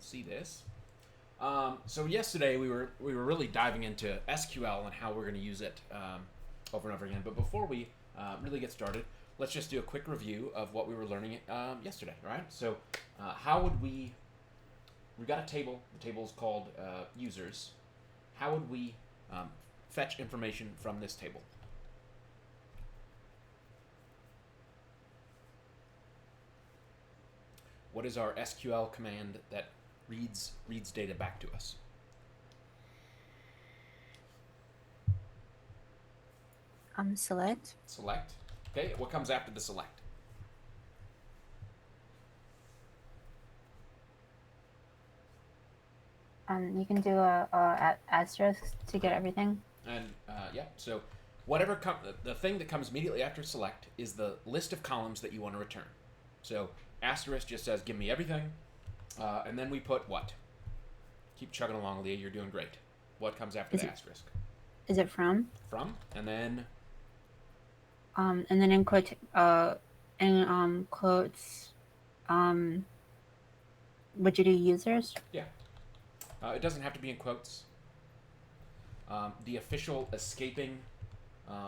can see this. So yesterday we were really diving into SQL and how we're going to use it over and over again. But before we really get started, let's just do a quick review of what we were learning yesterday. All right. So how would we? We got a table. The table is called users. How would we fetch information from this table? What is our SQL command that reads data back to us? Select. Select. Okay, what comes after the select? You can do a asterisk to get everything. And yeah, so whatever the thing that comes immediately after select is the list of columns that you want to return. So asterisk just says give me everything, and then we put what? Keep chugging along, Leah. You're doing great. What comes after the asterisk? Is it from? From, and then And then in quotes, would you do users? yeah, it doesn't have to be in quotes. The official escaping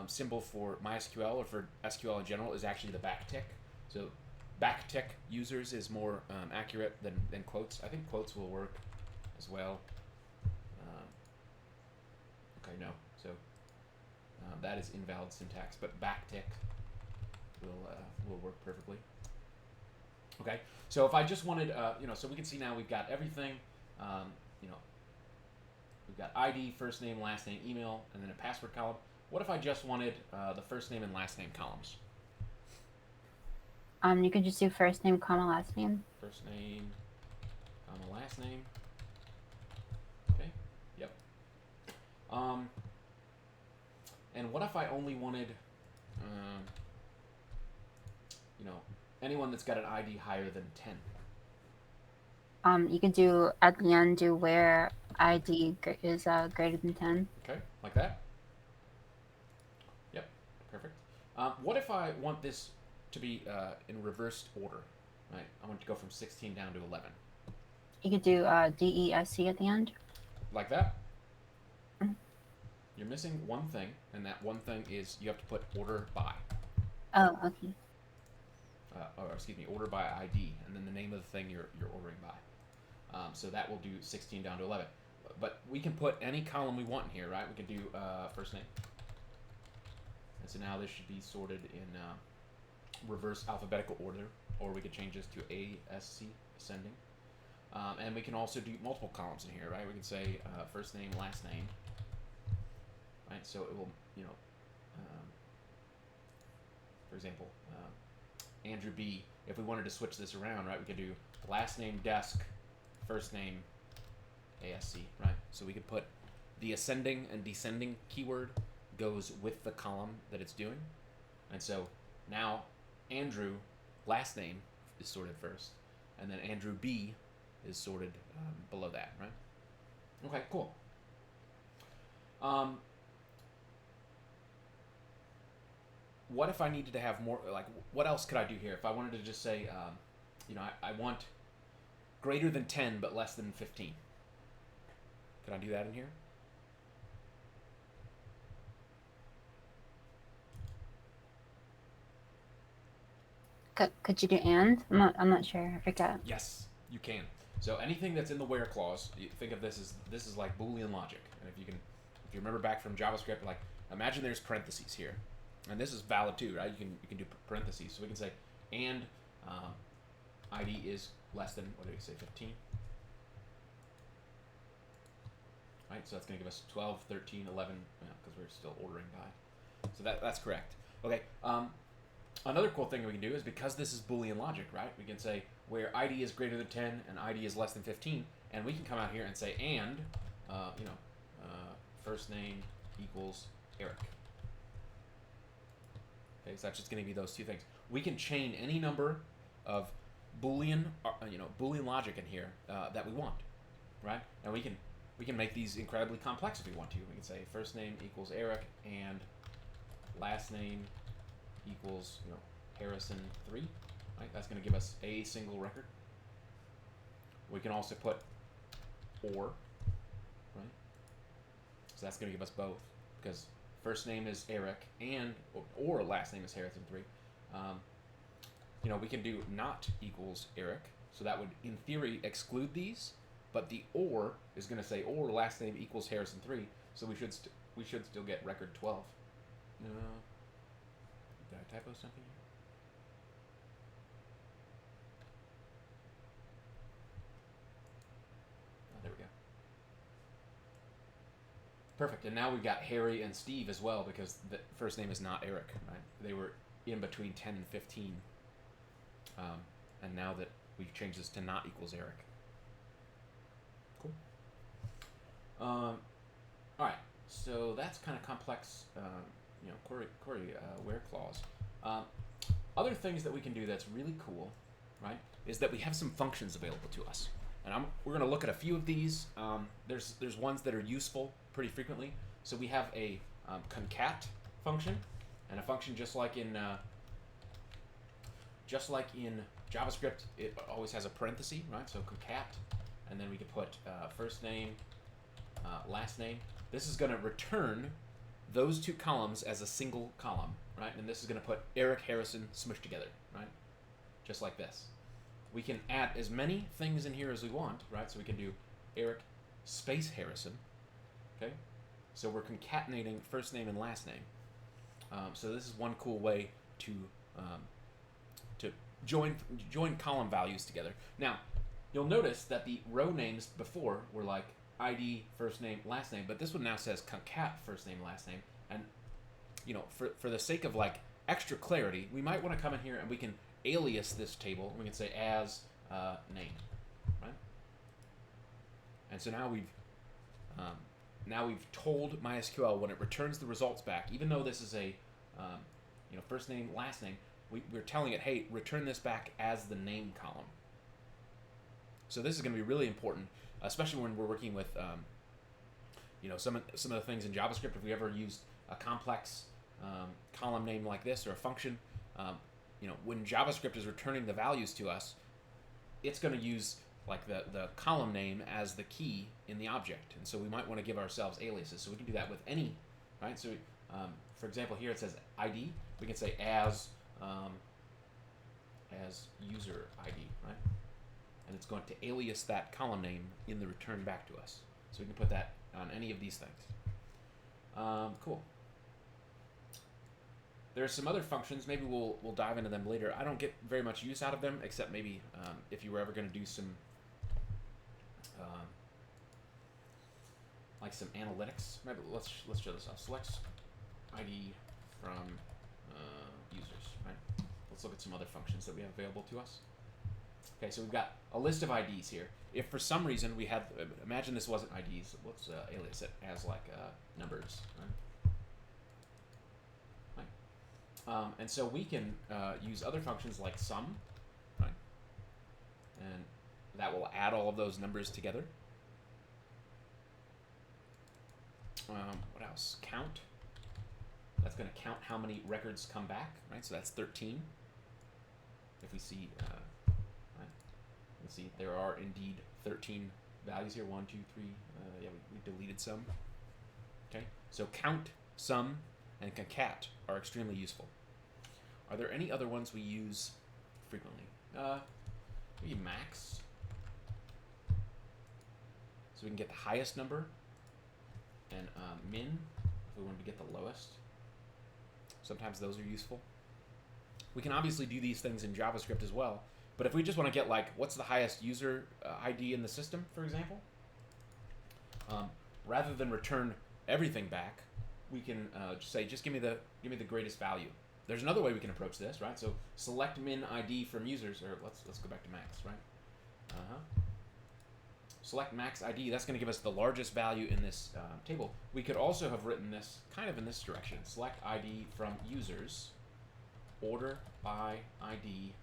symbol for MySQL or for SQL in general is actually the backtick. So backtick users is more accurate than quotes. I think quotes will work as well. Okay, no. So that is invalid syntax, but backtick will work perfectly. Okay, so if I just wanted, so we can see now we've got everything. We've got ID, first name, last name, email, and then a password column. What if I just wanted the first name and last name columns? You could just do first name, comma, last name. First name, comma, last name. Okay. Yep. And what if I only wanted, anyone that's got an ID higher than 10? You could do at the end do where ID is greater than 10. Okay, like that. Yep, perfect. What if I want this to be in reversed order? Right, I want it to go from 16 down to 11. You could do DESC at the end. Like that? You're missing one thing, and that one thing is you have to put order by. Oh, okay. Order by ID, and then the name of the thing you're ordering by. So that will do 16 down to 11. But we can put any column we want in here, right? We can do first name. And so now this should be sorted in reverse alphabetical order, or we could change this to ASC, ascending. And we can also do multiple columns in here, right? We can say first name, last name. Right, so it will, for example, Andrew B. If we wanted to switch this around, right, we could do last name desk, first name ASC, right? So we could put the ascending and descending keyword goes with the column that it's doing. And so now Andrew, last name, is sorted first, and then Andrew B is sorted below that, right? Okay, cool. What if I needed to have more, like, what else could I do here? If I wanted to just say, I want greater than 10 but less than 15. Can I do that in here? Could you do and? I'm not sure. I forgot. Yes, you can. So anything that's in the where clause, you think of this is like Boolean logic. And if you remember back from JavaScript, like imagine there's parentheses here. And this is valid too, right? You can do parentheses. So we can say, and ID is less than, what did we say, 15? Right, so that's going to give us 12, 13, 11, because we're still ordering by. So that's correct. Okay, another cool thing we can do is, because this is Boolean logic, right? We can say where ID is greater than 10 and ID is less than 15, and we can come out here and say, and, first name equals Eric. Okay, so that's just going to be those two things. We can chain any number of Boolean, Boolean logic in here that we want, right? And we can make these incredibly complex if we want to. We can say first name equals Eric and last name equals Harrison 3. Right? That's going to give us a single record. We can also put or, right? So that's going to give us both, because first name is Eric and or last name is Harrison3. You know, we can do not equals Eric, so that would in theory exclude these, but the or is going to say or last name equals Harrison3, so we should still get record 12. No, did I typo something here? Oh, there we go. Perfect. And now we've got Harry and Steve as well, because the first name is not Eric, right? They were in between 10 and 15. And now that we've changed this to not equals Eric. Cool. All right. So that's kind of complex, you know, query where clause. Other things that we can do that's really cool, right, is that we have some functions available to us. And we're going to look at a few of these. There's ones that are useful pretty frequently. So we have a concat function, and a function just like in JavaScript, it always has a parenthesis, right? So concat, and then we can put first name, last name. This is going to return those two columns as a single column, right? And this is going to put Eric Harrison smushed together, right? Just like this. We can add as many things in here as we want, right? So we can do Eric space Harrison, okay? So we're concatenating first name and last name. So this is one cool way to join column values together. Now, you'll notice that the row names before were like ID, first name, last name, but this one now says concat first name, last name. And, you know, for the sake of like extra clarity, we might want to come in here and we can alias this table. We can say as name, right? And so now we've told MySQL when it returns the results back, even though this is a you know, first name, last name, we're telling it, hey, return this back as the name column. So this is going to be really important, especially when we're working with you know, some of the things in JavaScript. If we ever used a complex column name like this or a function, you know, when JavaScript is returning the values to us, it's going to use like the column name as the key in the object, and so we might want to give ourselves aliases. So we can do that with any, right? So for example, here it says ID. We can say as user ID, right? And it's going to alias that column name in the return back to us. So we can put that on any of these things. Cool. There are some other functions. Maybe we'll dive into them later. I don't get very much use out of them, except maybe if you were ever going to do some like some analytics. Maybe let's show this off. Select ID from users. Right. Let's look at some other functions that we have available to us. Okay, so we've got a list of IDs here. If for some reason we had, imagine this wasn't IDs. Let's alias it as like numbers. Right. And so we can use other functions like sum, right? And that will add all of those numbers together. What else? Count. That's going to count how many records come back, right? So that's 13. If we see, right? Let's see, there are indeed 13 values here. 1, 2, 3. Yeah, we deleted some. Okay, so count, sum, and concat are extremely useful. Are there any other ones we use frequently? Maybe max. So we can get the highest number, and min if we wanted to get the lowest. Sometimes those are useful. We can obviously do these things in JavaScript as well, but if we just want to get like what's the highest user ID in the system, for example, rather than return everything back, we can just say give me the greatest value. There's another way we can approach this, right? So select min ID from users, or let's go back to max, right? Select max ID. That's going to give us the largest value in this table. We could also have written this kind of in this direction. Select ID from users, order by ID,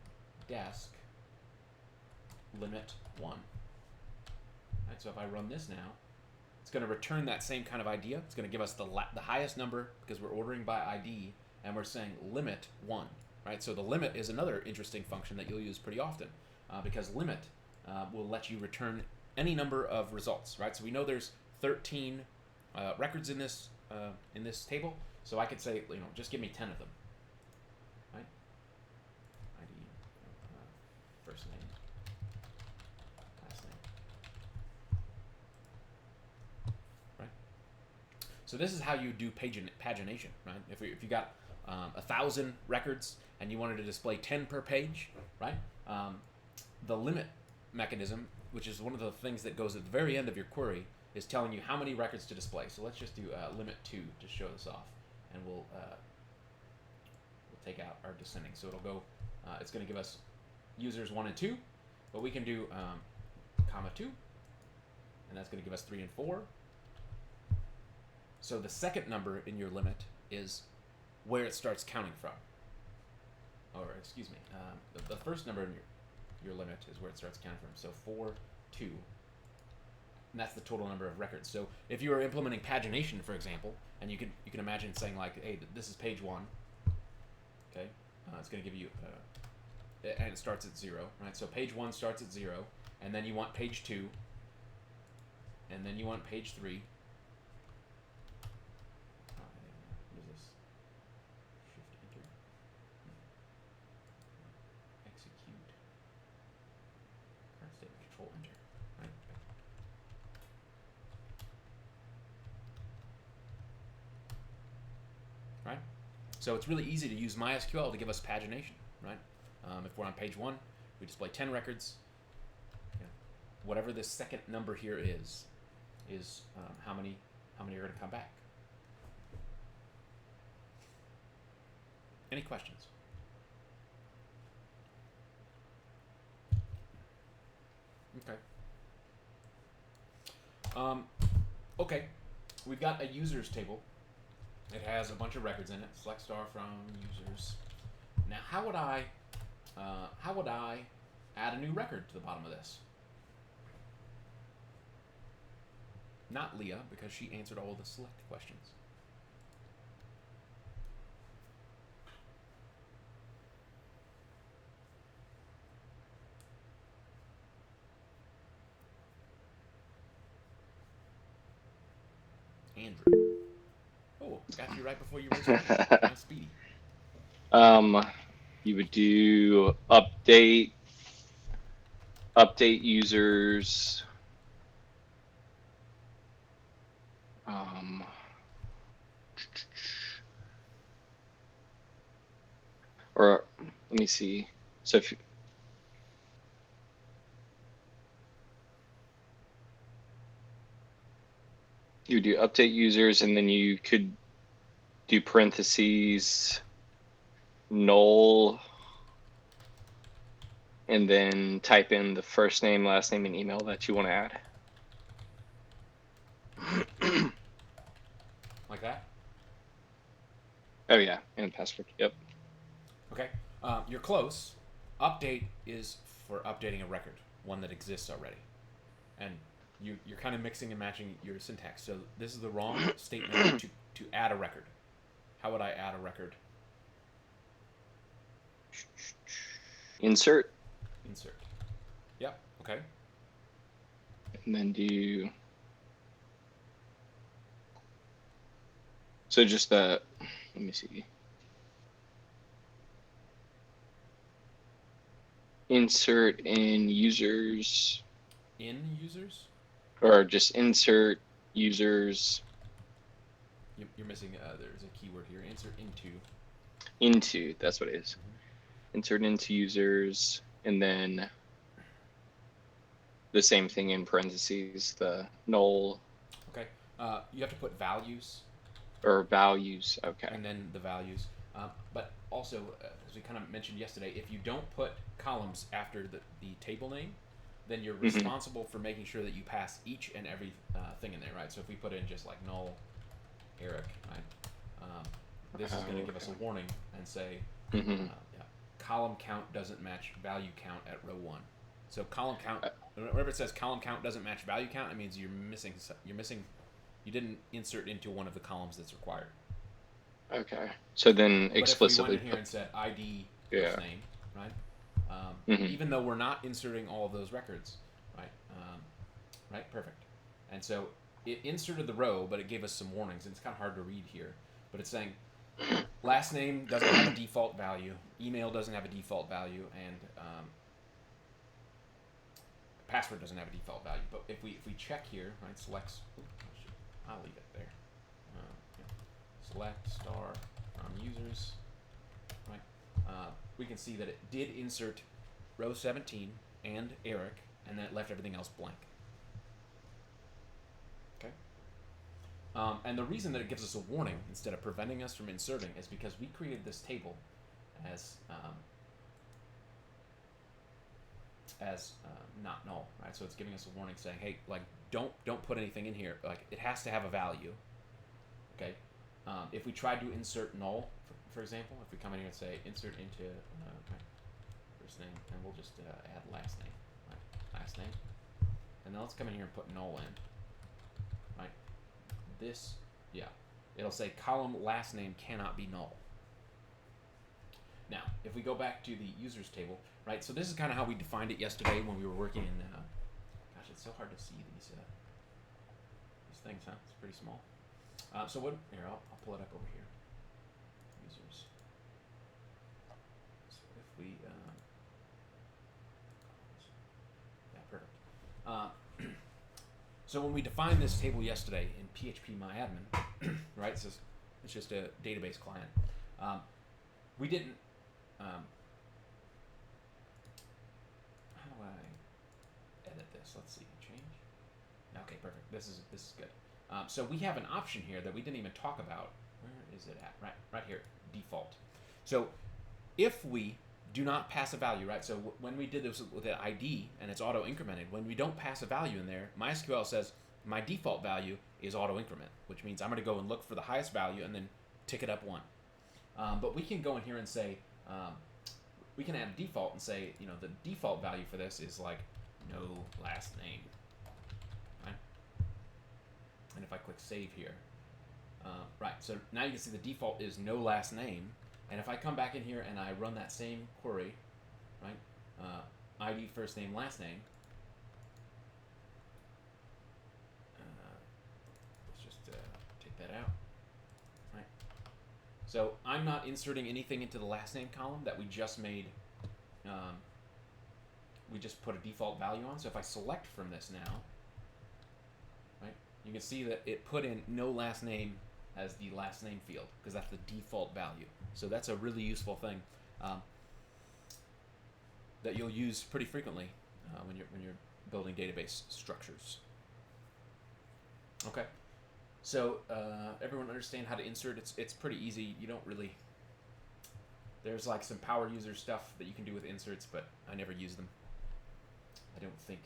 desk, limit 1. Right, so if I run this now, it's going to return that same kind of idea. It's going to give us the highest number because we're ordering by ID, and we're saying limit 1. Right? So the limit is another interesting function that you'll use pretty often because limit will let you return any number of results, right? So we know there's 13 records in this table, so I could say, just give me 10 of them, right? ID, first name, last name, right? So this is how you do pagination, right? If you got 1,000 records and you wanted to display 10 per page, right? The limit mechanism, which is one of the things that goes at the very end of your query, is telling you how many records to display. So let's just do limit 2 to show this off, and we'll take out our descending. So it'll go. It's going to give us users 1 and 2, but we can do comma 2, and that's going to give us 3 and 4. So the second number in your limit is where it starts counting from. Or excuse me, the first number in your limit is where it starts counting from. So 4, 2, and that's the total number of records. So if you were implementing pagination, for example, and you can imagine saying like, hey, this is page 1. Okay, it's going to give you, and it starts at 0, right? So page 1 starts at 0, and then you want page 2, and then you want page 3. What is this? Shift enter. Execute. Current statement, control enter. Right? Right? So it's really easy to use MySQL to give us pagination, right? If we're on page 1, we display 10 records. Whatever this second number here is how many are going to come back. Any questions? Okay. Okay. We've got a users table. It has a bunch of records in it. Select star from users. Now, how would I add a new record to the bottom of this? Not Leah, because she answered all the select questions. Andrew. Oh, got you right before you were nice, speedy. You would do update users. Or let me see. So if you do update users, and then you could do parentheses, null, and then type in the first name, last name, and email that you want to add. Like that? Oh yeah, and password. Yep. Okay. You're close. Update is for updating a record, one that exists already. And you're kind of mixing and matching your syntax. So this is the wrong statement to add a record. How would I add a record? Insert. Insert. Yep. Okay. And then do. So just the. Let me see. Insert in users. In users? Or just insert users. You're missing. There's a keyword here. Insert into. Into. That's what it is. Mm-hmm. Insert into users, and then the same thing in parentheses. The null. Okay. You have to put values. Or values. Okay. And then the values. But also, as we kind of mentioned yesterday, if you don't put columns after the table name, then you're responsible for making sure that you pass each and every thing in there, right? So if we put in just like null Eric, right? This is going to give us a warning and say column count doesn't match value count at row 1. So column count, whenever it says column count doesn't match value count, it means you're missing. You didn't insert into one of the columns that's required. Okay. So then explicitly. But if we went in here and said ID first name, right? even though we're not inserting all of those records, right? Right, perfect. And so it inserted the row, but it gave us some warnings. And it's kind of hard to read here, but it's saying last name doesn't have a default value, email doesn't have a default value, and password doesn't have a default value. But if we check here, right, selects, I'll leave it there. Yeah. Select star from users, right? We can see that it did insert row 17 and Eric, and then it left everything else blank. Okay. And the reason that it gives us a warning instead of preventing us from inserting is because we created this table as not null, right? So it's giving us a warning saying, hey, like don't put anything in here. Like it has to have a value. Okay. If we tried to insert null, for example, if we come in here and say insert into first name, and we'll just add last name, right? Last name, and then let's come in here and put null in, right? This, yeah, it'll say column last name cannot be null. Now, if we go back to the users table, right? So this is kind of how we defined it yesterday when we were working in. Gosh, it's so hard to see these things, huh? It's pretty small. So what? Here, I'll pull it up over here. Users. So if we, yeah, perfect. So when we defined this table yesterday in PHP-MyAdmin, right? So it's just a database client. We didn't. How do I edit this? Let's see. Change. Okay, perfect. This is good. So we have an option here that we didn't even talk about. Where is it at? Right here, default. So if we do not pass a value, right? So when we did this with the ID and it's auto incremented, when we don't pass a value in there, MySQL says my default value is auto increment, which means I'm going to go and look for the highest value and then tick it up 1. But we can go in here and say, we can add a default and say, the default value for this is like no last name. Right? And if I click save here, right, so now you can see the default is no last name. And if I come back in here and I run that same query, right, ID, first name, last name, let's just take that out, right? So I'm not inserting anything into the last name column that we just made, we just put a default value on. So if I select from this now, right, you can see that it put in no last name as the last name field because that's the default value. So that's a really useful thing that you'll use pretty frequently when you're building database structures. Okay, so everyone understand how to insert? It's pretty easy. You don't really. There's like some power user stuff that you can do with inserts, but I never use them. I don't think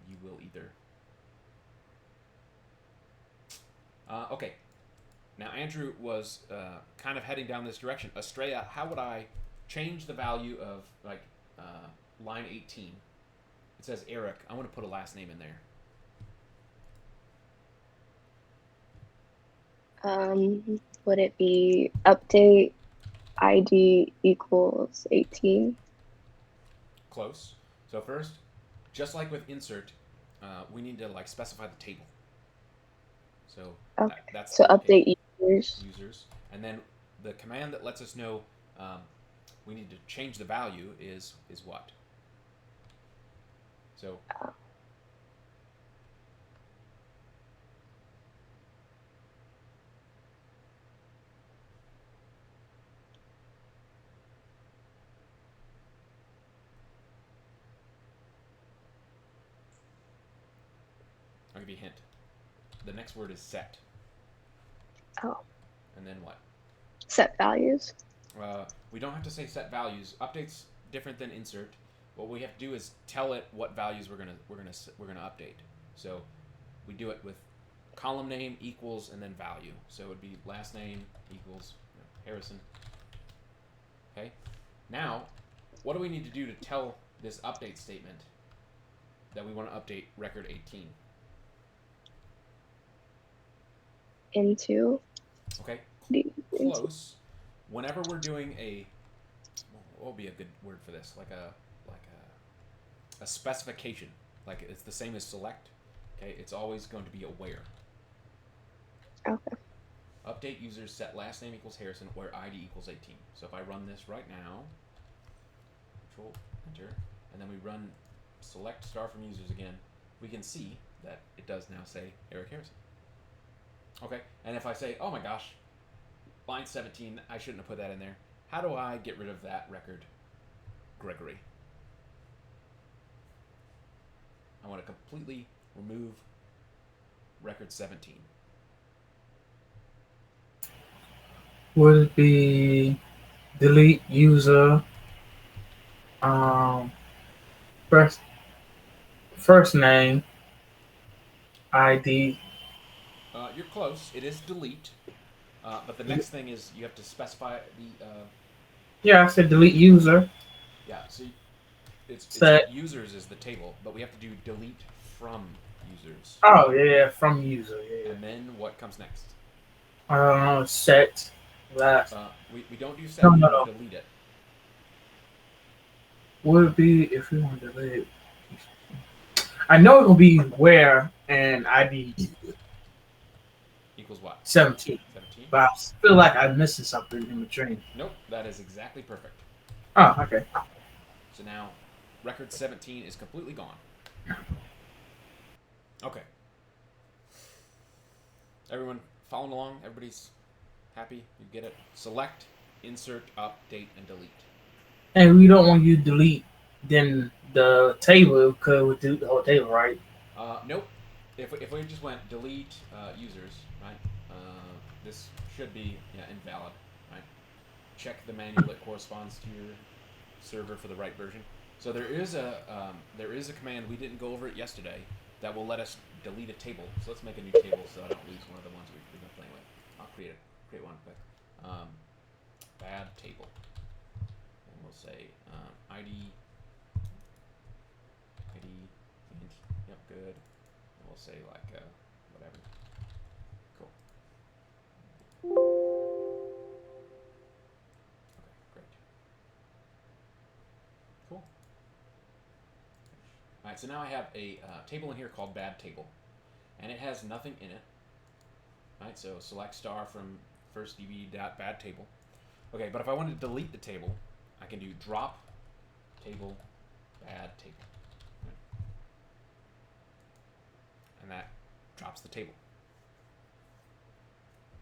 you will either. Okay. Now, Andrew was kind of heading down this direction. Estrella, how would I change the value of like line 18? It says Eric. I want to put a last name in there. Would it be update ID equals 18? Close. So first, just like with insert, we need to like specify the table. So okay. That's so update users, and then the command that lets us know we need to change the value is what? So I'll give you a hint. The next word is set. Oh. And then what? Set values. We don't have to say set values. Update's different than insert. What we have to do is tell it what values we're gonna update. So we do it with column name equals and then value. So it would be last name equals Harrison. Okay. Now, what do we need to do to tell this update statement that we want to update record 18? Into. Okay. Close. Whenever we're doing what would be a good word for this? Like a specification. Like it's the same as select. Okay, it's always going to be a where. Okay. Update users set last name equals Harrison where ID equals 18. So if I run this right now, Control Enter, and then we run select star from users again, we can see that it does now say Eric Harrison. Okay, and if I say, oh my gosh, line 17, I shouldn't have put that in there. How do I get rid of that record, Gregory? I want to completely remove record 17. Would it be delete user first name ID? You're close. It is delete. But the next thing is you have to specify the. Yeah, I said delete user. Yeah, so it's Set. users is the table, but we have to do delete from users. Oh yeah, from user. Yeah. And then what comes next? Set last. We don't do set. No, We no. delete it. Would it be if we want to delete it? I know it will be where and ID Equals what? 17. 17? But I feel like I'm missing something in between. Nope, that is exactly perfect. Oh, okay. So now record 17 is completely gone. Okay. Everyone following along? Everybody's happy? You get it? Select, insert, update, and delete. And we don't want you to delete then the table because we delete the whole table, right? Nope. If we just went delete users, right? This should be invalid, right? Check the manual that corresponds to your server for the right version. So there is a command, we didn't go over it yesterday, that will let us delete a table. So let's make a new table so I don't lose one of the ones we've been playing with. I'll create one quick. Bad table. And we'll say ID int. Yep, good. And we'll say like whatever. Cool. Okay, great. Cool. All right, so now I have a table in here called bad table, and it has nothing in it. All right, so select star from first db.bad table. Okay, but if I wanted to delete the table, I can do drop table bad table. Right. And that drops the table.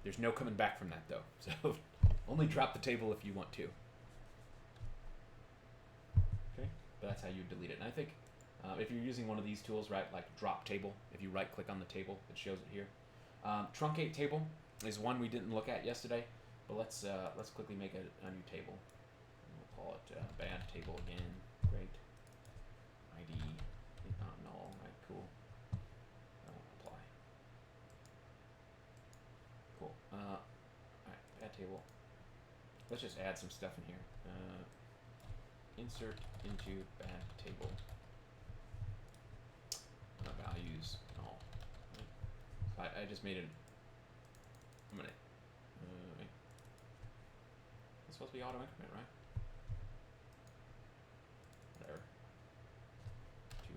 There's no coming back from that though. So only drop the table if you want to. Okay, but that's how you delete it. And I think if you're using one of these tools, right, like drop table, if you right click on the table, it shows it here. Truncate table is one we didn't look at yesterday, but let's quickly make a new table. We'll call it bad table again. Great. ID is not null. Right, cool. Apply. Cool. All right, bad table. Let's just add some stuff in here. Insert into bad table. Values null. Right. I just made it. I'm gonna. Wait. It's supposed to be auto increment, right? Whatever. 2.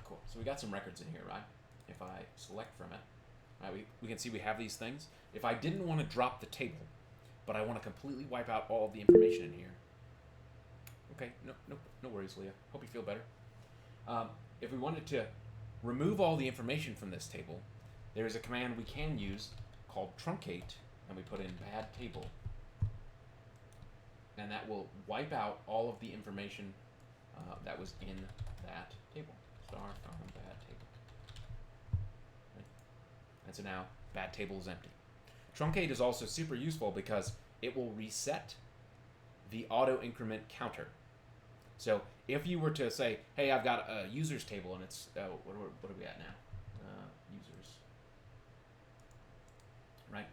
Cool. So we got some records in here, right? If I select from it, right, we can see we have these things. If I didn't want to drop the table, but I want to completely wipe out all of the information in here. Okay, no worries, Leah. Hope you feel better. If we wanted to remove all the information from this table, there's a command we can use called truncate, and we put in bad table, and that will wipe out all of the information that was in that table. Star from bad table. Right. And so now bad table is empty. Truncate is also super useful because it will reset the auto increment counter. So if you were to say, hey, I've got a users table and it's, what are we at now? Users. Right?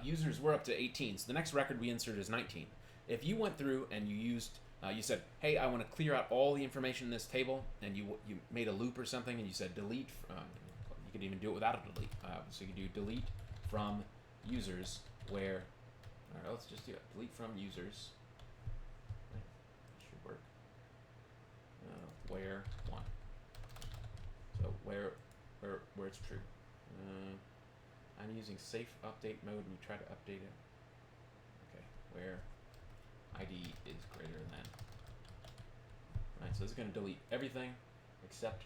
Users, we're up to 18. So the next record we insert is 19. If you went through and you used, you said, hey, I want to clear out all the information in this table, and you made a loop or something and you said delete, you could even do it without a delete. So you could do delete from users where, all right, let's just do it. Delete from users where it's true. I'm using safe update mode. We try to update it. Okay, where ID is greater than. Right, so this is going to delete everything except,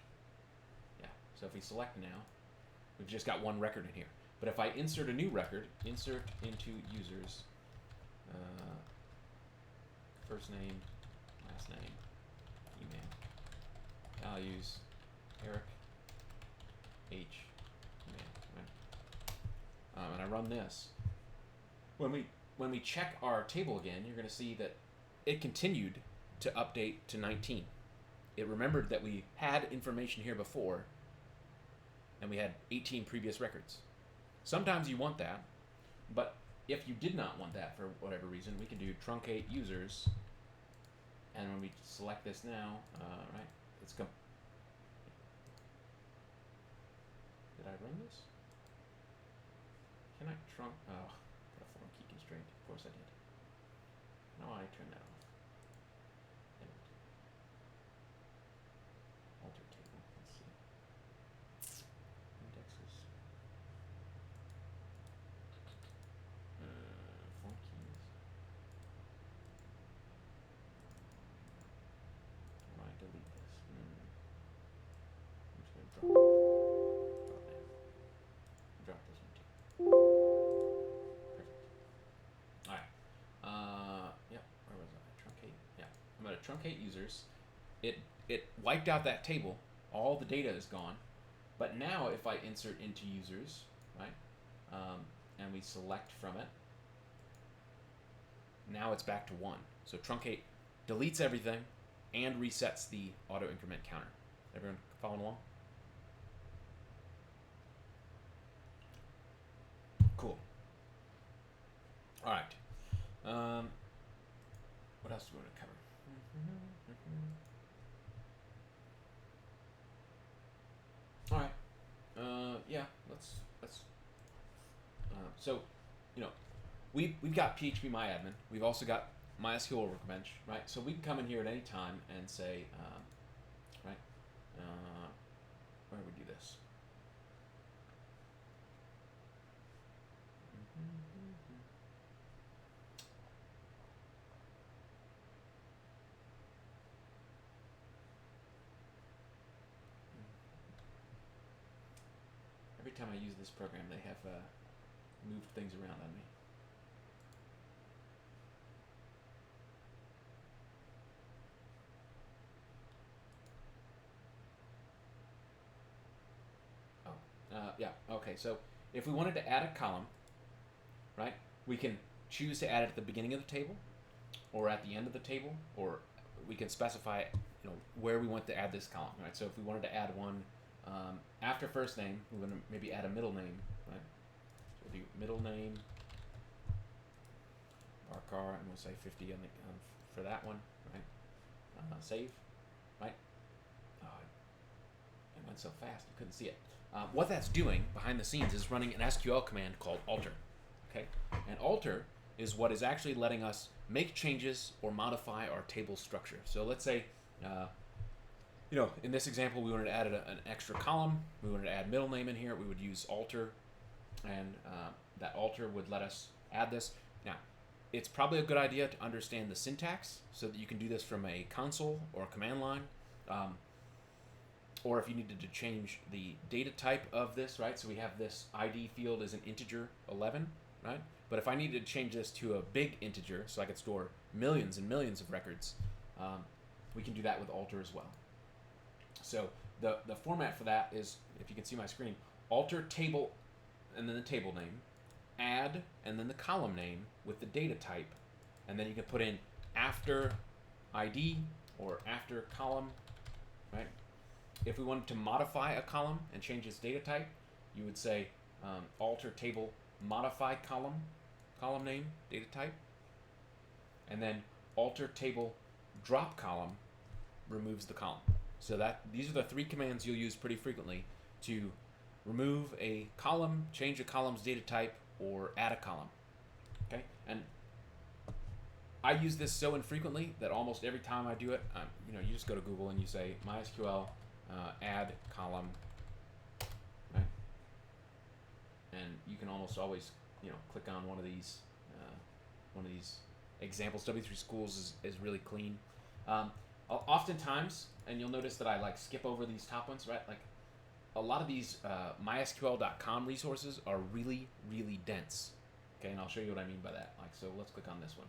yeah. So if we select now, we've just got one record in here. But if I insert a new record, insert into users, first name, last name, email, values, Eric, H, email, right? And I run this. When we check our table again, you're going to see that it continued to update to 19. It remembered that we had information here before, and we had 18 previous records. Sometimes you want that, but if you did not want that for whatever reason, we can do truncate users, and when we select this now, right, it's did I run this? Can I trunk? Oh, got a foreign key constraint. Of course I did. No, I turned that off. Alter table. Let's see. Indexes. Foreign keys. How do I delete this? I'm just gonna drop that. Drop this one too. Perfect. Alright. Yep, where was I? Truncate. Yeah. I'm gonna truncate users. It wiped out that table. All the data is gone. But now if I insert into users, right, and we select from it, now it's back to 1. So truncate deletes everything and resets the auto increment counter. Everyone following along? Cool. All right. What else do we want to cover? All right. Yeah. Let's. So, we've got PHP MyAdmin. We've also got MySQL Workbench, right? So we can come in here at any time and say, right? Where do we do this? Every time I use this program, they have moved things around on me. Yeah, okay, so if we wanted to add a column, right, we can choose to add it at the beginning of the table or at the end of the table, or we can specify where we want to add this column, right? So if we wanted to add one after first name, we want to maybe add a middle name, right? So we'll do middle name, Barkar, and we'll say 50 on the, for that one, right? Save, right? It went so fast you couldn't see it. What that's doing behind the scenes is running an SQL command called alter. Okay, and alter is what is actually letting us make changes or modify our table structure. So let's say, in this example, we wanted to add an extra column. We wanted to add middle name in here. We would use alter, and that alter would let us add this. Now, it's probably a good idea to understand the syntax so that you can do this from a console or a command line. Or if you needed to change the data type of this, right? So we have this ID field as an integer 11, right? But if I needed to change this to a big integer so I could store millions and millions of records, we can do that with alter as well. So the format for that is, if you can see my screen, alter table and then the table name, add and then the column name with the data type, and then you can put in after ID or after column, right? If we wanted to modify a column and change its data type, you would say alter table modify column name, data type, and then alter table drop column removes the column. So these are the 3 commands you'll use pretty frequently to remove a column, change a column's data type, or add a column. Okay, and I use this so infrequently that almost every time I do it, you just go to Google and you say MySQL add column and you can almost always, click on one of these examples. W3 Schools is really clean. Oftentimes, and you'll notice that I like skip over these top ones, right? Like a lot of these MySQL.com resources are really, really dense. Okay, and I'll show you what I mean by that. Like, so let's click on this one.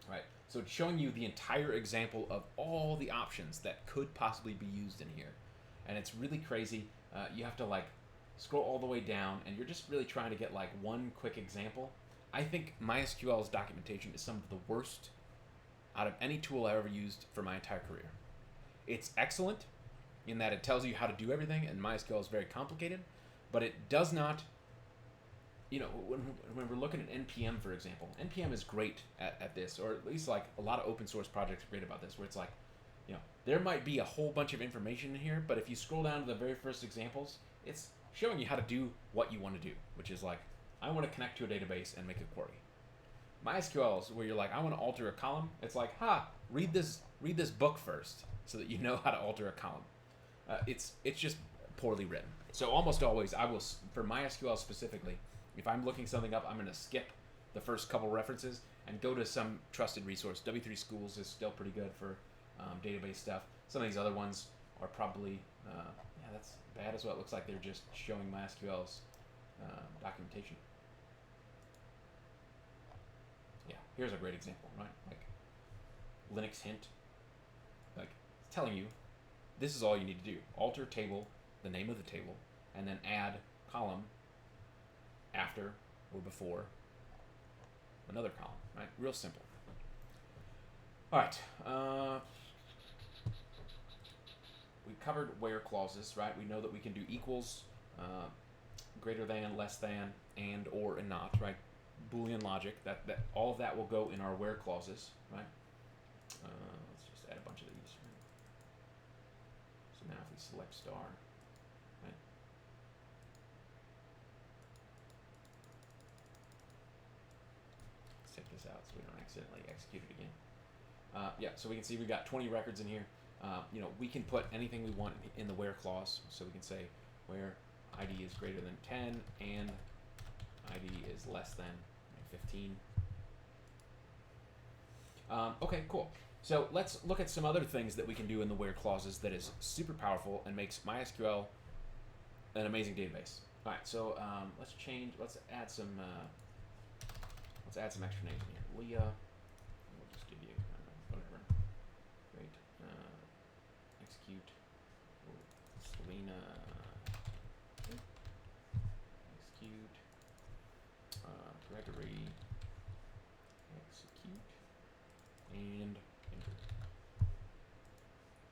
Right, so it's showing you the entire example of all the options that could possibly be used in here, and it's really crazy. You have to like scroll all the way down, and you're just really trying to get like one quick example. I think MySQL's documentation is some of the worst out of any tool I've ever used for my entire career. It's excellent in that it tells you how to do everything, and MySQL is very complicated, but it does not, when we're looking at NPM, for example, NPM is great at this, or at least like a lot of open source projects are great about this, where it's like, there might be a whole bunch of information in here, but if you scroll down to the very first examples, it's showing you how to do what you want to do, which is like, I want to connect to a database and make a query. MySQL is where you're like, I want to alter a column. It's like, read this book first so that you know how to alter a column. It's just poorly written. So almost always, I will, for MySQL specifically, if I'm looking something up, I'm going to skip the first couple references and go to some trusted resource. W3 Schools is still pretty good for database stuff. Some of these other ones are probably, that's bad as well. It looks like they're just showing MySQL's documentation. Yeah, here's a great example, right? Like Linux hint, like it's telling you this is all you need to do. Alter table, the name of the table, and then add column after or before another column, right? Real simple. All right. We covered where clauses, right? We know that we can do equals, greater than, less than, and, or, and not, right? Boolean logic. That all of that will go in our where clauses, right? Let's just add a bunch of these. Right? So now if we select star, right? Let's take this out so we don't accidentally execute it again. So we can see we've got 20 records in here. We can put anything we want in the where clause. So we can say where ID is greater than 10 and ID is less than 15. Okay, cool. So let's look at some other things that we can do in the where clauses that is super powerful and makes MySQL an amazing database. All right, so let's add some extra names in here. Leah, we'll just give you whatever. Great. Execute. Selena. Execute. Gregory. Execute. And enter.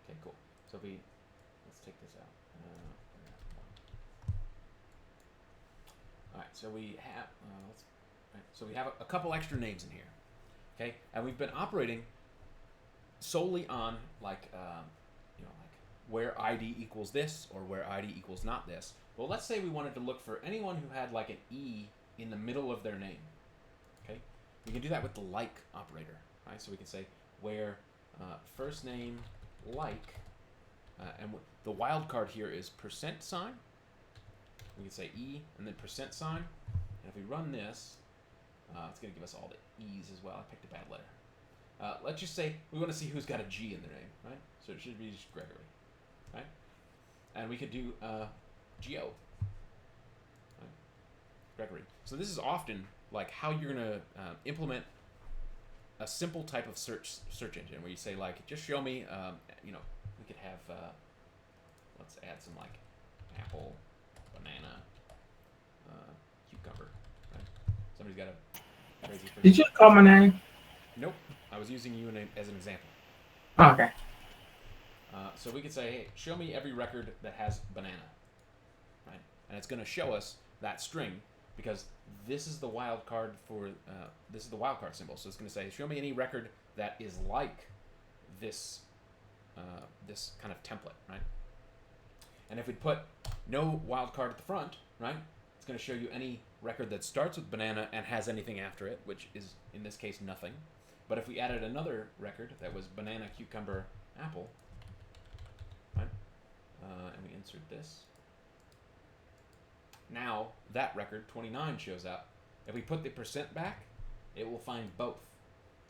Okay, cool. So let's take this out. All right, so we have we have a couple extra names in here, okay, and we've been operating solely on like where ID equals this or where ID equals not this. Well, let's say we wanted to look for anyone who had like an E in the middle of their name. Okay, we can do that with the like operator, right? So we can say where first name like, and the wildcard here is %. We can say E and then %, and if we run this, it's going to give us all the E's as well. I picked a bad letter. Let's just say we want to see who's got a G in their name, right? So it should be just Gregory, right? And we could do Geo, right? Gregory. So this is often like how you're going to implement a simple type of search engine where you say like, just show me, we could have, let's add some like apple, banana, cucumber, right? Somebody's got a crazy. Did you call my name? Nope. I was using you as an example. Oh, okay. So we could say, hey, show me every record that has banana, right? And it's going to show us that string because this is the wildcard for this is the wildcard symbol. So it's going to say, show me any record that is like this this kind of template, right? And if we put no wildcard at the front, right, it's going to show you any record that starts with banana and has anything after it, which is in this case nothing. But if we added another record that was banana, cucumber, apple, right, and we insert this, Now that record 29 shows up. If we put the percent back, it will find both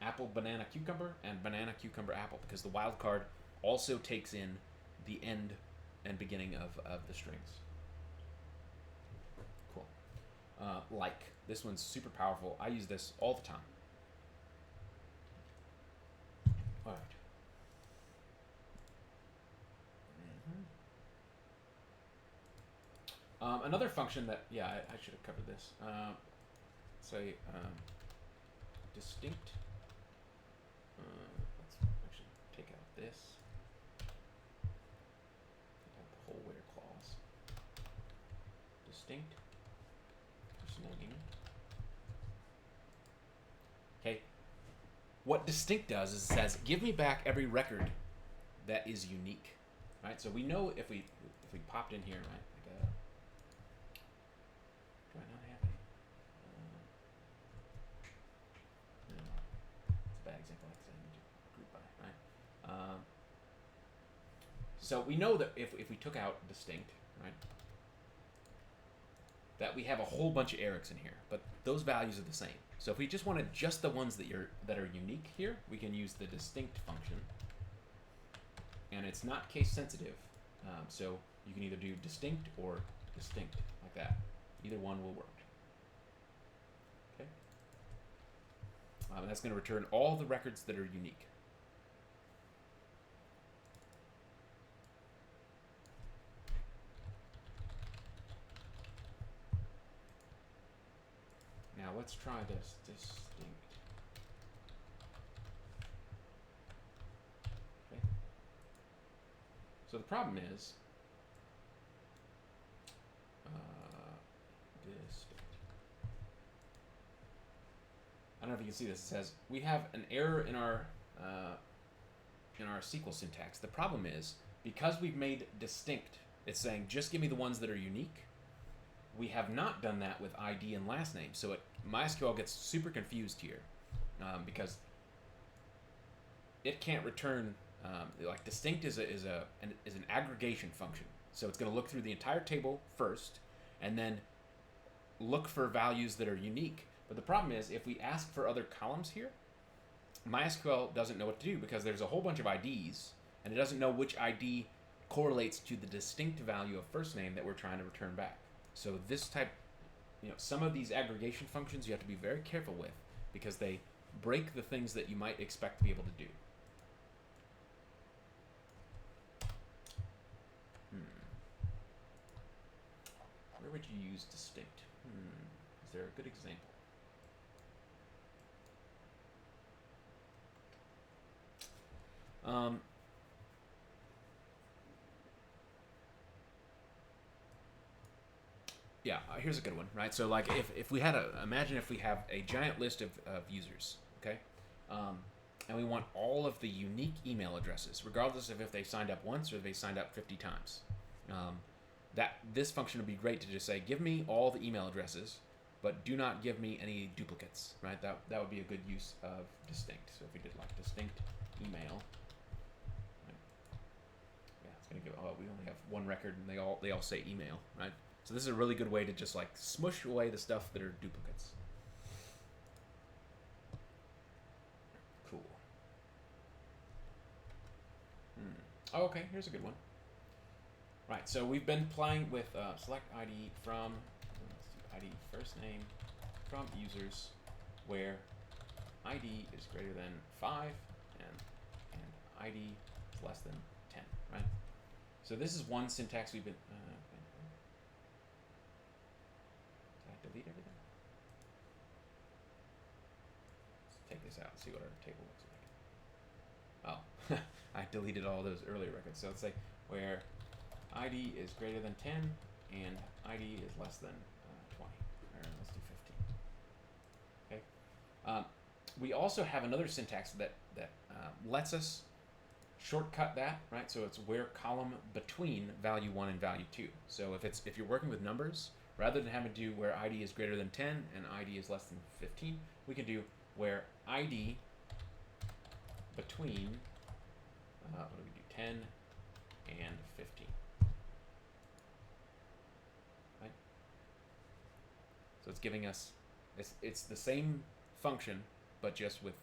apple, banana, cucumber, and banana, cucumber, apple, because the wildcard also takes in the end and beginning of the strings. Cool. Like. This one's super powerful. I use this all the time. All right. Another function that, yeah, I should have covered this. Say distinct. Let's actually take out this. Take out the whole where clause. Distinct. Name. Okay. What distinct does is it says, give me back every record that is unique. Right? So we know if we popped in here, right? Like do I not have any? No. It's a bad example because I need to group by, right? So we know that if we took out distinct, right? That we have a whole bunch of Erics in here, but those values are the same. So if we just wanted just the ones that are unique here, we can use the distinct function, and it's not case sensitive. So you can either do distinct or distinct like that. Either one will work. Okay. And that's going to return all the records that are unique. Now let's try this distinct. Okay. So the problem is distinct. I don't know if you can see this. It says we have an error in our SQL syntax. The problem is because we've made distinct, it's saying just give me the ones that are unique. We have not done that with ID and last name, so MySQL gets super confused here because it can't return like distinct is an aggregation function. So it's going to look through the entire table first, and then look for values that are unique. But the problem is if we ask for other columns here, MySQL doesn't know what to do because there's a whole bunch of IDs, and it doesn't know which ID correlates to the distinct value of first name that we're trying to return back. So this type, some of these aggregation functions you have to be very careful with because they break the things that you might expect to be able to do. Where would you use distinct? Is there a good example? Yeah, here's a good one, right? So like if we had imagine if we have a giant list of users, okay? And we want all of the unique email addresses, regardless of if they signed up once or if they signed up 50 times. This function would be great to just say, give me all the email addresses, but do not give me any duplicates, right? That would be a good use of distinct. So if we did like distinct email, right? Yeah, it's gonna give. Oh, we only have one record, and they all say email, right? So this is a really good way to just like smush away the stuff that are duplicates. Cool. Oh, okay, here's a good one. Right, so we've been playing with select ID from, let's do ID first name from users where ID is greater than 5 and ID is less than 10, right? So this is one syntax we've been, did I delete everything? Let's take this out and see what our table looks like. Oh, I deleted all those earlier records. So let's say where ID is greater than 10 and ID is less than 20. Or let's do 15. Okay. We also have another syntax that lets us shortcut that, right? So it's where column between value 1 and value 2. So if you're working with numbers, rather than having to do where ID is greater than 10 and ID is less than 15, we can do where ID between what do we do? 10 and 15. Right? it's giving us, it's the same function, but just with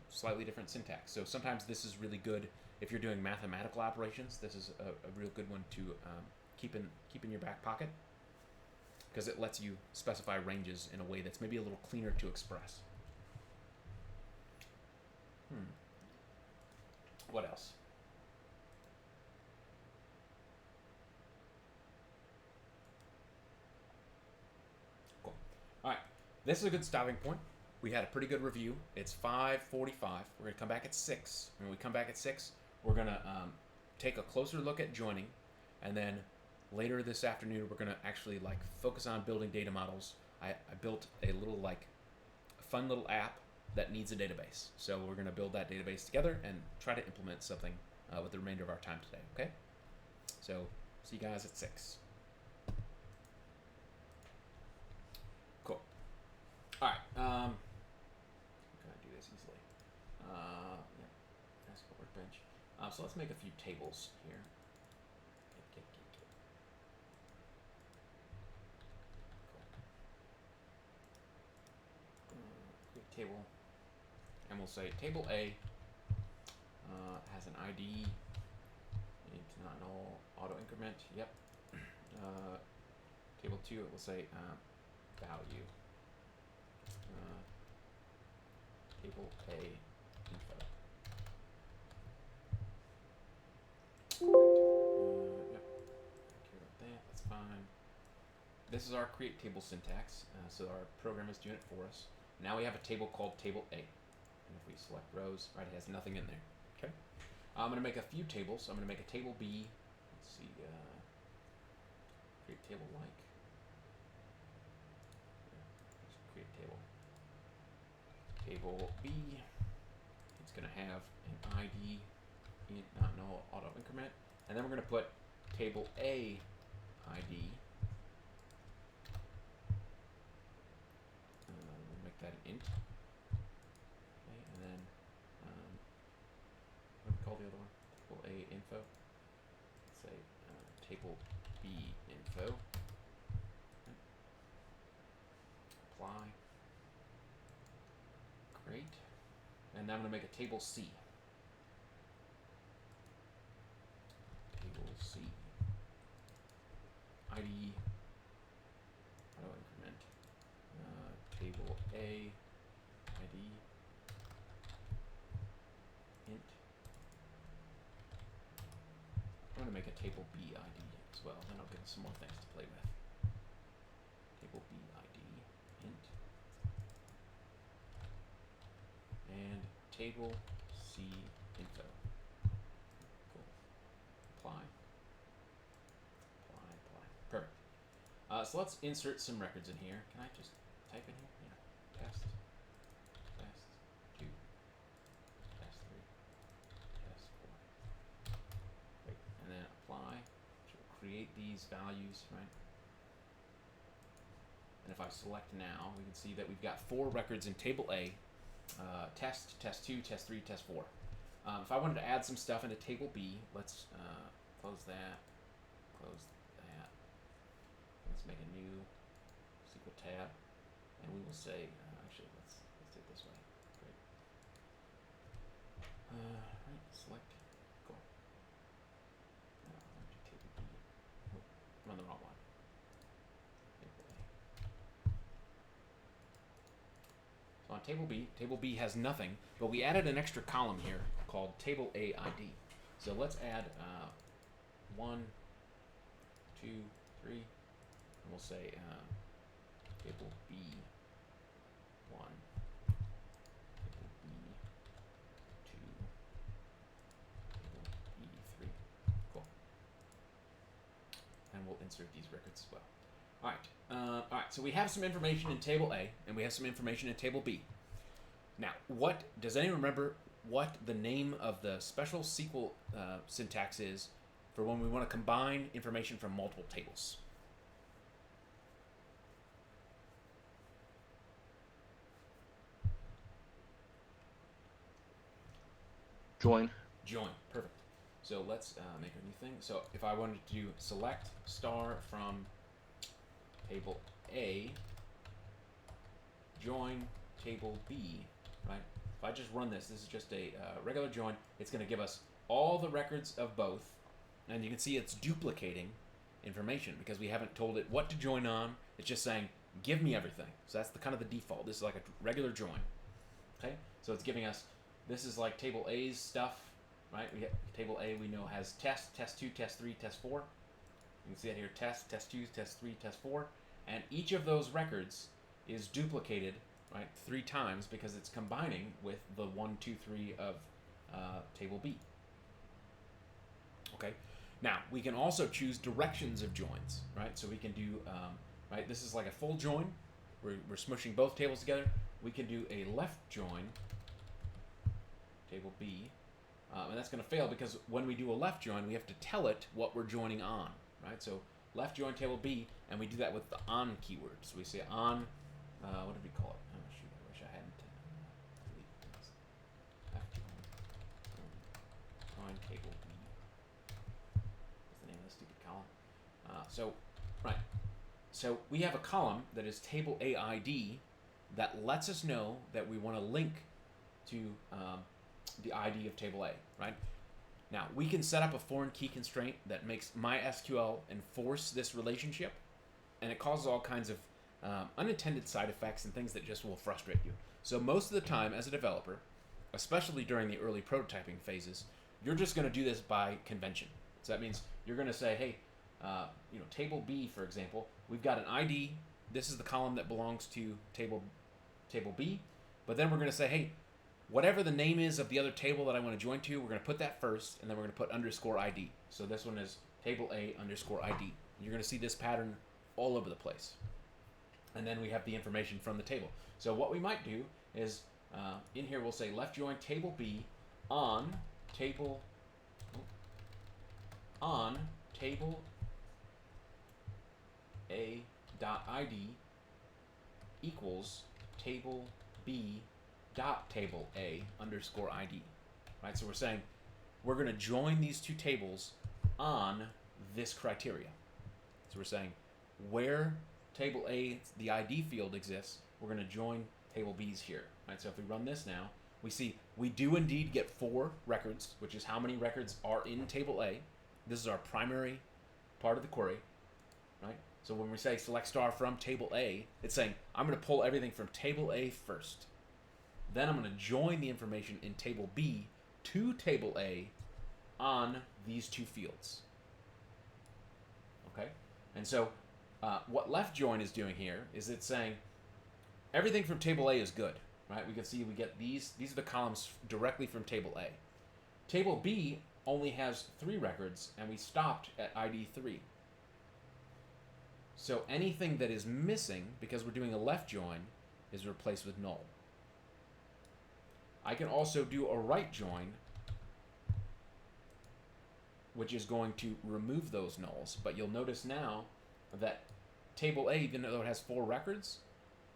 slightly different syntax. So sometimes this is really good if you're doing mathematical operations. This is a real good one to keep in your back pocket, because it lets you specify ranges in a way that's maybe a little cleaner to express. What else? Cool. All right, this is a good stopping point. We had a pretty good review. It's 5:45. We're gonna come back at 6. When we come back at 6, we're gonna take a closer look at joining, and then later this afternoon we're gonna actually like focus on building data models. I built a little like fun little app that needs a database. So we're gonna build that database together and try to implement something with the remainder of our time today. Okay. So see you guys at 6. Cool. All right. I'm gonna do this easily. Yeah. SQL workbench. So let's make a few tables here. Cool. Create table, and we'll say table A has an ID. It's not null. Auto increment. Yep. Table 2, it will say value. Table A info. Yep. Care about that. That's fine. This is our create table syntax. So our program is doing it for us. Now we have a table called table A. And if we select rows, right, it has nothing in there. Okay. I'm going to make a few tables. I'm going to make a table B. Let's see. Create table like. Create table. Table B. It's going to have an ID, not null, auto increment, and then we're going to put table A ID. We'll make that an int. Okay, and then what do we call the other one? Table A info. Let's say table B info. Okay. Apply. Great. And now I'm going to make a table C. Table C. ID. Auto increment. Table A. ID. Int. I'm going to make a table B ID as well. Then I'll give us some more things to play with. Table B ID. Int. And table C info. Cool. Apply. Perfect. So let's insert some records in here. Can I just type in here? Yeah. Test. Test 2. Test 3. Test 4. Great. And then apply. Which will create these values, right? And if I select now, we can see that we've got 4 records in table A. Test, test 2, test 3, test 4. If I wanted to add some stuff into table B, let's close that, close that. Let's make a new SQL tab, and we will say, actually, let's do it this way. Great. Right, select, cool. Table B. Oh, I'm on the wrong one. So on table B has nothing, but we added an extra column here called table A ID. So let's add 1, 2, 3, and we'll say table B 1, table B 2, table B 3. Cool. And we'll insert these records as well. All right, so we have some information in table A, and we have some information in table B. Now, does anyone remember what the name of the special SQL syntax is for when we want to combine information from multiple tables? Join. Join, perfect. So let's make a new thing. So if I wanted to do select star from table A, join table B, right? If I just run this is just a regular join. It's going to give us all the records of both, and you can see it's duplicating information because we haven't told it what to join on. It's just saying, give me everything. So that's the kind of the default. This is like a regular join. Okay, so it's giving us, this is like table A's stuff, right? We get table A, we know has test, test 2, test 3, test 4. You can see that here, test, test 2, test 3, test 4. And each of those records is duplicated, right, 3 times because it's combining with the 1, 2, 3 of table B. Okay, now we can also choose directions of joins, right? So we can do, right, this is like a full join. We're smushing both tables together. We can do a left join, table B, and that's going to fail because when we do a left join, we have to tell it what we're joining on, right? So left join table B, and we do that with the on keyword. So we say on, what did we call it? Oh shoot, I wish I hadn't deleted this. Left join table B. What's the name of the stupid column? So we have a column that is table AID that lets us know that we want to link to the ID of table A, right? Now, we can set up a foreign key constraint that makes MySQL enforce this relationship, and it causes all kinds of unintended side effects and things that just will frustrate you. So most of the time, as a developer, especially during the early prototyping phases, you're just going to do this by convention. So that means you're going to say, hey, table B, for example, we've got an ID. This is the column that belongs to table B. But then we're going to say, hey, whatever the name is of the other table that I want to join to, we're going to put that first, and then we're going to put underscore ID. So this one is table A underscore ID. You're going to see this pattern all over the place. And then we have the information from the table. So what we might do is, in here we'll say left join table B on table A dot ID equals table B dot table A underscore ID, right? So we're saying we're going to join these two tables on this criteria. So we're saying where table A, the ID field exists, we're going to join table B's here, right? So if we run this now, we see we do indeed get 4 records, which is how many records are in table A. This is our primary part of the query, right? So when we say select star from table A, it's saying I'm going to pull everything from table A first. Then I'm going to join the information in table B to table A on these 2 fields. Okay? And so what left join is doing here is it's saying everything from table A is good, right? We can see we get these are the columns directly from table A. Table B only has 3 records, and we stopped at ID 3. So anything that is missing, because we're doing a left join, is replaced with null. I can also do a right join, which is going to remove those nulls. But you'll notice now that table A, even though it has 4 records,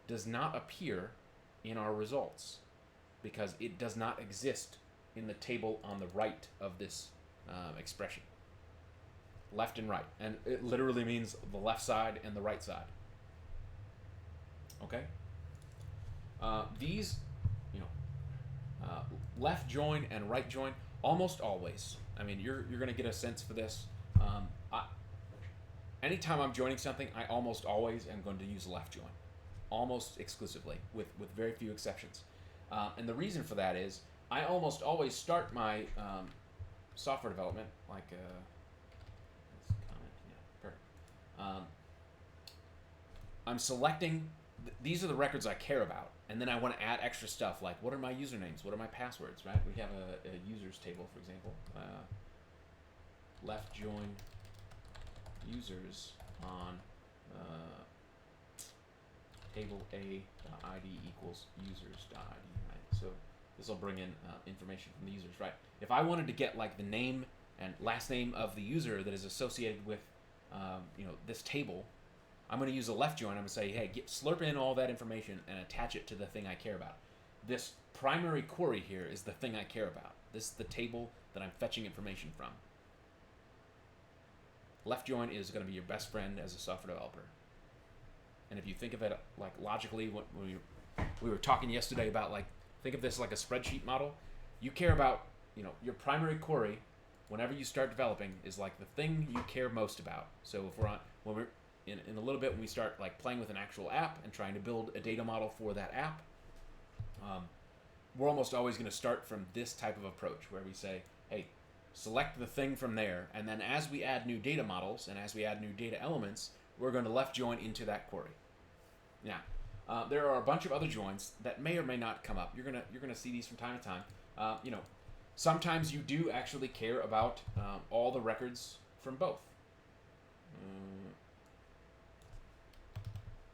does not appear in our results because it does not exist in the table on the right of this expression. Left and right. And it literally means the left side and the right side. Okay? These, left join and right join, almost always. I mean, you're going to get a sense for this. Anytime I'm joining something, I almost always am going to use left join. Almost exclusively, with very few exceptions. And the reason for that is I almost always start my software development like I'm selecting these are the records I care about, and then I want to add extra stuff like what are my usernames, what are my passwords, right? We have a users table, for example. Left join users on table A.id equals users.id, right? So this will bring in information from the users, right? If I wanted to get like the name and last name of the user that is associated with this table, I'm going to use a left join. I'm going to say, hey, slurp in all that information and attach it to the thing I care about. This primary query here is the thing I care about. This is the table that I'm fetching information from. Left join is going to be your best friend as a software developer. And if you think of it like logically, when we we were talking yesterday about, like, think of this like a spreadsheet model. You care about, your primary query whenever you start developing is like the thing you care most about. So if when we're in a little bit, when we start like playing with an actual app and trying to build a data model for that app, we're almost always going to start from this type of approach where we say, hey, select the thing from there, and then as we add new data models and as we add new data elements, we're going to left join into that query. Now, there are a bunch of other joins that may or may not come up. You're gonna see these from time to time. Sometimes you do actually care about all the records from both.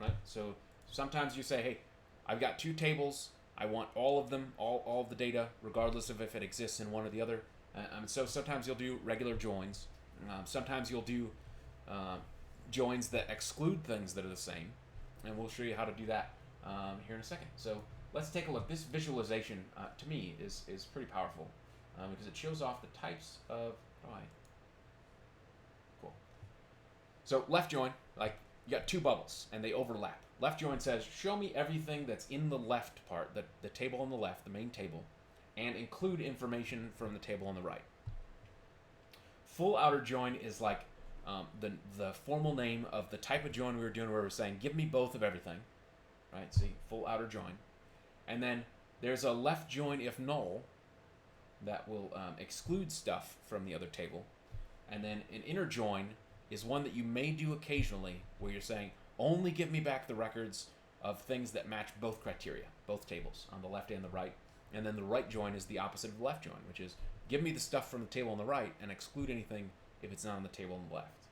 Right? So sometimes you say, hey, I've got two tables. I want all of them, all of the data, regardless of if it exists in one or the other. So sometimes you'll do regular joins. Sometimes you'll do joins that exclude things that are the same. And we'll show you how to do that here in a second. So let's take a look. This visualization, to me, is pretty powerful because it shows off the types of... Cool. So left join, like you got two bubbles, and they overlap. Left join says, show me everything that's in the left part, the table on the left, the main table, and include information from the table on the right. Full outer join is like the formal name of the type of join we were doing where we're saying, give me both of everything. Right? See, full outer join. And then there's a left join if null that will exclude stuff from the other table. And then an inner join is one that you may do occasionally where you're saying, only give me back the records of things that match both criteria, both tables, on the left and the right. And then the right join is the opposite of the left join, which is give me the stuff from the table on the right and exclude anything if it's not on the table on the left.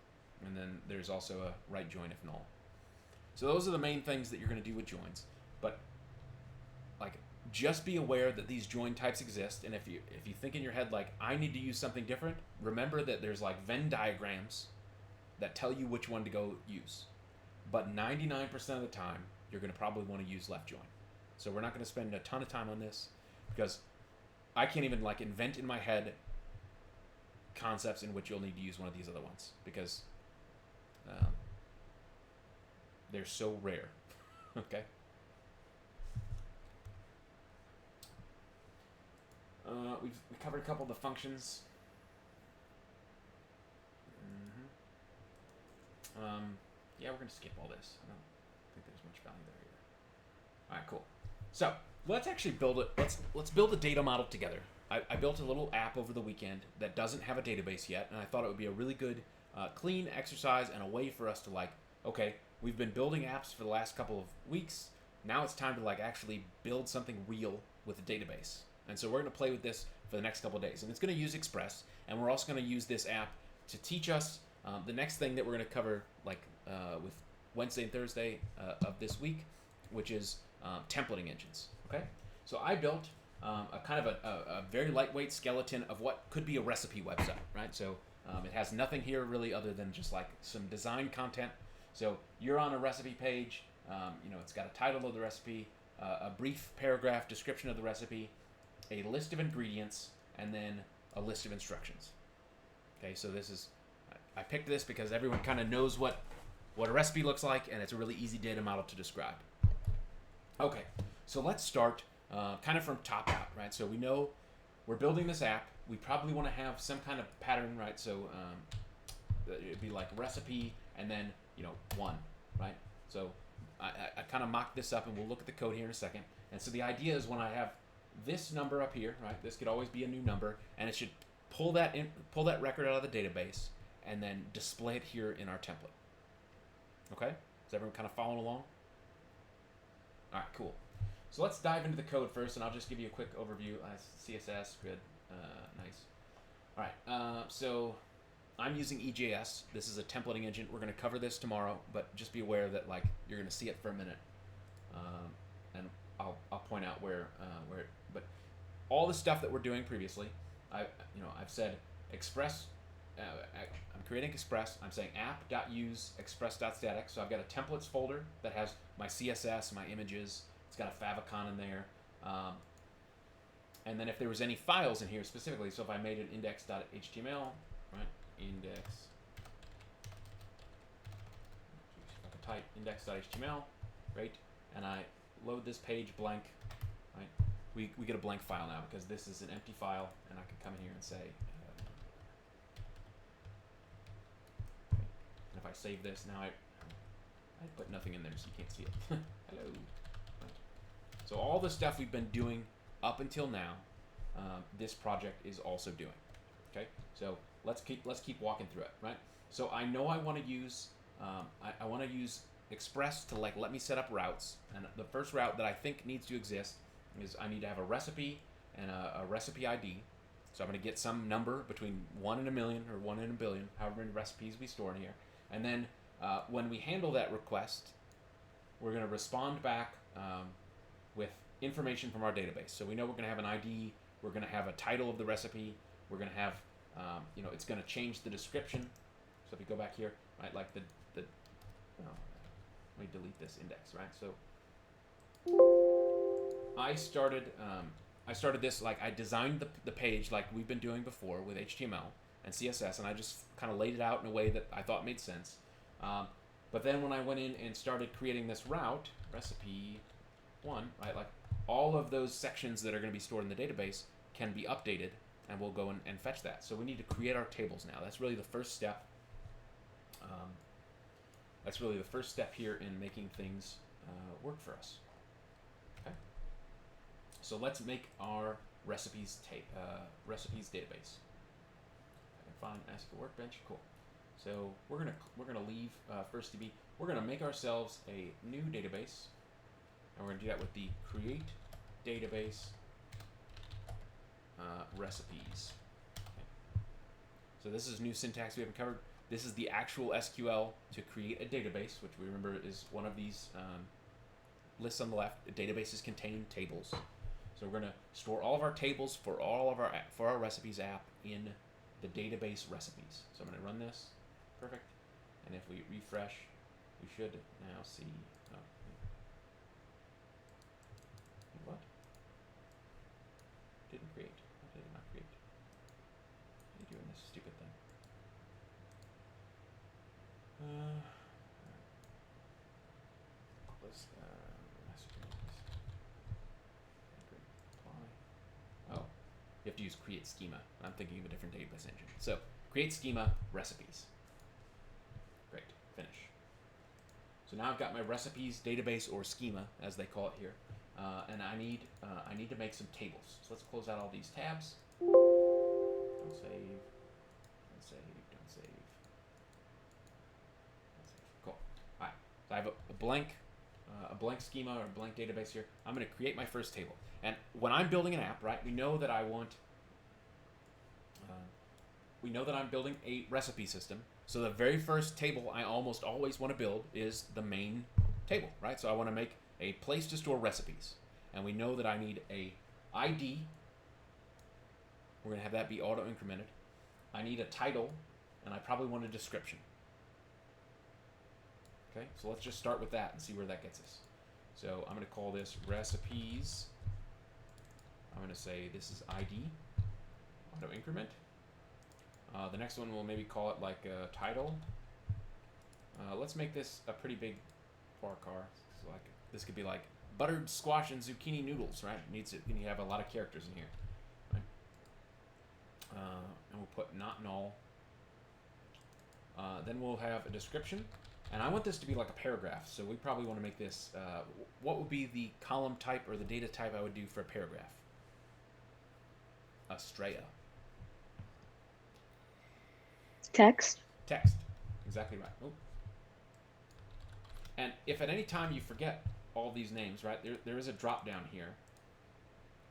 And then there's also a right join if null. So those are the main things that you're going to do with joins. But like, just be aware that these join types exist, and if you think in your head like, I need to use something different, remember that there's like Venn diagrams that tell you which one to go use. But 99% of the time, you're going to probably want to use left join. So we're not going to spend a ton of time on this because I can't even like invent in my head concepts in which you'll need to use one of these other ones because they're so rare. Okay. We covered a couple of the functions. Yeah, we're gonna skip all this. I don't think there's much value there either. All right, cool. So let's actually build it. Let's build a data model together. I built a little app over the weekend that doesn't have a database yet, and I thought it would be a really good, clean exercise and a way for us to like, okay, we've been building apps for the last couple of weeks. Now it's time to like actually build something real with a database. And so we're going to play with this for the next couple of days. And it's going to use Express, and we're also going to use this app to teach us the next thing that we're going to cover like with Wednesday and Thursday of this week, which is templating engines. Okay? So I built a kind of a very lightweight skeleton of what could be a recipe website, right? So it has nothing here really other than just like some design content. So you're on a recipe page, it's got a title of the recipe, a brief paragraph description of the recipe, a list of ingredients, and then a list of instructions. Okay, so this is, I picked this because everyone kind of knows what a recipe looks like, and it's a really easy data model to describe. Okay, so let's start kind of from top out, right? So we know we're building this app. We probably want to have some kind of pattern, right? So it'd be like recipe and then, 1, right? So I kind of mocked this up, and we'll look at the code here in a second. And so the idea is when I have this number up here, right? This could always be a new number, and it should pull that record out of the database and then display it here in our template. Okay? Is everyone kind of following along? All right, cool. So let's dive into the code first, and I'll just give you a quick overview. CSS, good, nice. All right, so I'm using EJS. This is a templating engine. We're going to cover this tomorrow, but just be aware that like you're going to see it for a minute, and I'll point out where. But all the stuff that we're doing previously, I've said Express. I'm creating Express. I'm saying app.use express.static. So I've got a templates folder that has my CSS, my images. It's got a favicon in there. And then if there was any files in here specifically, so if I made an index.html, right, index, if I could type index.html, right, and I load this page blank. Right? We get a blank file now because this is an empty file, and I can come in here and say. Okay. And if I save this now, I put nothing in there, so you can't see it. Hello. Right. So all the stuff we've been doing up until now, this project is also doing. Okay. So let's keep walking through it. Right. So I know I want to use I want to use Express to like let me set up routes, and the first route that I think needs to exist is I need to have a recipe and a recipe ID. So I'm going to get some number between 1 and a million or 1 in a billion, however many recipes we store in here, and then when we handle that request, we're going to respond back with information from our database. So we know we're going to have an ID, we're going to have a title of the recipe, we're going to have, it's going to change the description. So if you go back here, right, like let me delete this index, right? So I started this, like I designed the page like we've been doing before with HTML and CSS, and I just kind of laid it out in a way that I thought made sense. But then when I went in and started creating this route, recipe 1, right, like all of those sections that are going to be stored in the database can be updated, and we'll go and fetch that. So we need to create our tables now. That's really the first step. That's really the first step here in making things work for us. Okay. So let's make our recipes database. I can find SQL Workbench. Cool. So we're gonna leave first DB. We're gonna make ourselves a new database, and we're gonna do that with the create database recipes. Okay. So this is new syntax we haven't covered. This is the actual SQL to create a database, which we remember is one of these lists on the left. Databases contain tables. So we're going to store all of our tables for our recipes app in the database recipes. So I'm going to run this. Perfect. And if we refresh, we should now see. Oh, what? Didn't create. What did it not create? What are you doing this stupid thing? Oh, you have to use create schema. I'm thinking of a different database engine. So create schema recipes. Great, finish. So now I've got my recipes database, or schema as they call it here, and I need to make some tables. So let's close out all these tabs. Don't save. Don't save. Don't save. Cool. All right. So I have a blank schema or a blank database here. I'm going to create my first table. And when I'm building an app, right, we know that I'm building a recipe system. So the very first table I almost always want to build is the main table, right? So I want to make a place to store recipes. And we know that I need a ID. We're going to have that be auto-incremented. I need a title, and I probably want a description. Okay, so let's just start with that and see where that gets us. So I'm going to call this recipes. I'm going to say this is ID, auto increment. The next one we'll maybe call it like a title. Let's make this a pretty big bar car. So like this could be like buttered squash and zucchini noodles, right? You need to have a lot of characters in here, right? And we'll put not null. Then we'll have a description. And I want this to be like a paragraph, so we probably want to make this, what would be the column type or the data type I would do for a paragraph? Astrea. Text. Text. Exactly right. Oh. And if at any time you forget all these names, right, there is a drop down here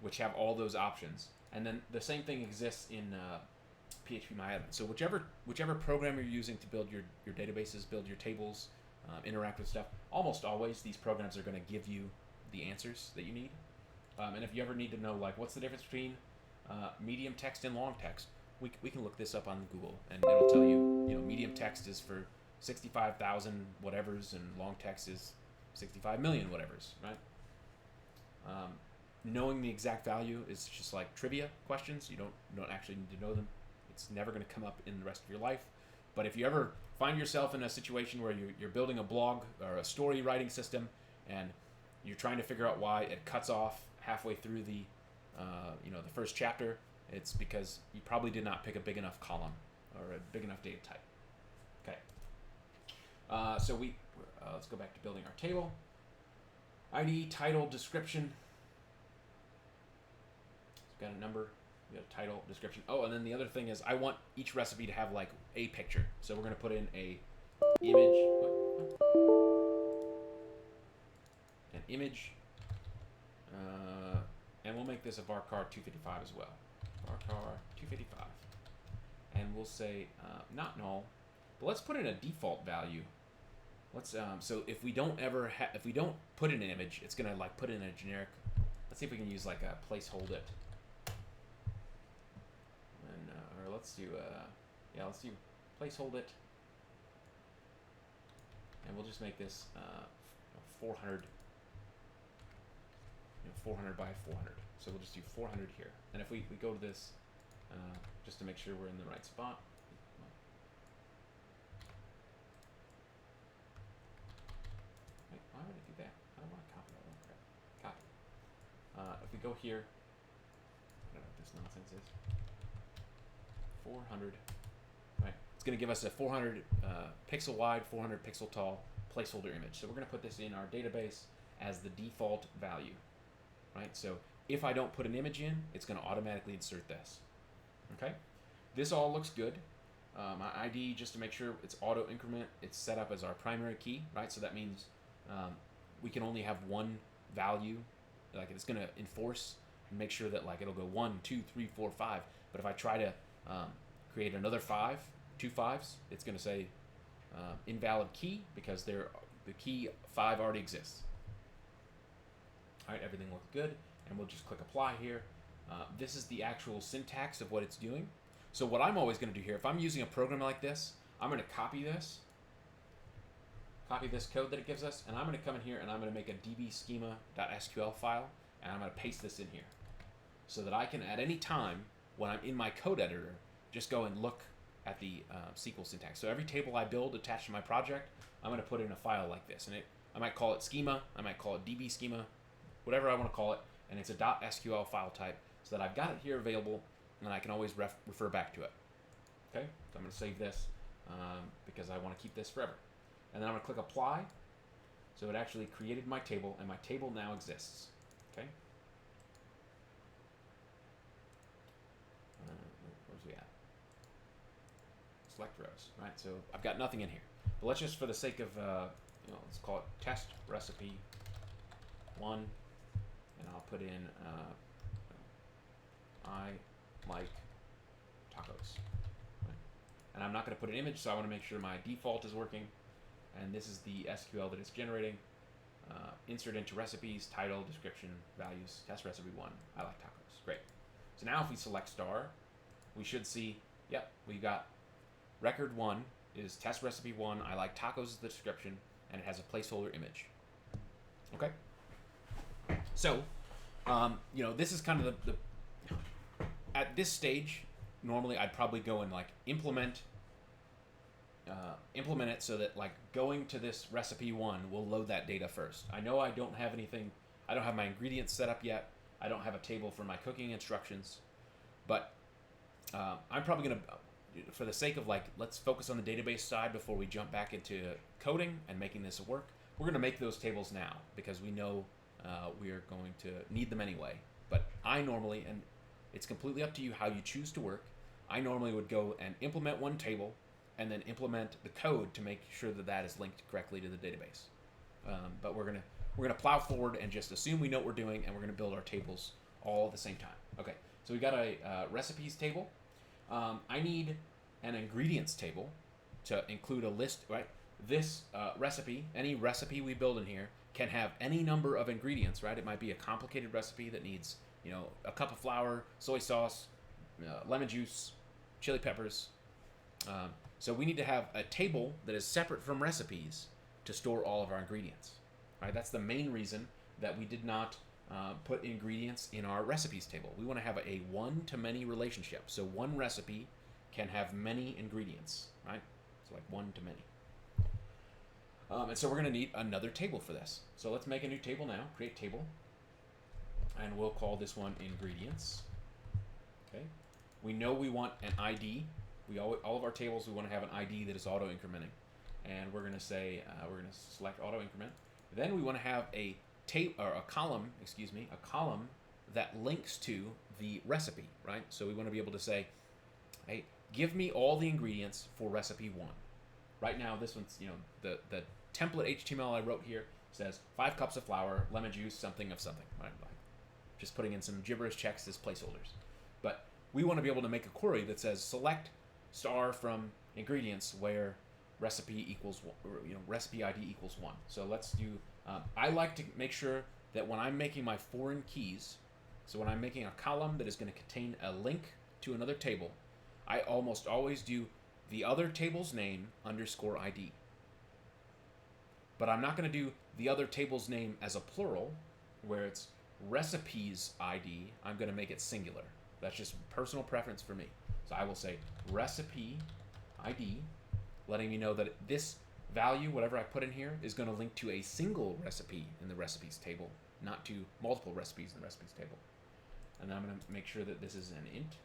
which have all those options. And then the same thing exists in PHP MyAdmin. So whichever program you're using to build your databases, build your tables, interact with stuff, almost always these programs are going to give you the answers that you need. And if you ever need to know, like, what's the difference between medium text and long text, we can look this up on Google, and it'll tell you, medium text is for 65,000 whatevers, and long text is 65 million whatevers, right? Knowing the exact value is just like trivia questions. You don't actually need to know them. It's never going to come up in the rest of your life. But if you ever find yourself in a situation where you're building a blog or a story writing system, and you're trying to figure out why it cuts off halfway through the, the first chapter, it's because you probably did not pick a big enough column or a big enough data type. Okay. So let's go back to building our table. ID, title, description. We've got a number, we got a title, description. Oh, and then the other thing is I want each recipe to have like a picture. So we're gonna put in a image. An image. And we'll make this a varchar 255 as well. Varchar 255. And we'll say not null, but let's put in a default value. Let's so if we don't put in an image, it's gonna like put in a generic. Let's see if we can use like a placeholder it. And or let's do let's do placeholder it. And we'll just make this 400. 400 by 400. So we'll just do 400 here. And if we go to this, just to make sure we're in the right spot. Wait, why would I do that? I don't want to copy that one. Copy. If we go here, I don't know what this nonsense is. 400. Right. It's going to give us a 400 pixel wide, 400 pixel tall placeholder image. So we're going to put this in our database as the default value. Right, so if I don't put an image in, it's going to automatically insert this. Okay, this all looks good. My ID, just to make sure it's auto increment, it's set up as our primary key, right? So that means we can only have one value. Like it's going to enforce and make sure that like it'll go 1, 2, 3, 4, 5. But if I try to create another 2 5s, it's going to say invalid key because the key 5 already exists. All right, everything looks good, and we'll just click apply here. This is the actual syntax of what it's doing. So what I'm always going to do here, if I'm using a program like this, I'm going to copy this code that it gives us, and I'm going to come in here and I'm going to make a dbschema.sql file, and I'm going to paste this in here so that I can, at any time when I'm in my code editor, just go and look at the SQL syntax. So every table I build attached to my project, I'm going to put in a file like this, and I might call it schema, I might call it dbschema, whatever I want to call it, and it's a .sql file type, so that I've got it here available, and I can always refer back to it. Okay, so I'm going to save this because I want to keep this forever. And then I'm going to click apply, so it actually created my table, and my table now exists. Okay. Where's we at? Select rows, right? So I've got nothing in here, but let's just, for the sake of, let's call it test recipe 1. And I'll put in, I like tacos. Right? And I'm not going to put an image, so I want to make sure my default is working. And this is the SQL that it's generating. Insert into recipes, title, description, values, test recipe 1, I like tacos. Great. So now if we select star, we should see, yep, we got record 1 is test recipe 1, I like tacos is the description, and it has a placeholder image. Okay? So, this is kind of the at this stage, normally I'd probably go and like implement it so that like going to this recipe 1 will load that data first. I know I don't have my ingredients set up yet. I don't have a table for my cooking instructions, but I'm probably going to, for the sake of like, let's focus on the database side before we jump back into coding and making this work. We're going to make those tables now because we know we are going to need them anyway. But I normally, and it's completely up to you how you choose to work, I normally would go and implement one table and then implement the code to make sure that that is linked correctly to the database. But we're gonna plow forward and just assume we know what we're doing, and we're gonna build our tables all at the same time. Okay, so we got a recipes table. I need an ingredients table to include a list, right? This recipe, any recipe we build in here, can have any number of ingredients, right? It might be a complicated recipe that needs, a cup of flour, soy sauce, lemon juice, chili peppers. So we need to have a table that is separate from recipes to store all of our ingredients, right? That's the main reason that we did not put ingredients in our recipes table. We want to have a one-to-many relationship. So one recipe can have many ingredients, right? So like one to many. And so we're going to need another table for this. So let's make a new table now. Create table. And we'll call this one ingredients. Okay. We know we want an ID. All of our tables, we want to have an ID that is auto incrementing. And we're going to say, we're going to select auto increment. Then we want to have a column that links to the recipe, right? So we want to be able to say, hey, give me all the ingredients for recipe 1. Right now, this one's, the template HTML I wrote here says 5 cups of flour, lemon juice, something of something, right? Like just putting in some gibberish checks as placeholders. But we want to be able to make a query that says select star from ingredients where recipe equals, recipe ID equals 1. So let's do, I like to make sure that when I'm making my foreign keys, so when I'm making a column that is going to contain a link to another table, I almost always do the other table's name underscore ID. But I'm not going to do the other table's name as a plural, where it's recipes ID. I'm going to make it singular. That's just personal preference for me. So I will say recipe ID, letting me know that this value, whatever I put in here, is going to link to a single recipe in the recipes table, not to multiple recipes in the recipes table. And then I'm going to make sure that this is an int.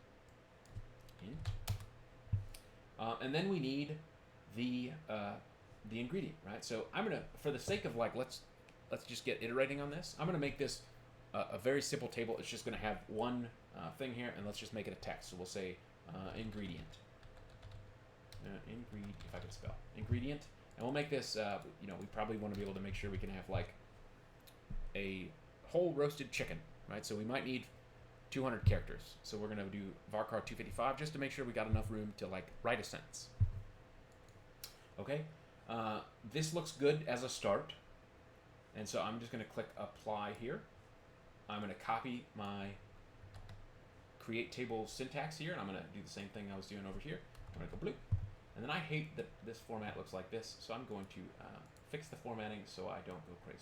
And then we need the ingredient, right? So I'm gonna, for the sake of let's just get iterating on this. I'm gonna make this a very simple table. It's just gonna have one thing here, and let's just make it a text. So we'll say ingredient. If I can spell ingredient, and we'll make this. We probably want to be able to make sure we can have a whole roasted chicken, right? So we might need 200 characters. So we're going to do varchar 255 just to make sure we got enough room to write a sentence. Okay, this looks good as a start. And so I'm just going to click apply here. I'm going to copy my create table syntax here, and I'm going to do the same thing I was doing over here. I'm going to go blue. And then I hate that this format looks like this, so I'm going to fix the formatting so I don't go crazy.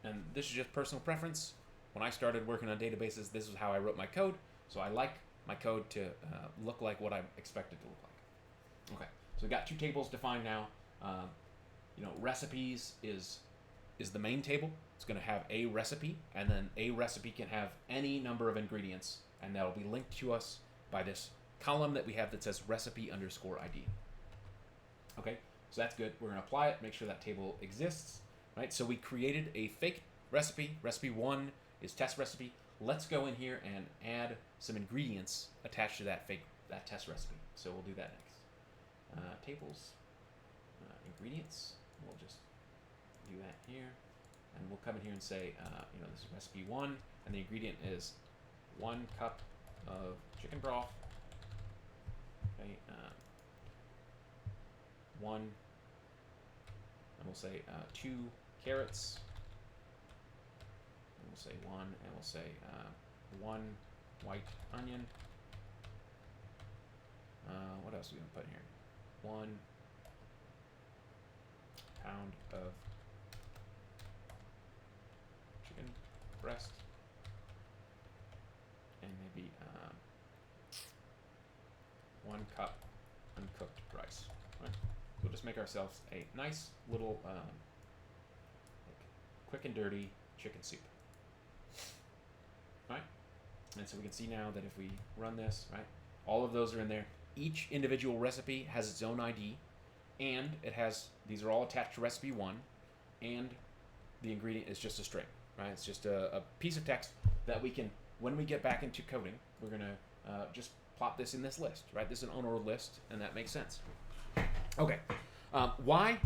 And this is just personal preference. When I started working on databases, this is how I wrote my code. So I like my code to look like what I expect it to look like. Okay, so we've got 2 tables defined now. Recipes is the main table. It's going to have a recipe, and then a recipe can have any number of ingredients, and that'll be linked to us by this column that we have that says recipe underscore ID. Okay, so that's good. We're going to apply it, make sure that table exists. Right, so we created a fake recipe. Recipe 1 is test recipe. Let's go in here and add some ingredients attached to that test recipe. So we'll do that next. Tables, ingredients. We'll just do that here, and we'll come in here and say, this is recipe 1, and the ingredient is 1 cup of chicken broth. Okay, 1. And we'll say 2 carrots. And we'll say 1, and we'll say 1 white onion. What else are we going to put in here? 1 pound of chicken breast. And maybe 1 cup uncooked rice. Right? We'll just make ourselves a nice little quick and dirty chicken soup. Right? And so we can see now that if we run this, right, all of those are in there. Each individual recipe has its own ID, and these are all attached to recipe 1, and the ingredient is just a string, right? It's just a piece of text that we can, when we get back into coding, we're going to just plop this in this list, right? This is an on-order list, and that makes sense. Okay, why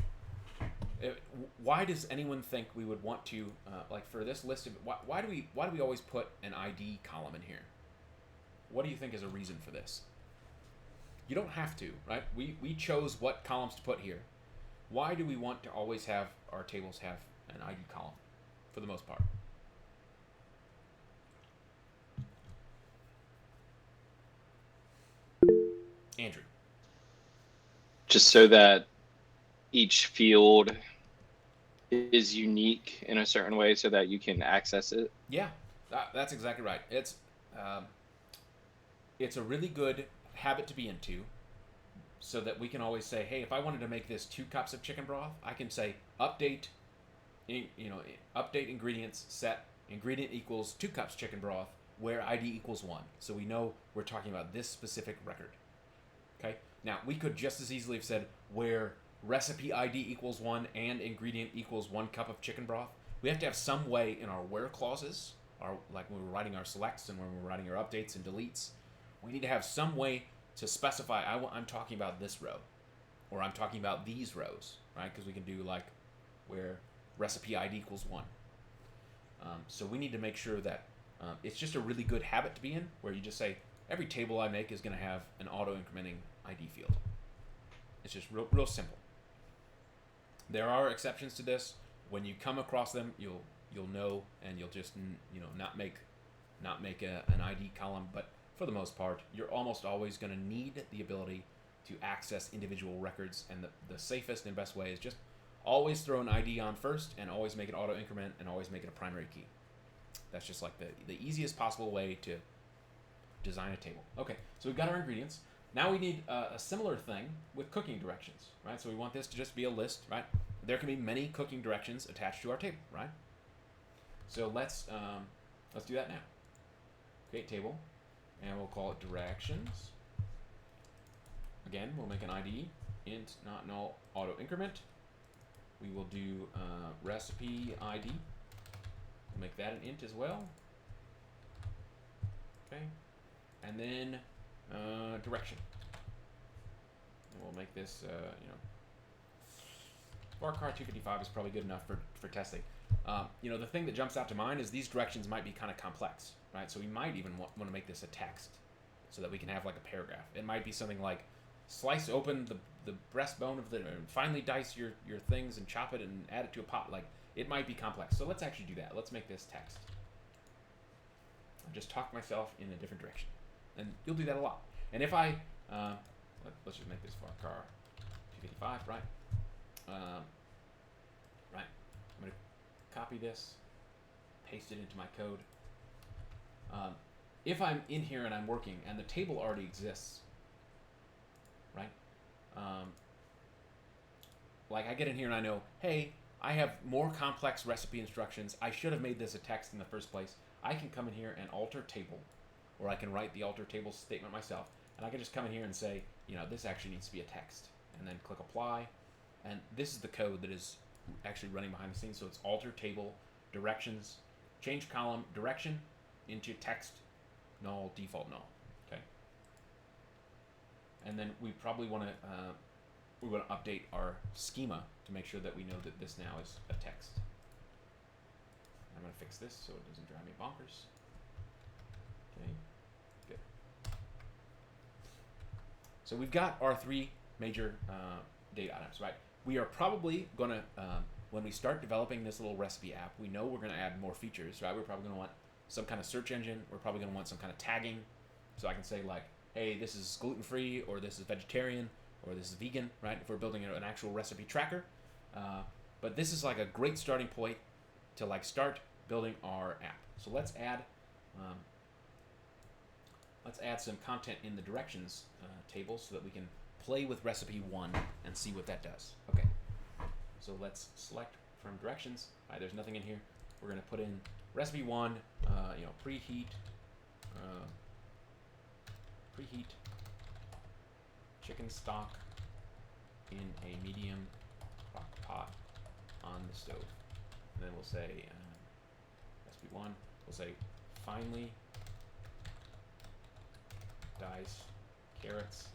does anyone think we would want to for this list of why do we always put an ID column in here? What do you think is a reason for this? You don't have to, right? We chose what columns to put here. Why do we want to always have our tables have an ID column for the most part? Andrew. Just so that each field is unique in a certain way so that you can access it. Yeah, That's exactly right. It's a really good habit to be into, so that we can always say, hey, if I wanted to make this 2 cups of chicken broth, I can say update, update ingredients, set ingredient equals 2 cups chicken broth, where ID equals 1. So we know we're talking about this specific record. Okay. Now we could just as easily have said where recipe ID equals 1 and ingredient equals 1 cup of chicken broth. We have to have some way in our where clauses, like when we're writing our selects and when we're writing our updates and deletes, we need to have some way to specify I'm talking about this row, or I'm talking about these rows, right? Because we can do like where recipe ID equals 1. So we need to make sure that it's just a really good habit to be in, where you just say every table I make is going to have an auto-incrementing ID field. It's just real simple. There are exceptions to this. When you come across them, you'll know, and you'll just not make an ID column. But for the most part, you're almost always going to need the ability to access individual records, and the safest and best way is just always throw an ID on first, and always make it auto increment, and always make it a primary key. That's just like the easiest possible way to design a table. Okay, so we've got our ingredients. Now we need a similar thing with cooking directions, right? So we want this to just be a list, right? There can be many cooking directions attached to our table, right? So let's do that now. Create table, and we'll call it directions. Again, we'll make an ID, int not null auto increment. We will do recipe ID. We'll make that an int as well. Okay, and then direction. And we'll make this, varchar 255 is probably good enough for testing. The thing that jumps out to mind is these directions might be kind of complex, right? So we might even want to make this a text so that we can have like a paragraph. It might be something like slice open the breastbone of finely dice your things and chop it and add it to a pot. Like, it might be complex. So let's actually do that. Let's make this text. I'll just talk myself in a different direction. And you'll do that a lot. And if I, let's just make this varchar 255, right? Right. I'm going to copy this, paste it into my code. If I'm in here and I'm working and the table already exists, right? Like I get in here and I know, hey, I have more complex recipe instructions. I should have made this a text in the first place. I can come in here and alter table, or I can write the alter table statement myself, and I can just come in here and say, this actually needs to be a text, and then click apply, and this is the code that is actually running behind the scenes. So it's alter table, directions, change column direction into text, null, default null. Okay. And then we probably want to update our schema to make sure that we know that this now is a text. I'm going to fix this so it doesn't drive me bonkers. Okay, good. So we've got our 3 major data items, right? We are probably going to, when we start developing this little recipe app, we know we're going to add more features, right? We're probably going to want some kind of search engine. We're probably going to want some kind of tagging. So I can say like, hey, this is gluten-free, or this is vegetarian, or this is vegan, right? If we're building an actual recipe tracker. But this is like a great starting point to like start building our app. So let's add some content in the directions table so that we can play with recipe 1 and see what that does. Okay, so let's select from directions. All right, there's nothing in here. We're going to put in recipe 1, preheat chicken stock in a medium crock pot on the stove. And then we'll say recipe 1, we'll say finely dice carrots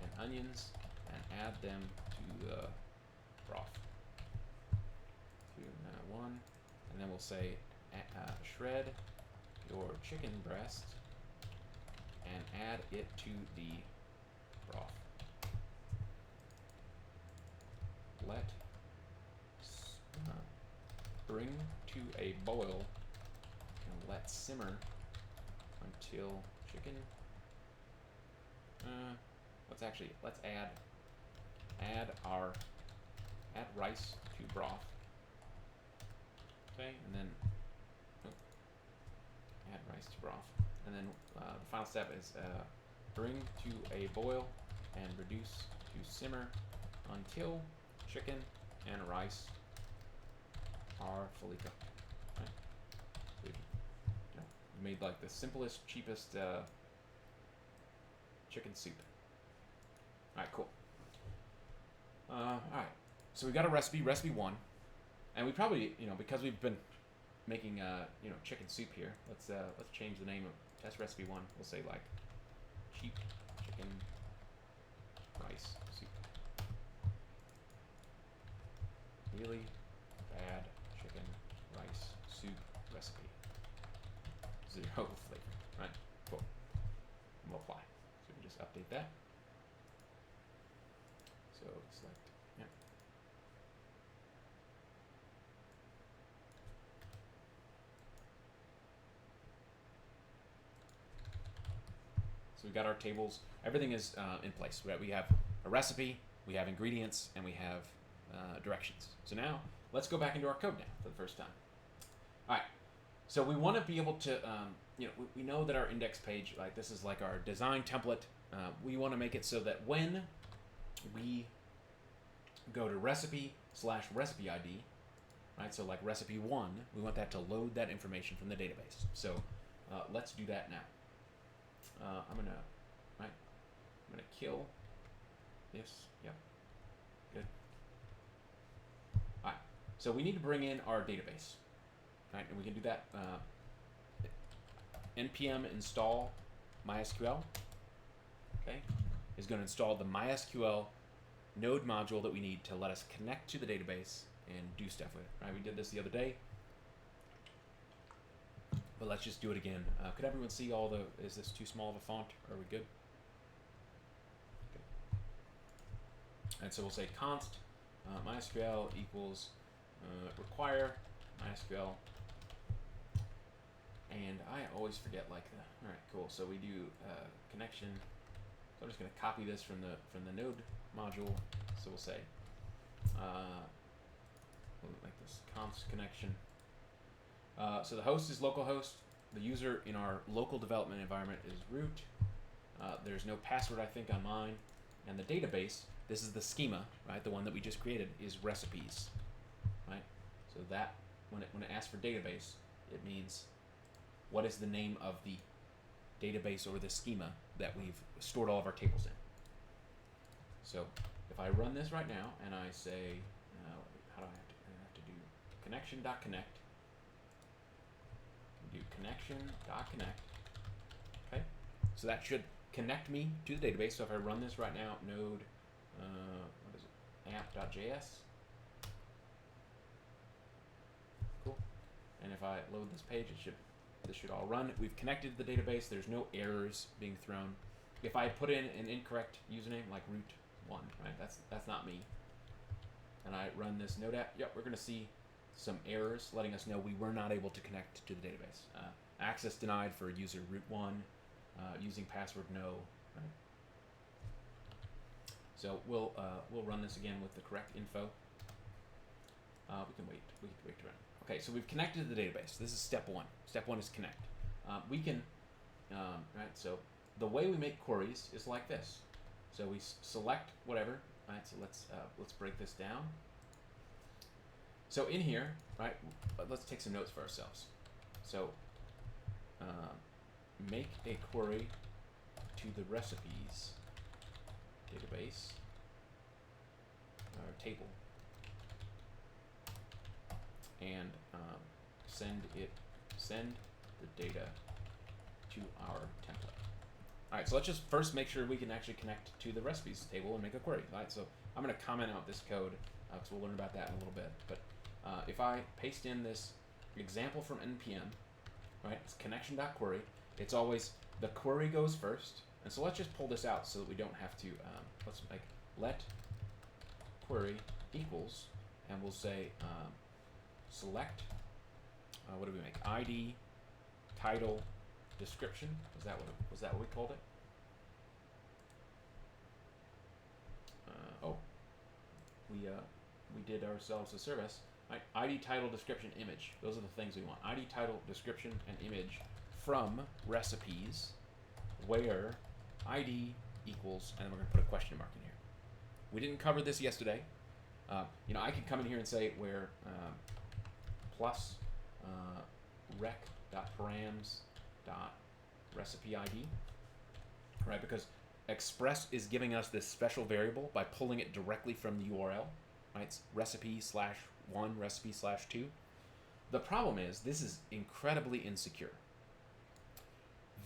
and onions and add them to the broth. 1, and then we'll say shred your chicken breast and add it to the broth. Let bring to a boil and let simmer until chicken. Let's add rice to broth. Okay, and then nice broth. And then the final step is bring to a boil and reduce to simmer until chicken and rice are fully cooked. Right? So we made like the simplest, cheapest chicken soup. All right, cool. All right, so we got a recipe 1, and we probably, because we've been making chicken soup here, let's change the name of test recipe 1. We'll say like cheap chicken rice soup. Really bad chicken rice soup recipe. 0 flavor, right? Cool. And we'll apply. So we just update that. So select, yeah. So we got our tables. Everything is in place. We have a recipe, we have ingredients, and we have directions. So now let's go back into our code now for the first time. All right. So we want to be able to, we know that our index page, like this is like our design template. We want to make it so that when we go to recipe/recipe ID, right? So like recipe 1, we want that to load that information from the database. So let's do that now. I'm gonna kill this. Yep. Good. All right. So we need to bring in our database, right? And we can do that. npm install MySQL. Okay, is going to install the MySQL node module that we need to let us connect to the database and do stuff with it. Right? We did this the other day, but let's just do it again. Could everyone see all the? Is this too small of a font? Are we good? Okay. And so we'll say const MySQL equals require MySQL. And I always forget like the. All right, cool. So we do connection. So I'm just going to copy this from the node module. So we'll say we'll make this const connection. So the host is localhost. The user in our local development environment is root. There's no password, I think, on mine. And the database, this is the schema, right? The one that we just created is recipes, right? So that when it asks for database, it means what is the name of the database or the schema that we've stored all of our tables in. So if I run this right now and I say, how do I have to do connection.connect. Do connection.connect. Okay, so that should connect me to the database. So if I run this right now, node, what is it, app.js. Cool. And if I load this page, this should all run. We've connected to the database. There's no errors being thrown. If I put in an incorrect username like root1, right? That's not me. And I run this node app. Yep, we're going to see some errors letting us know we were not able to connect to the database. Access denied for user root1. Using password no. Right? So we'll run this again with the correct info. We can wait to run. Okay, so we've connected to the database. This is step 1. Step 1 is connect. We can, right? So the way we make queries is like this. So we select whatever. Right. So let's break this down. So in here, right? Let's take some notes for ourselves. So make a query to the recipes database or table. And send the data to our template. All right, so let's just first make sure we can actually connect to the recipes table and make a query. All right, so I'm going to comment out this code because we'll learn about that in a little bit. But if I paste in this example from npm, right, it's connection.query. It's always the query goes first, and so let's just pull this out so that we don't have to. Let's make let query equals, and we'll say. Select, what do we make? ID, title, description. Was that what we called it? We did ourselves a service. Right? ID, title, description, image. Those are the things we want. ID, title, description, and image from recipes where ID equals, and we're going to put a question mark in here. We didn't cover this yesterday. I can come in here and say where plus rec.params.recipe ID, right? Because Express is giving us this special variable by pulling it directly from the URL, right? It's recipe/1, recipe/2. The problem is this is incredibly insecure.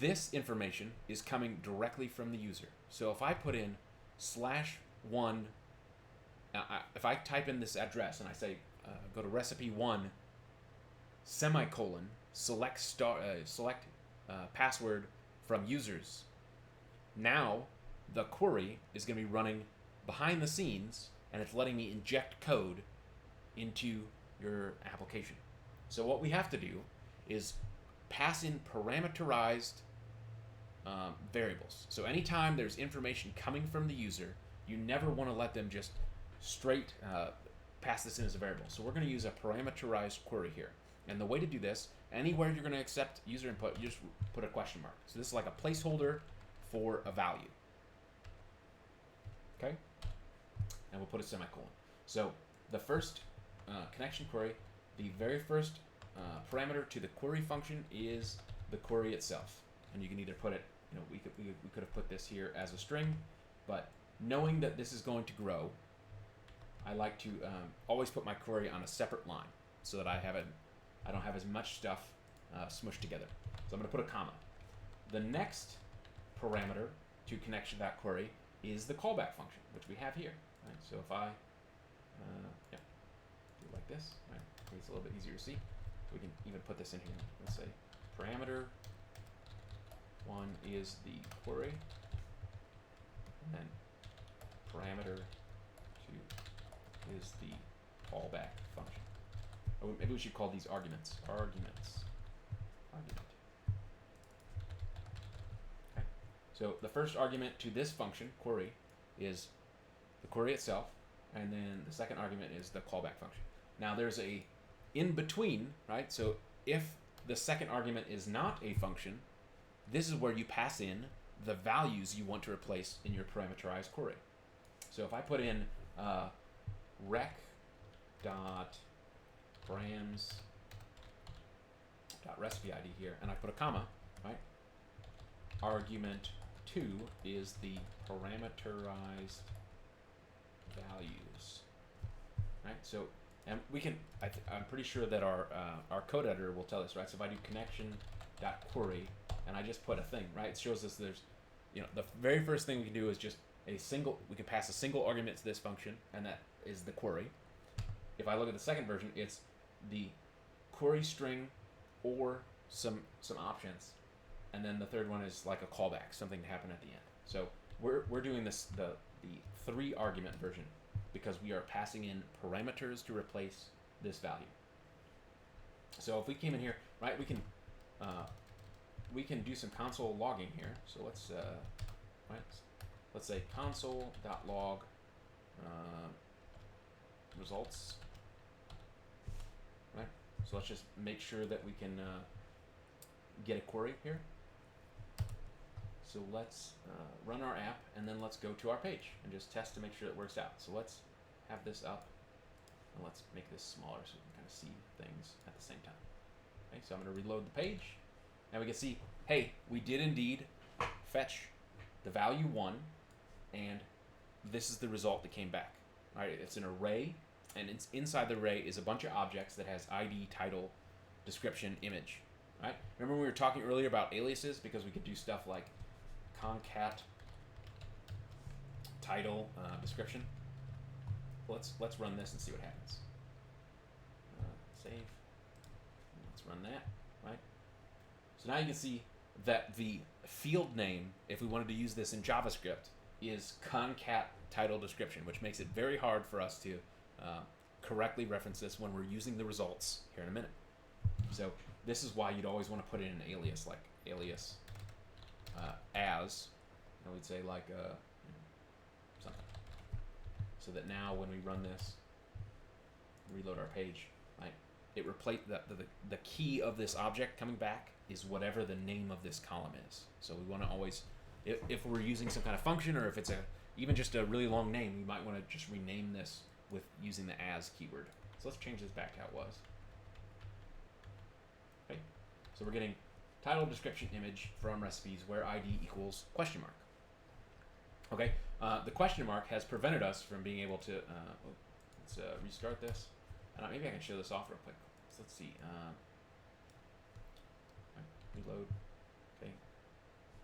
This information is coming directly from the user. So if I put in /1, if I type in this address and I say go to recipe1 semicolon select password from users, now the query is going to be running behind the scenes and it's letting me inject code into your application. So what we have to do is pass in parameterized variables. So anytime there's information coming from the user, you never want to let them just straight pass this in as a variable. So we're going to use a parameterized query here. And the way to do this, anywhere you're going to accept user input, you just put a question mark. So this is like a placeholder for a value. Okay? And we'll put a semicolon. So the first connection query, the very first parameter to the query function is the query itself. And you can either put it, we could have put this here as a string, but knowing that this is going to grow, I like to always put my query on a separate line so that I don't have as much stuff smushed together. So I'm going to put a comma. The next parameter to connection to that query is the callback function, which we have here. Right? So if I do it like this, right? It's a little bit easier to see. We can even put this in here. Let's say parameter 1 is the query, and then parameter 2 is the callback function. Or maybe we should call these arguments. Argument. Okay. So the first argument to this function, query, is the query itself, and then the second argument is the callback function. Now there's a in between, right? So if the second argument is not a function, this is where you pass in the values you want to replace in your parameterized query. So if I put in rec.params.recipe ID here, and I put a comma, right? Argument 2 is the parameterized values, right? So, and we can, I'm pretty sure that our code editor will tell us, right? So if I do connection.query and I just put a thing, right? It shows us there's, the very first thing we can do is just we can pass a single argument to this function, and that is the query. If I look at the second version, it's the query string or some options, and then the third one is like a callback, something to happen at the end. So we're doing this the 3 argument version because we are passing in parameters to replace this value. So if we came in here, right, we can do some console logging here. So let's say console.log results. Right. So let's just make sure that we can get a query here. So let's run our app, and then let's go to our page and just test to make sure it works out. So let's have this up, and let's make this smaller so we can kind of see things at the same time. Okay, so I'm going to reload the page, and we can see, hey, we did indeed fetch the value 1, and this is the result that came back. All right, it's an array, and inside the array is a bunch of objects that has ID, title, description, image. Right? Remember we were talking earlier about aliases because we could do stuff like concat title description. Let's run this and see what happens. Save. Let's run that. Right. So now you can see that the field name, if we wanted to use this in JavaScript, is concat title description, which makes it very hard for us to correctly reference this when we're using the results here in a minute. So this is why you'd always want to put in an alias, like alias as, and we'd say like something. So that now when we run this, reload our page, right, it replace the key of this object coming back is whatever the name of this column is. So we want to always, if we're using some kind of function, or if it's even just a really long name, we might want to just rename this with using the as keyword. So let's change this back to how it was. Okay, so we're getting title, description, image from recipes where ID equals question mark. Okay, the question mark has prevented us from being able to, let's restart this. Maybe I can show this off real quick. So let's see. Reload. Okay.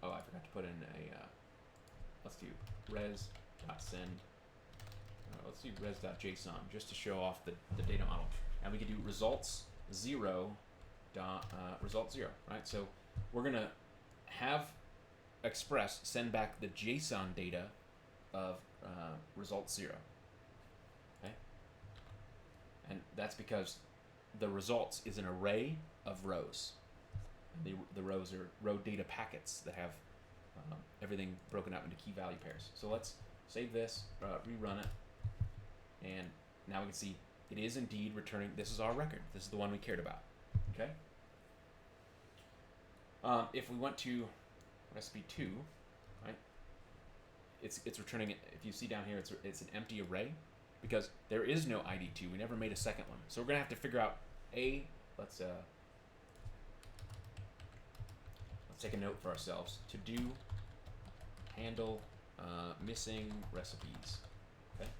Oh, I forgot to put in a, let's do res.send. Let's do res.json just to show off the data model. And we can do results 0 result 0, right? So we're going to have Express send back the JSON data of result 0. Okay? And that's because the results is an array of rows. And the rows are row data packets that have everything broken up into key value pairs. So let's save this, rerun it, and now we can see it is indeed returning. This is our record. This is the one we cared about. Okay. If we went to recipe 2, right? It's returning. If you see down here, it's an empty array because there is no ID 2. We never made a second one, so we're gonna have to figure out let's take a note for ourselves. To do handle missing recipes. Okay.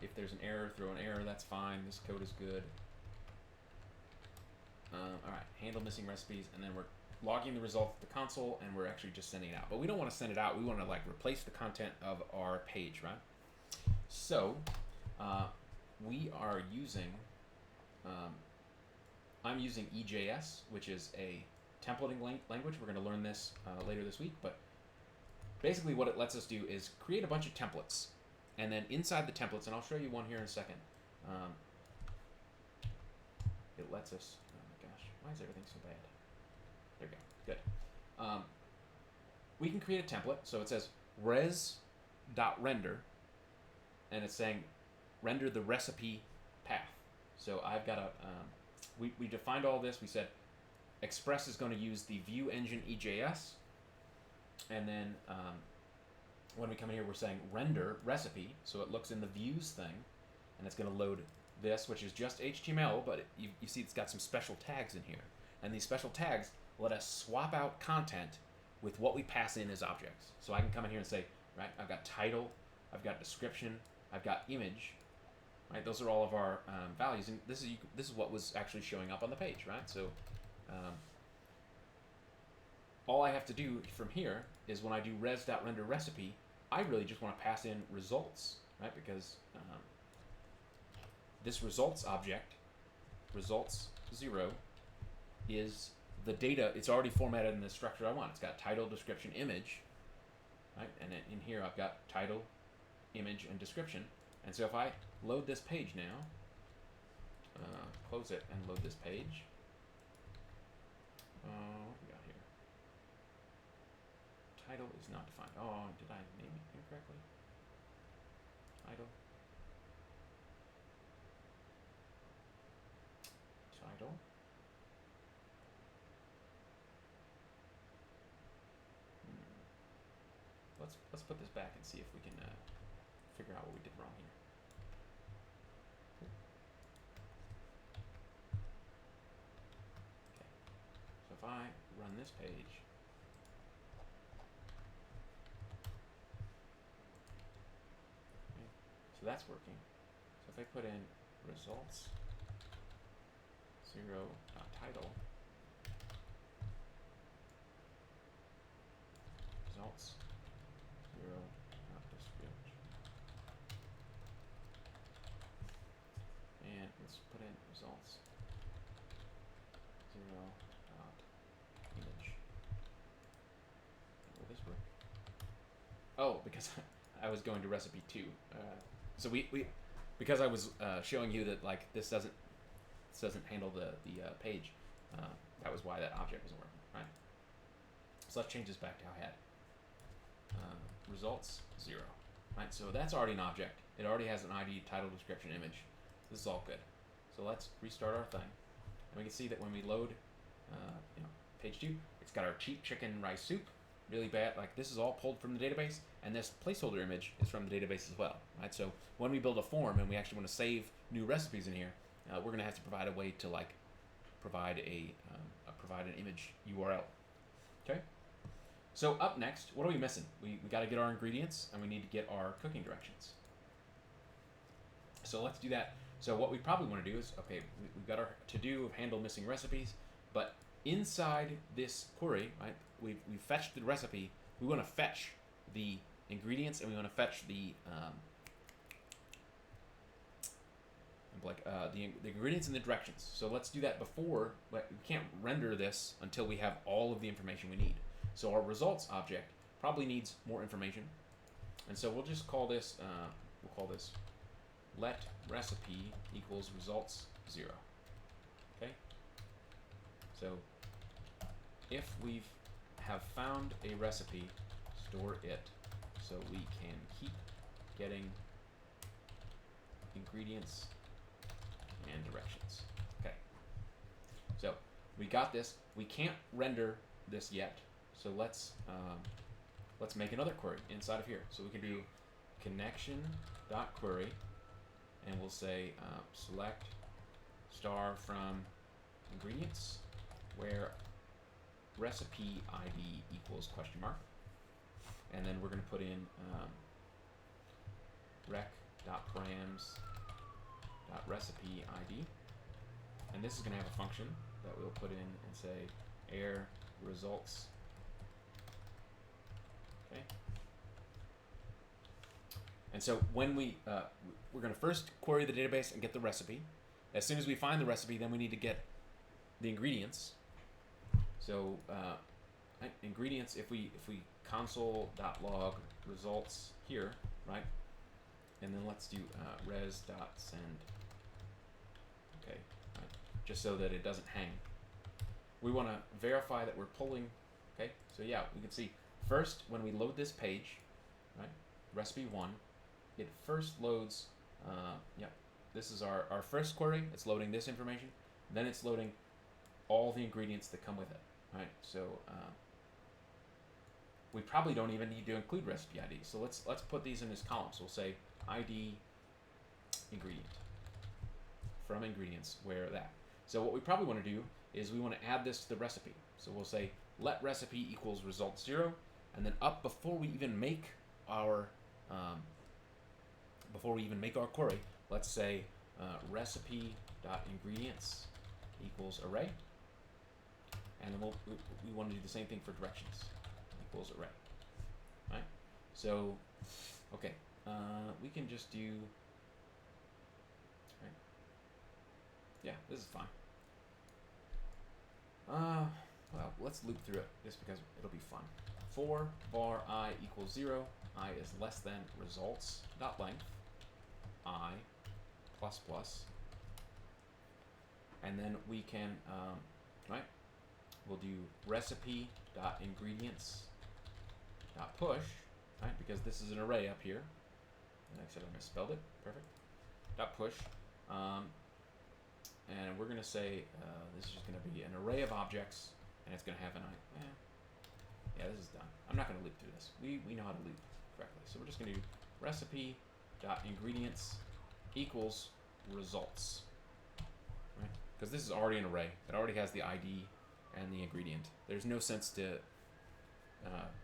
If there's an error, throw an error. That's fine. This code is good. All right. Handle missing recipes, and then we're logging the result at the console, and we're actually just sending it out. But we don't want to send it out. We want to like replace the content of our page, right? So we are using. I'm using EJS, which is a templating language. We're going to learn this later this week, but basically what it lets us do is create a bunch of templates, and then inside the templates, and I'll show you one here in a second, it lets us, oh my gosh, why is everything so bad? There we go, good. We can create a template, so it says res.render, and it's saying render the recipe path. So I've got a, we defined all this. We said Express is going to use the view engine EJS, and then when we come in here, we're saying render recipe, so it looks in the views thing, and it's going to load this, which is just HTML, but you see it's got some special tags in here, and these special tags let us swap out content with what we pass in as objects. So I can come in here and say, right, I've got title, I've got description, I've got image. Right, those are all of our values, and this is what was actually showing up on the page, right? So all I have to do from here is when I do res.render recipe, I really just want to pass in results, right? Because this results object, results 0, is the data. It's already formatted in the structure I want. It's got title, description, image, right? And in here I've got title, image, and description. And so if I load this page now, close it and load this page. What we got here? Title is not defined. Oh, did I name it incorrectly? Title. Title. Let's put this back and see if we can figure out what we did wrong here. Okay, so if I run this page, okay, so that's working. So if I put in results 0.title, results 0.description, and let's put in results 0.image. Will this work? Oh, because I was going to recipe 2. So we because I was showing you that like this doesn't handle the page. That was why that object wasn't working, right? So let's change this back to how I had it. Results 0, right? So that's already an object. It already has an ID, title, description, image. This is all good. So let's restart our thing. And we can see that when we load, page 2, it's got our cheap chicken rice soup, really bad. Like this is all pulled from the database, and this placeholder image is from the database as well, right? So when we build a form and we actually want to save new recipes in here, we're gonna have to provide a way to like provide an image URL. Okay. So up next, what are we missing? We got to get our ingredients, and we need to get our cooking directions. So let's do that. So what we probably want to do is, okay, we've got our to-do of handle missing recipes, but inside this query, right, we've fetched the recipe. We want to fetch the ingredients, and we want to fetch the the ingredients and the directions. So let's do that before, but we can't render this until we have all of the information we need. So our results object probably needs more information, and so we'll just call this let recipe equals results 0. Okay. So if we have found a recipe, store it so we can keep getting ingredients and directions. Okay. So we got this. We can't render this yet. So let's make another query inside of here. So we can do connection.query, and we'll say select star from ingredients where recipe ID equals question mark, and then we're going to put in rec.params.recipe ID, and this is going to have a function that we'll put in and say error results. Okay. And so when we're going to first query the database and get the recipe. As soon as we find the recipe, then we need to get the ingredients. So ingredients, if we console.log results here, right? And then let's do res.send. Okay, right? Just so that it doesn't hang. We want to verify that we're pulling. Okay, so yeah, we can see first when we load this page, right? Recipe 1, it first loads. This is our first query. It's loading this information. Then it's loading all the ingredients that come with it. Right. So we probably don't even need to include recipe ID. So let's put these in this column. So we'll say ID ingredient from ingredients where that. So what we probably want to do is we want to add this to the recipe. So we'll say let recipe equals result 0, and then up before we even make our query, let's say recipe.ingredients equals array, and then we want to do the same thing for directions equals array, right? So okay, we can just do, right? Yeah, this is fine. Well, let's loop through it just because it'll be fun. For var I equals 0, I is less than results dot length I plus plus, and then we can right, we'll do recipe dot ingredients dot push, right, because this is an array up here, and I said I misspelled it. Perfect. Dot push, and we're gonna say this is just gonna be an array of objects, and it's gonna have an yeah, this is done. I'm not gonna loop through this. We know how to loop correctly, so we're just gonna do recipe dot ingredients equals results, right? Because this is already an array. It already has the ID and the ingredient. There's no sense to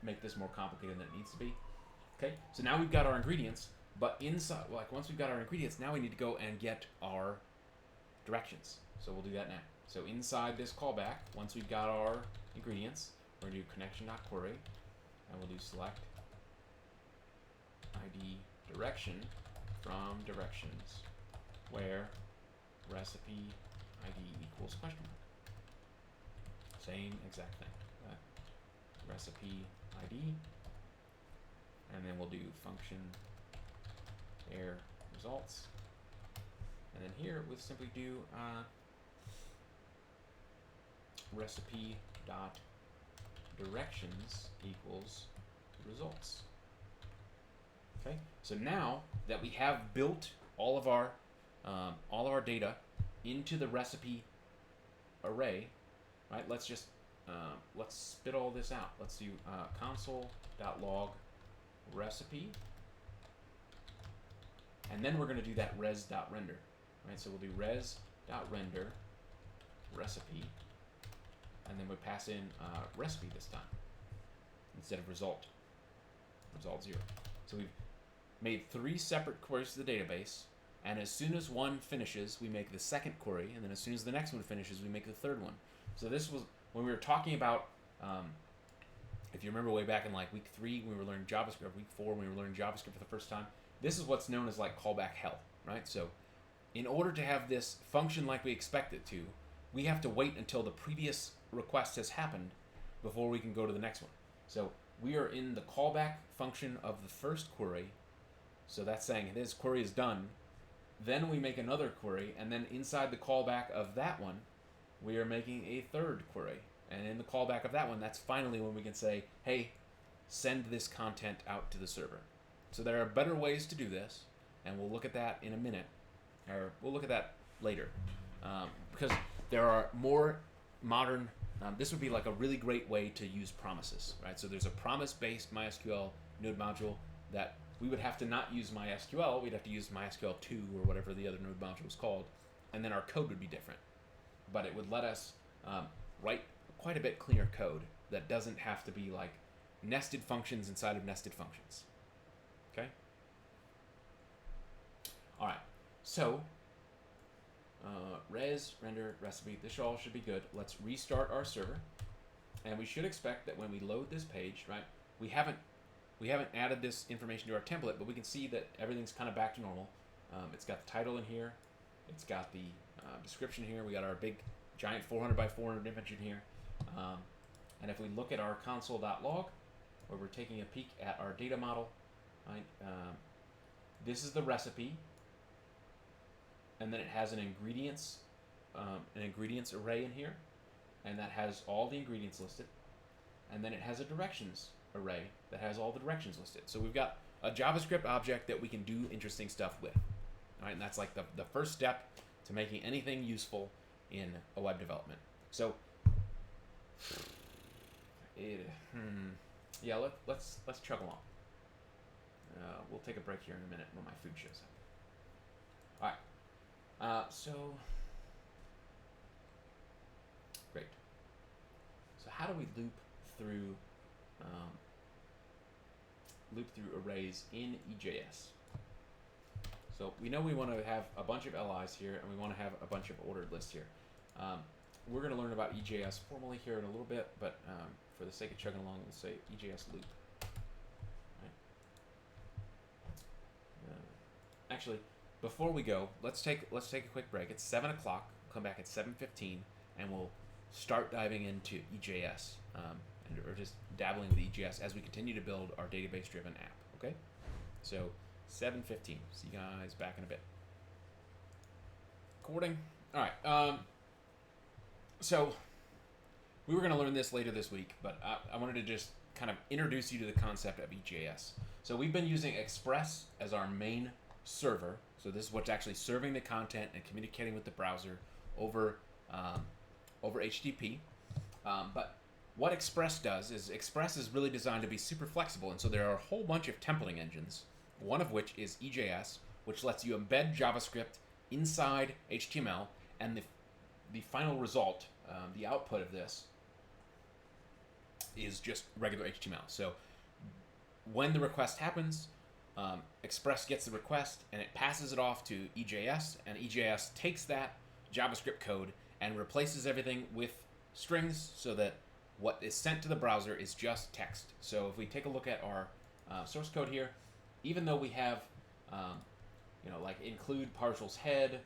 make this more complicated than it needs to be. Okay, so now we've got our ingredients, but inside, like once we've got our ingredients, now we need to go and get our directions. So we'll do that now. So inside this callback, once we've got our ingredients, we're gonna do connection.query, and we'll do select ID direction from directions where recipe ID equals question mark. Same exact thing. Recipe ID, and then we'll do function error results, and then here we'll simply do recipe dot directions equals results. Okay, so now that we have built all of our data into the recipe array, right? Let's just let's spit all this out. Let's do console.log recipe, and then we're going to do that res.render, right? So we'll do res.render recipe, and then we pass in recipe this time instead of result 0. So we've made 3 separate queries to the database, and as soon as one finishes, we make the second query, and then as soon as the next one finishes, we make the third one. So this was when we were talking about, if you remember way back in like week 3, when we were learning JavaScript, week 4, when we were learning JavaScript for the first time, this is what's known as like callback hell, right? So in order to have this function like we expect it to, we have to wait until the previous request has happened before we can go to the next one. So we are in the callback function of the first query. So that's saying this query is done. Then we make another query, and then inside the callback of that one, we are making a third query. And in the callback of that one, that's finally when we can say, hey, send this content out to the server. So there are better ways to do this, and we'll look at that in a minute, or we'll look at that later, because there are more modern, this would be like a really great way to use promises, right? So there's a promise-based MySQL node module that we would have to not use MySQL, we'd have to use MySQL 2 or whatever the other node module was called, and then our code would be different. But it would let us write quite a bit cleaner code that doesn't have to be like nested functions inside of nested functions. Okay? All right. So, res, render, recipe, this all should be good. Let's restart our server. And we should expect that when we load this page, right, we haven't added this information to our template, but we can see that everything's kind of back to normal. It's got the title in here. It's got the description here. We got our big giant 400 by 400 image in here. And if we look at our console.log, where we're taking a peek at our data model, right, this is the recipe, and then it has an ingredients array in here, and that has all the ingredients listed, and then it has a directions array that has all the directions listed. So we've got a JavaScript object that we can do interesting stuff with. All right, and that's like the first step to making anything useful in a web development. So, yeah, let's chug along. We'll take a break here in a minute when my food shows up. All right. So, great. So how do we loop through arrays in EJS? So we know we want to have a bunch of LIs here, and we want to have a bunch of ordered lists here. We're going to learn about EJS formally here in a little bit, but for the sake of chugging along, we'll say EJS loop. Right. Actually, before we go, let's take a quick break. It's 7 o'clock. We'll come back at 7:15, and we'll start diving into EJS, or just dabbling with EJS as we continue to build our database-driven app. Okay? So 7:15. See you guys back in a bit. Recording. All right. So we were going to learn this later this week, but I wanted to just kind of introduce you to the concept of EJS. So we've been using Express as our main server. So this is what's actually serving the content and communicating with the browser over HTTP. But what Express does is Express is really designed to be super flexible, and so there are a whole bunch of templating engines, one of which is EJS, which lets you embed JavaScript inside HTML, and the final result, the output of this, is just regular HTML. So when the request happens, Express gets the request and it passes it off to EJS, and EJS takes that JavaScript code and replaces everything with strings so that what is sent to the browser is just text. So if we take a look at our source code here, even though we have, like include partials head,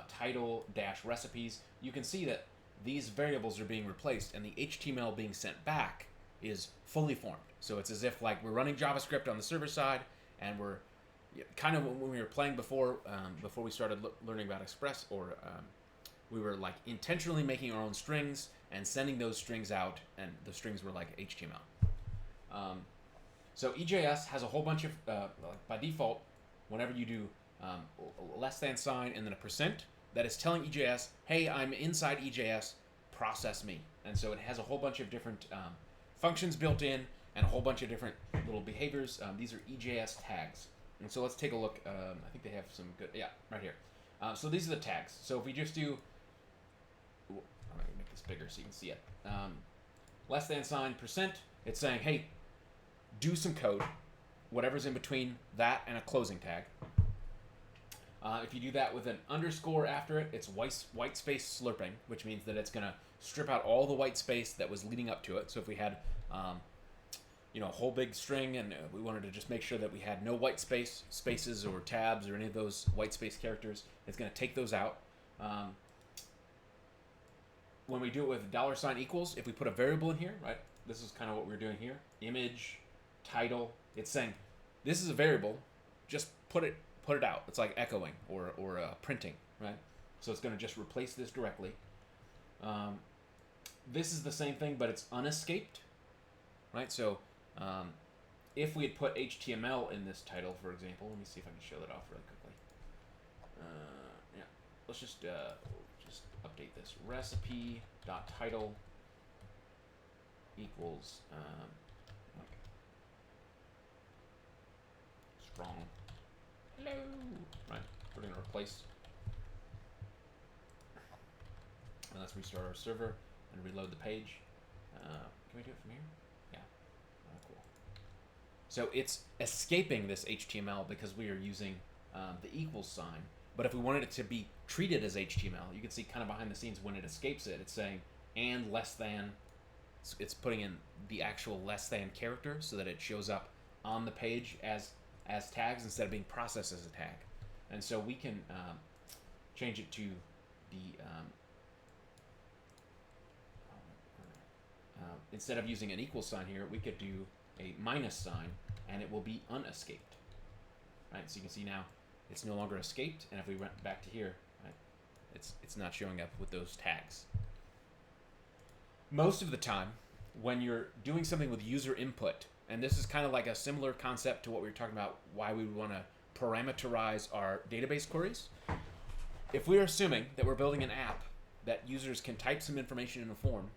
title dash recipes, you can see that these variables are being replaced and the HTML being sent back is fully formed. So it's as if like we're running JavaScript on the server side, and we're kind of when we were playing before we started learning about Express, or we were like intentionally making our own strings and sending those strings out, and the strings were like HTML. So EJS has a whole bunch of, by default, whenever you do less than sign and then a %, that is telling EJS, hey, I'm inside EJS, process me. And so it has a whole bunch of different functions built in and a whole bunch of different little behaviors. These are EJS tags. And so let's take a look. I think they have some good, yeah, right here. So these are the tags. So if we just do, I'm going to make this bigger so you can see it. Less than sign %, it's saying, hey, do some code, whatever's in between that and a closing tag. If you do that with an underscore after it, it's white space slurping, which means that it's going to strip out all the white space that was leading up to it. So if we had, a whole big string and we wanted to just make sure that we had no white spaces or tabs or any of those white space characters, it's going to take those out. When we do it with $equals, if we put a variable in here, right, this is kind of what we're doing here, image, title, it's saying, this is a variable, just put it out. It's like echoing or printing, right? So it's going to just replace this directly. This is the same thing, but it's unescaped, right? So if we had put HTML in this title, for example, let me see if I can show that off really quickly. Yeah, let's just update this. Recipe.title equals strong. Hello. Right. We're going to replace. And let's restart our server and reload the page. Can we do it from here? Yeah. Cool. So it's escaping this HTML because we are using the equals sign. But if we wanted it to be treated as HTML, you can see kind of behind the scenes when it escapes it, it's saying and less than. It's putting in the actual less than character so that it shows up on the page as tags instead of being processed as a tag. And so we can change it to the instead of using an equal sign here, we could do a minus sign and it will be unescaped. Right? So you can see now it's no longer escaped, and if we went back to here, right, it's not showing up with those tags. Most of the time, when you're doing something with user input, and this is kind of like a similar concept to what we were talking about, why we would want to parameterize our database queries. If we're assuming that we're building an app that users can type some information in a form,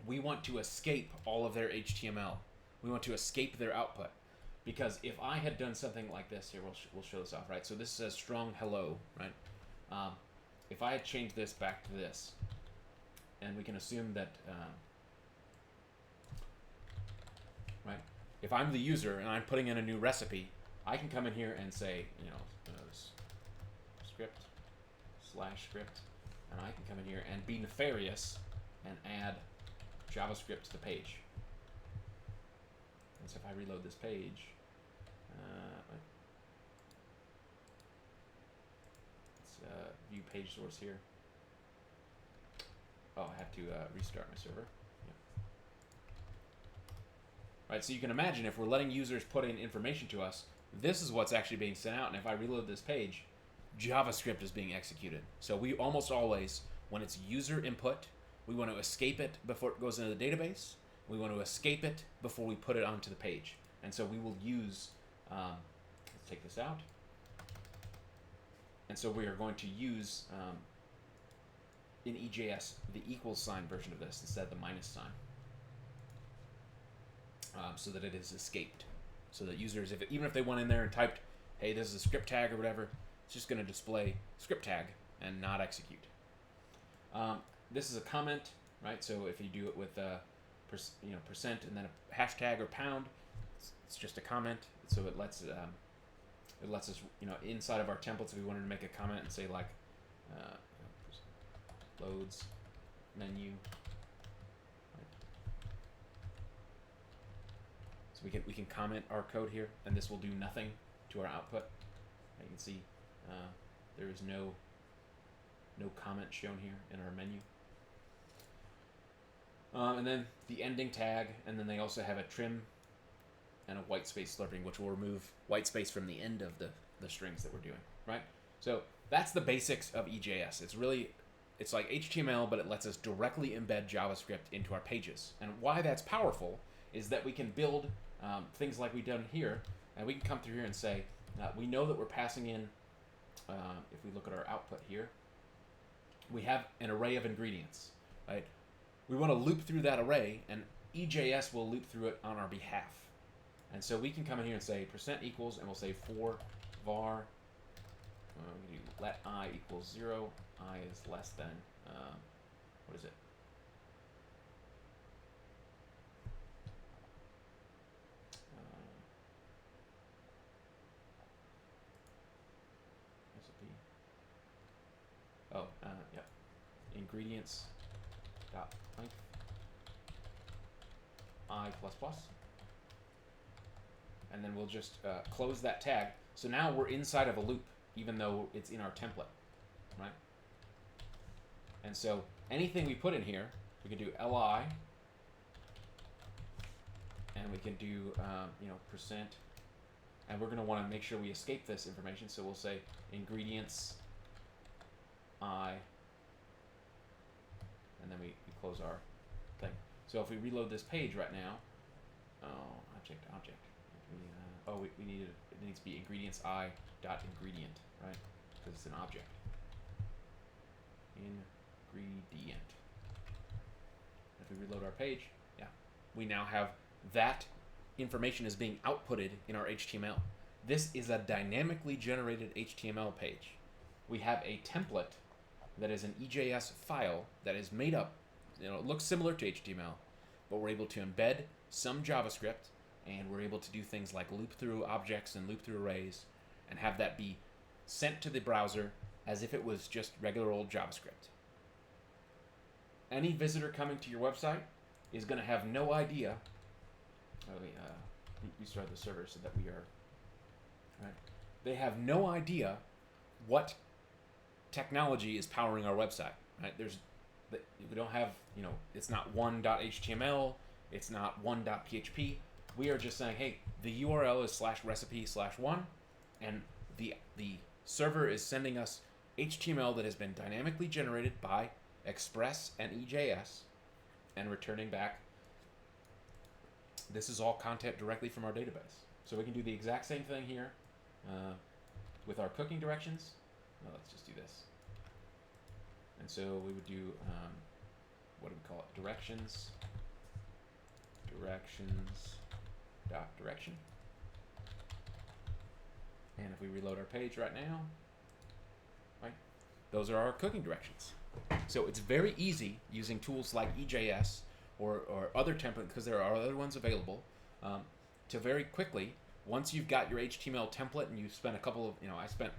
we want to escape all of their HTML. We want to escape their output. Because if I had done something like this, here, we'll show this off, right? So this says strong hello, right? If I had changed this back to this, and we can assume that, right? If I'm the user and I'm putting in a new recipe, I can come in here and say, script/script, and I can come in here and be nefarious and add JavaScript to the page. And so if I reload this page, let's view page source here. Oh, I have to restart my server. Yeah. Right, so you can imagine if we're letting users put in information to us, this is what's actually being sent out. And if I reload this page, JavaScript is being executed. So we almost always, when it's user input, we want to escape it before it goes into the database. We want to escape it before we put it onto the page. And so we will use, let's take this out. And so we are going to use, in EJS, the equals sign version of this instead of the minus sign. So that it is escaped. So that users, even if they went in there and typed, hey, this is a script tag or whatever, it's just going to display script tag and not execute. This is a comment, right? So if you do it with percent and then a hashtag or pound, it's just a comment. So it lets us, inside of our templates, if we wanted to make a comment and say like loads menu. So we can comment our code here, and this will do nothing to our output. You can see there is no comment shown here in our menu. And then the ending tag, and then they also have a trim and a white space slurping, which will remove white space from the end of the strings that we're doing, right? So that's the basics of EJS. It's like HTML, but it lets us directly embed JavaScript into our pages. And why that's powerful is that we can build things like we've done here, and we can come through here and say, we know that we're passing in, if we look at our output here, we have an array of ingredients, right? We want to loop through that array, and EJS will loop through it on our behalf. And so we can come in here and say percent equals, and we'll say for var, we do let I equals 0, I is less than, what is it? Recipe. Oh, yeah. Ingredients dot length I plus plus. And then we'll just close that tag. So now we're inside of a loop, even though it's in our template, right? And so anything we put in here, we can do li, and we can do percent, and we're going to want to make sure we escape this information. So we'll say ingredients I, and then we close our thing. So if we reload this page right now, object. We need it needs to be ingredients I dot ingredient, right? Because it's an object. Ingredient. If we reload our page, yeah, we now have that information is being outputted in our HTML. This is a dynamically generated HTML page. We have a template that is an EJS file that is made up. It looks similar to HTML, but we're able to embed some JavaScript, and we're able to do things like loop through objects and loop through arrays and have that be sent to the browser as if it was just regular old JavaScript. Any visitor coming to your website is going to have no idea. Restart the server so that we are, right? They have no idea what technology is powering our website, right? We don't have, it's not one.html, it's not one.php. We are just saying, hey, the URL is /recipe/1, and the server is sending us HTML that has been dynamically generated by Express and EJS, and returning back. This is all content directly from our database. So we can do the exact same thing here with our cooking directions. No, let's just do this. And so we would do, what do we call it? Directions dot direction. And if we reload our page right now, right, those are our cooking directions. So it's very easy using tools like EJS or other templates, because there are other ones available, to very quickly, once you've got your HTML template and you've spent a couple of, I spent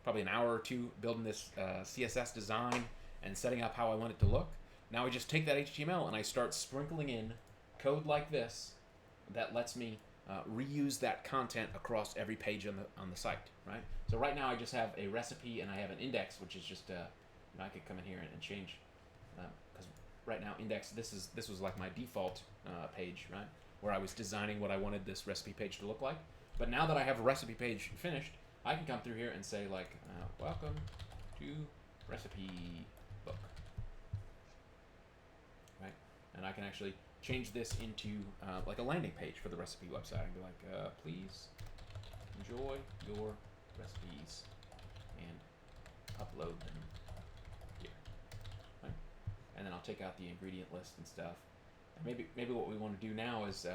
probably an hour or two building this CSS design and setting up how I want it to look. Now I just take that HTML and I start sprinkling in code like this that lets me reuse that content across every page on the site, right? So right now I just have a recipe and I have an index, which is just I could come in here and change, because right now index, this was like my default page, right, where I was designing what I wanted this recipe page to look like. But now that I have a recipe page finished, I can come through here and say like, welcome to recipe book, right? And I can actually change this into like a landing page for the recipe website. I can be like, please enjoy your recipes and upload them here, right? And then I'll take out the ingredient list and stuff. And maybe what we want to do now is,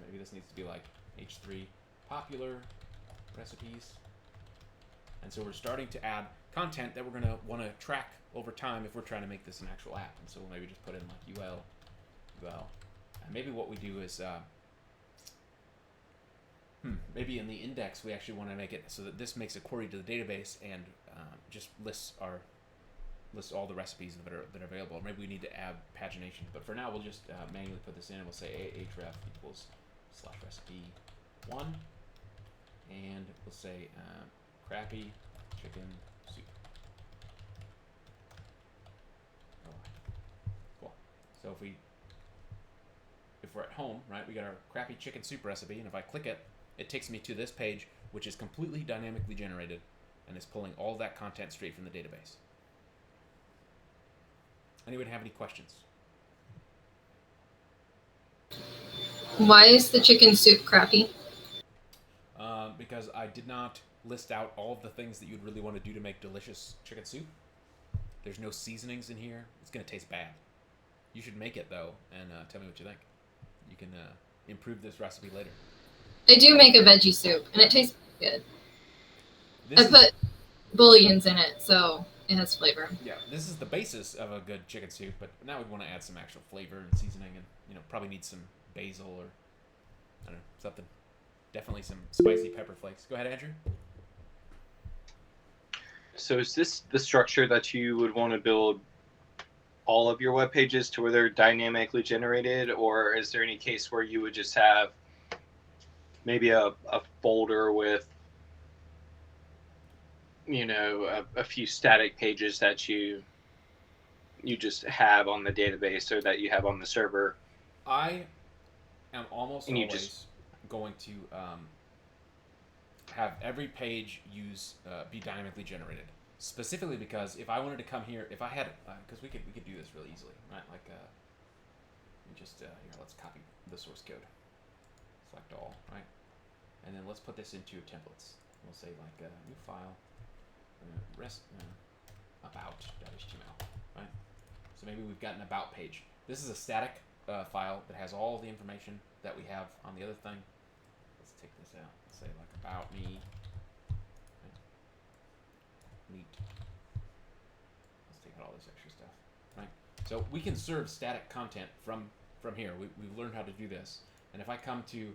maybe this needs to be like H3 popular recipes. And so we're starting to add content that we're going to want to track over time if we're trying to make this an actual app. And so we'll maybe just put in like UL. And maybe what we do is, maybe in the index we actually want to make it so that this makes a query to the database and just lists all the recipes that are available. Maybe we need to add pagination, but for now we'll just manually put this in, and we'll say href equals /recipe1, and we'll say crappy chicken soup. Cool. So if we're at home, right, we got our crappy chicken soup recipe, and if I click it, it takes me to this page, which is completely dynamically generated and is pulling all that content straight from the database. Anyone have any questions? Why is the chicken soup crappy? Because I did not list out all of the things that you'd really want to do to make delicious chicken soup. There's no seasonings in here. It's gonna taste bad. You should make it though, and tell me what you think. You can improve this recipe later. I do make a veggie soup, and it tastes good. This I is, put bouillons in it, so it has flavor. yeah, this is the basis of a good chicken soup, but now we want to add some actual flavor and seasoning, and probably need some basil or I don't know, something. Definitely some spicy pepper flakes. Go ahead, Andrew. So is this the structure that you would want to build all of your web pages to where they're dynamically generated, or is there any case where you would just have maybe a folder with a few static pages that you just have on the database or that you have on the server? I am almost And you always going to have every page be dynamically generated. Specifically because if I wanted to come here, if I had, because we could do this really easily, right? Like, here, let's copy the source code, select all, right? And then let's put this into templates. We'll say like new file, about.html, right? So maybe we've got an about page. This is a static file that has all the information that we have on the other thing. Let's take this out. Let's say like about me. Neat. Let's take out all this extra stuff, right? So we can serve static content from here. We've learned how to do this. And if I come to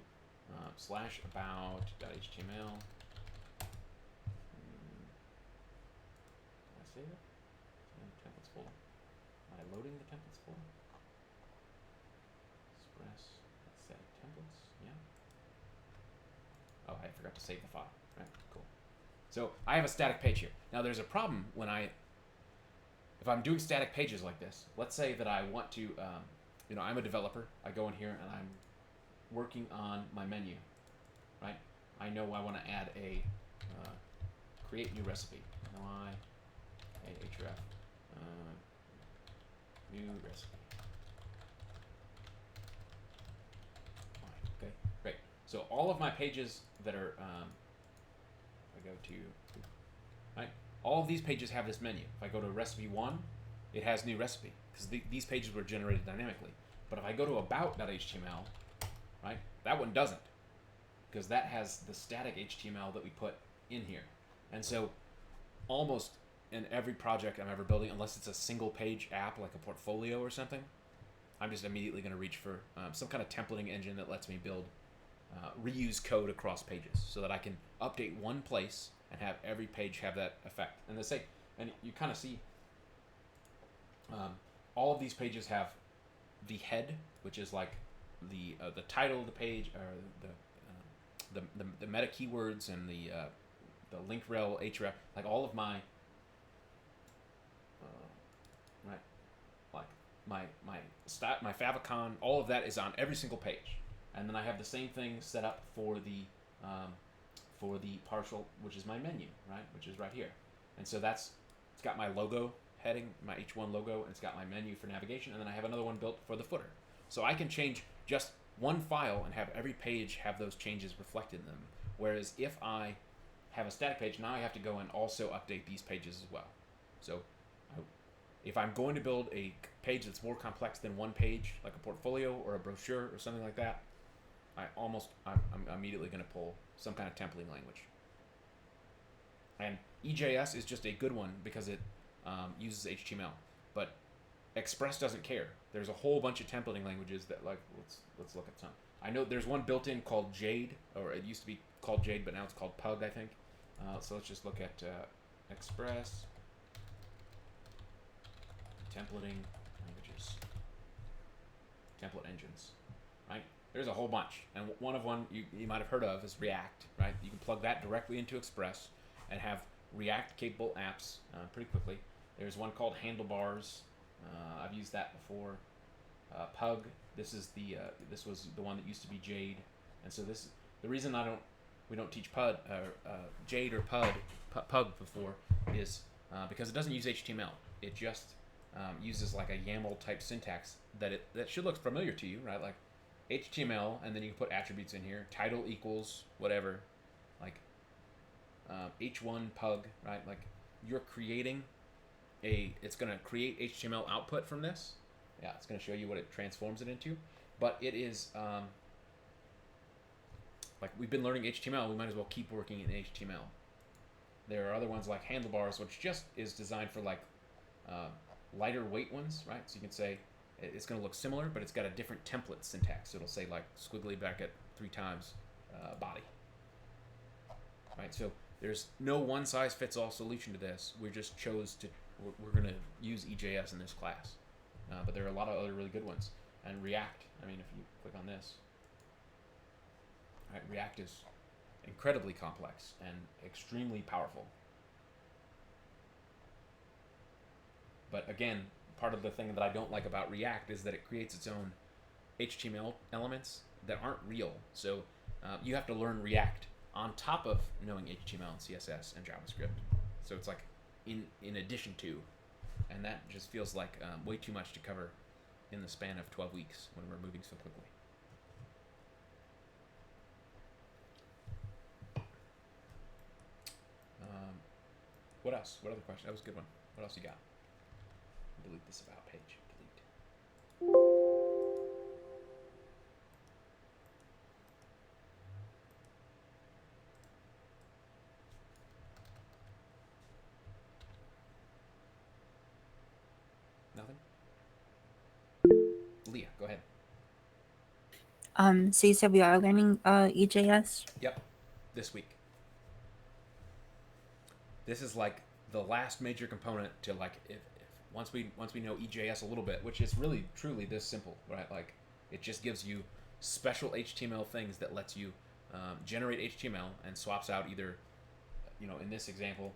/about.html, did I save it? Templates folder. Am I loading the templates folder? Express. Let's say templates. Yeah. Oh, I forgot to save the file. Right. Cool. So I have a static page here. Now there's a problem if I'm doing static pages like this. Let's say that I want to, I'm a developer. I go in here and I'm working on my menu, right? I know I want to add a create new recipe. href new recipe. Okay, great. So all of my pages that are I go to, right? All of these pages have this menu. If I go to recipe 1, it has new recipe because these pages were generated dynamically. But if I go to about.html, right, that one doesn't because that has the static HTML that we put in here. And so almost in every project I'm ever building, unless it's a single page app like a portfolio or something, I'm just immediately going to reach for some kind of templating engine that lets me build reuse code across pages so that I can update one place and have every page have that effect. And you kind of see all of these pages have the head, which is like the title of the page, or the meta keywords and the link rel, href, like all of my my favicon, all of that is on every single page. And then I have the same thing set up for the partial, which is my menu, right, which is right here. And so it's got my logo heading, my H1 logo, and it's got my menu for navigation, and then I have another one built for the footer. So I can change just one file and have every page have those changes reflected in them. Whereas if I have a static page, now I have to go and also update these pages as well. So if I'm going to build a page that's more complex than one page, like a portfolio or a brochure or something like that, I'm immediately going to pull some kind of templating language. And EJS is just a good one because it uses HTML, but Express doesn't care. There's a whole bunch of templating languages that, like, let's look at some. I know there's one built in called Jade, or it used to be called Jade, but now it's called Pug, I think. So let's just look at Express templating languages, template engines, right? There's a whole bunch, and one you might have heard of is React, right? You can plug that directly into Express and have React-capable apps pretty quickly. There's one called Handlebars. I've used that before. Pug. This was the one that used to be Jade, and so the reason we don't teach Jade or Pug before is because it doesn't use HTML. It just uses like a YAML type syntax that should look familiar to you, right? Like HTML, and then you can put attributes in here. Title equals whatever, like H1 Pug, right? Like you're creating it's going to create HTML output from this. Yeah, it's going to show you what it transforms it into. But it is, like we've been learning HTML, we might as well keep working in HTML. There are other ones like handlebars, which just is designed for like lighter weight ones, right? So you can say it's going to look similar, but it's got a different template syntax. So it'll say like squiggly bracket 3 times body, right? So there's no one-size-fits-all solution to this. We just chose to, we're going to use EJS in this class. But there are a lot of other really good ones. And React, I mean, if you click on this, right, React is incredibly complex and extremely powerful. But again, part of the thing that I don't like about React is that it creates its own HTML elements that aren't real. So you have to learn React on top of knowing HTML and CSS and JavaScript. So it's like in addition to, and that just feels like way too much to cover in the span of 12 weeks when we're moving so quickly. What else? What other question? That was a good one. What else you got? Delete this about page. Delete. Nothing? Leah, go ahead. So you said we are learning EJS. Yep, this week. This is like the last major component to like if once we know EJS a little bit, which is really truly this simple, right? Like it just gives you special HTML things that lets you generate HTML and swaps out either, you know, in this example,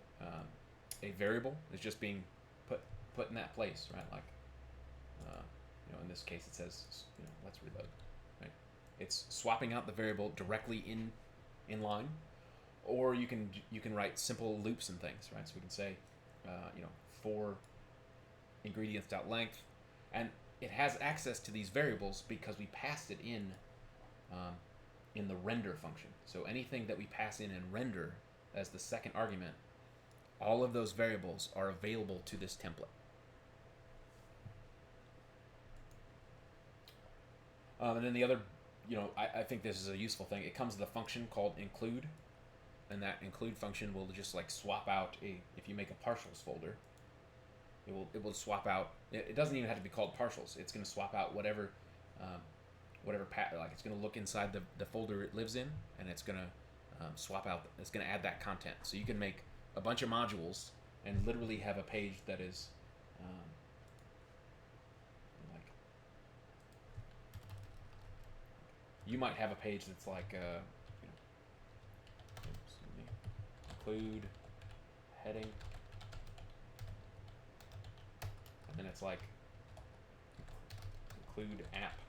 a variable is just being put in that place, right? Like, you know, in this case it says, you know, let's reload, right? It's swapping out the variable directly in line, or you can write simple loops and things, right? So we can say, you know, for ingredients.length, and it has access to these variables because we passed it in the render function. So anything that we pass in render as the second argument, all of those variables are available to this template. And then the other, you know, I think this is a useful thing. It comes with a function called include, and that include function will just like swap out if you make a partials folder, it will swap out. It doesn't even have to be called partials. It's going to swap out whatever like it's going to look inside the folder it lives in, and it's going to swap out. It's going to add that content. So you can make a bunch of modules and literally have a page that is like, you might have a page that's like you know, include heading, and then it's like include app,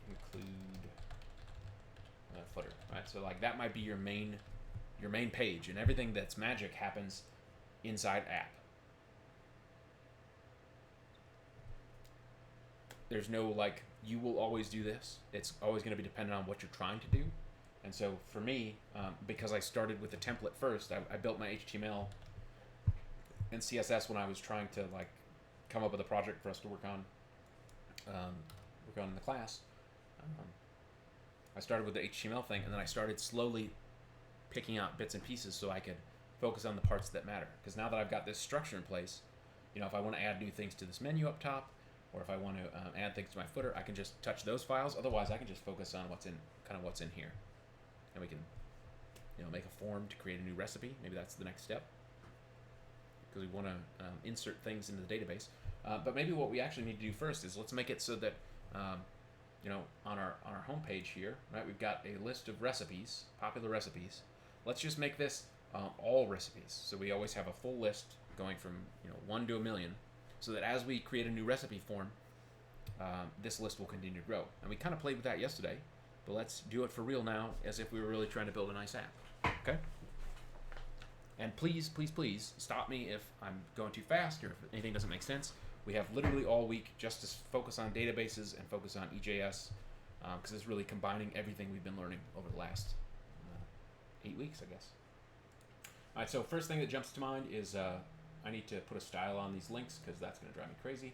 include footer, right? So like that might be your main page, and everything that's magic happens inside app. There's no like you will always do this. It's always going to be dependent on what you're trying to do. And so for me, because I started with the template first, I built my HTML and CSS when I was trying to like come up with a project for us to work on in the class. I started with the HTML thing, and then I started slowly picking out bits and pieces so I could focus on the parts that matter. Because now that I've got this structure in place, you know, if I want to add new things to this menu up top, or if I want to add things to my footer, I can just touch those files. Otherwise, I can just focus on what's in here, and we can, you know, make a form to create a new recipe. Maybe that's the next step, because we want to insert things into the database. But maybe what we actually need to do first is let's make it so that you know, on our home page here, right, we've got a list of recipes, popular recipes. Let's just make this all recipes, so we always have a full list going from, you know, 1 to 1,000,000, so that as we create a new recipe form, this list will continue to grow. And we kind of played with that yesterday, but let's do it for real now, as if we were really trying to build a nice app. Okay? And please, please, please stop me if I'm going too fast or if anything doesn't make sense. We have literally all week just to focus on databases and focus on EJS, because it's really combining everything we've been learning over the last 8 weeks, I guess. All right, so first thing that jumps to mind is I need to put a style on these links because that's going to drive me crazy.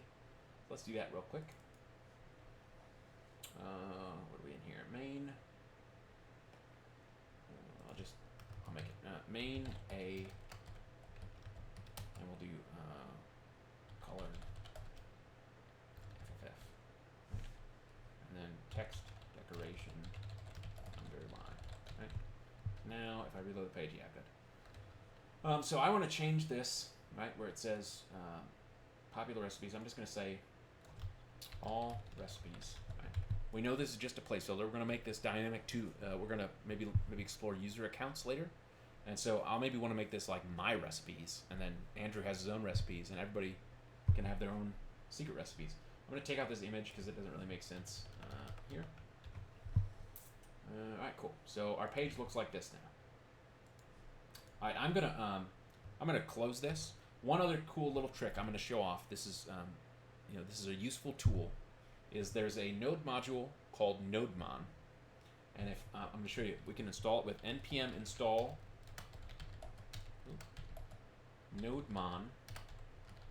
Let's do that real quick. What are we in here? Main. I'll make it main A, and we'll do color FFF, and then text decoration underline. Right. Now, if I reload the page, yeah, good. So I want to change this, right, where it says popular recipes. I'm just going to say all recipes. Right? We know this is just a placeholder. We're going to make this dynamic too. We're going to maybe explore user accounts later. And so I'll maybe want to make this like my recipes, and then Andrew has his own recipes, and everybody can have their own secret recipes. I'm going to take out this image because it doesn't really make sense here. All right, cool. So our page looks like this now. All right, I'm gonna close this. One other cool little trick I'm going to show off. This is this is a useful tool. Is there's a node module called NodeMon, and if I'm going to show you, we can install it with npm install NodeMon,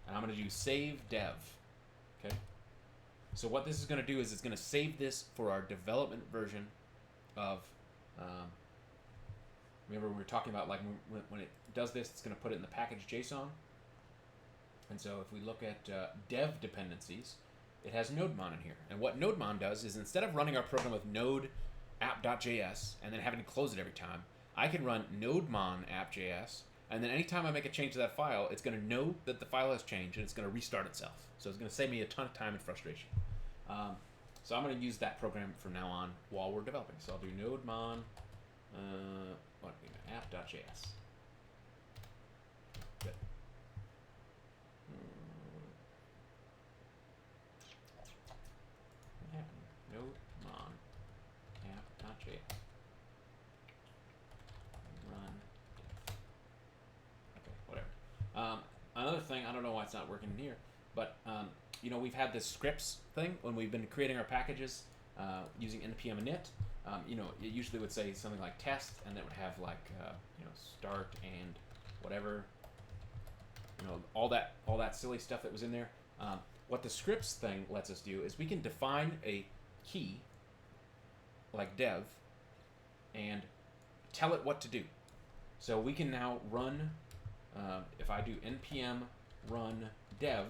and I'm going to do save dev. Okay. So what this is going to do is it's going to save this for our development version of. Remember we were talking about like when it does this, it's going to put it in the package JSON. And so if we look at dev dependencies, it has NodeMon in here. And what NodeMon does is instead of running our program with node app.js and then having to close it every time, I can run NodeMon app.js, and then anytime I make a change to that file, it's going to know that the file has changed and it's going to restart itself. So it's going to save me a ton of time and frustration. So I'm going to use that program from now on while we're developing. So I'll do NodeMon app.js. Good. What happened? NodeMon app.js. Run. Okay, whatever. Another thing, I don't know why it's not working here, but we've had this scripts thing when we've been creating our packages using npm init. It usually would say something like test, and it would have like start and whatever, all that silly stuff that was in there. What the scripts thing lets us do is we can define a key like dev and tell it what to do. So we can now run, if I do npm run dev,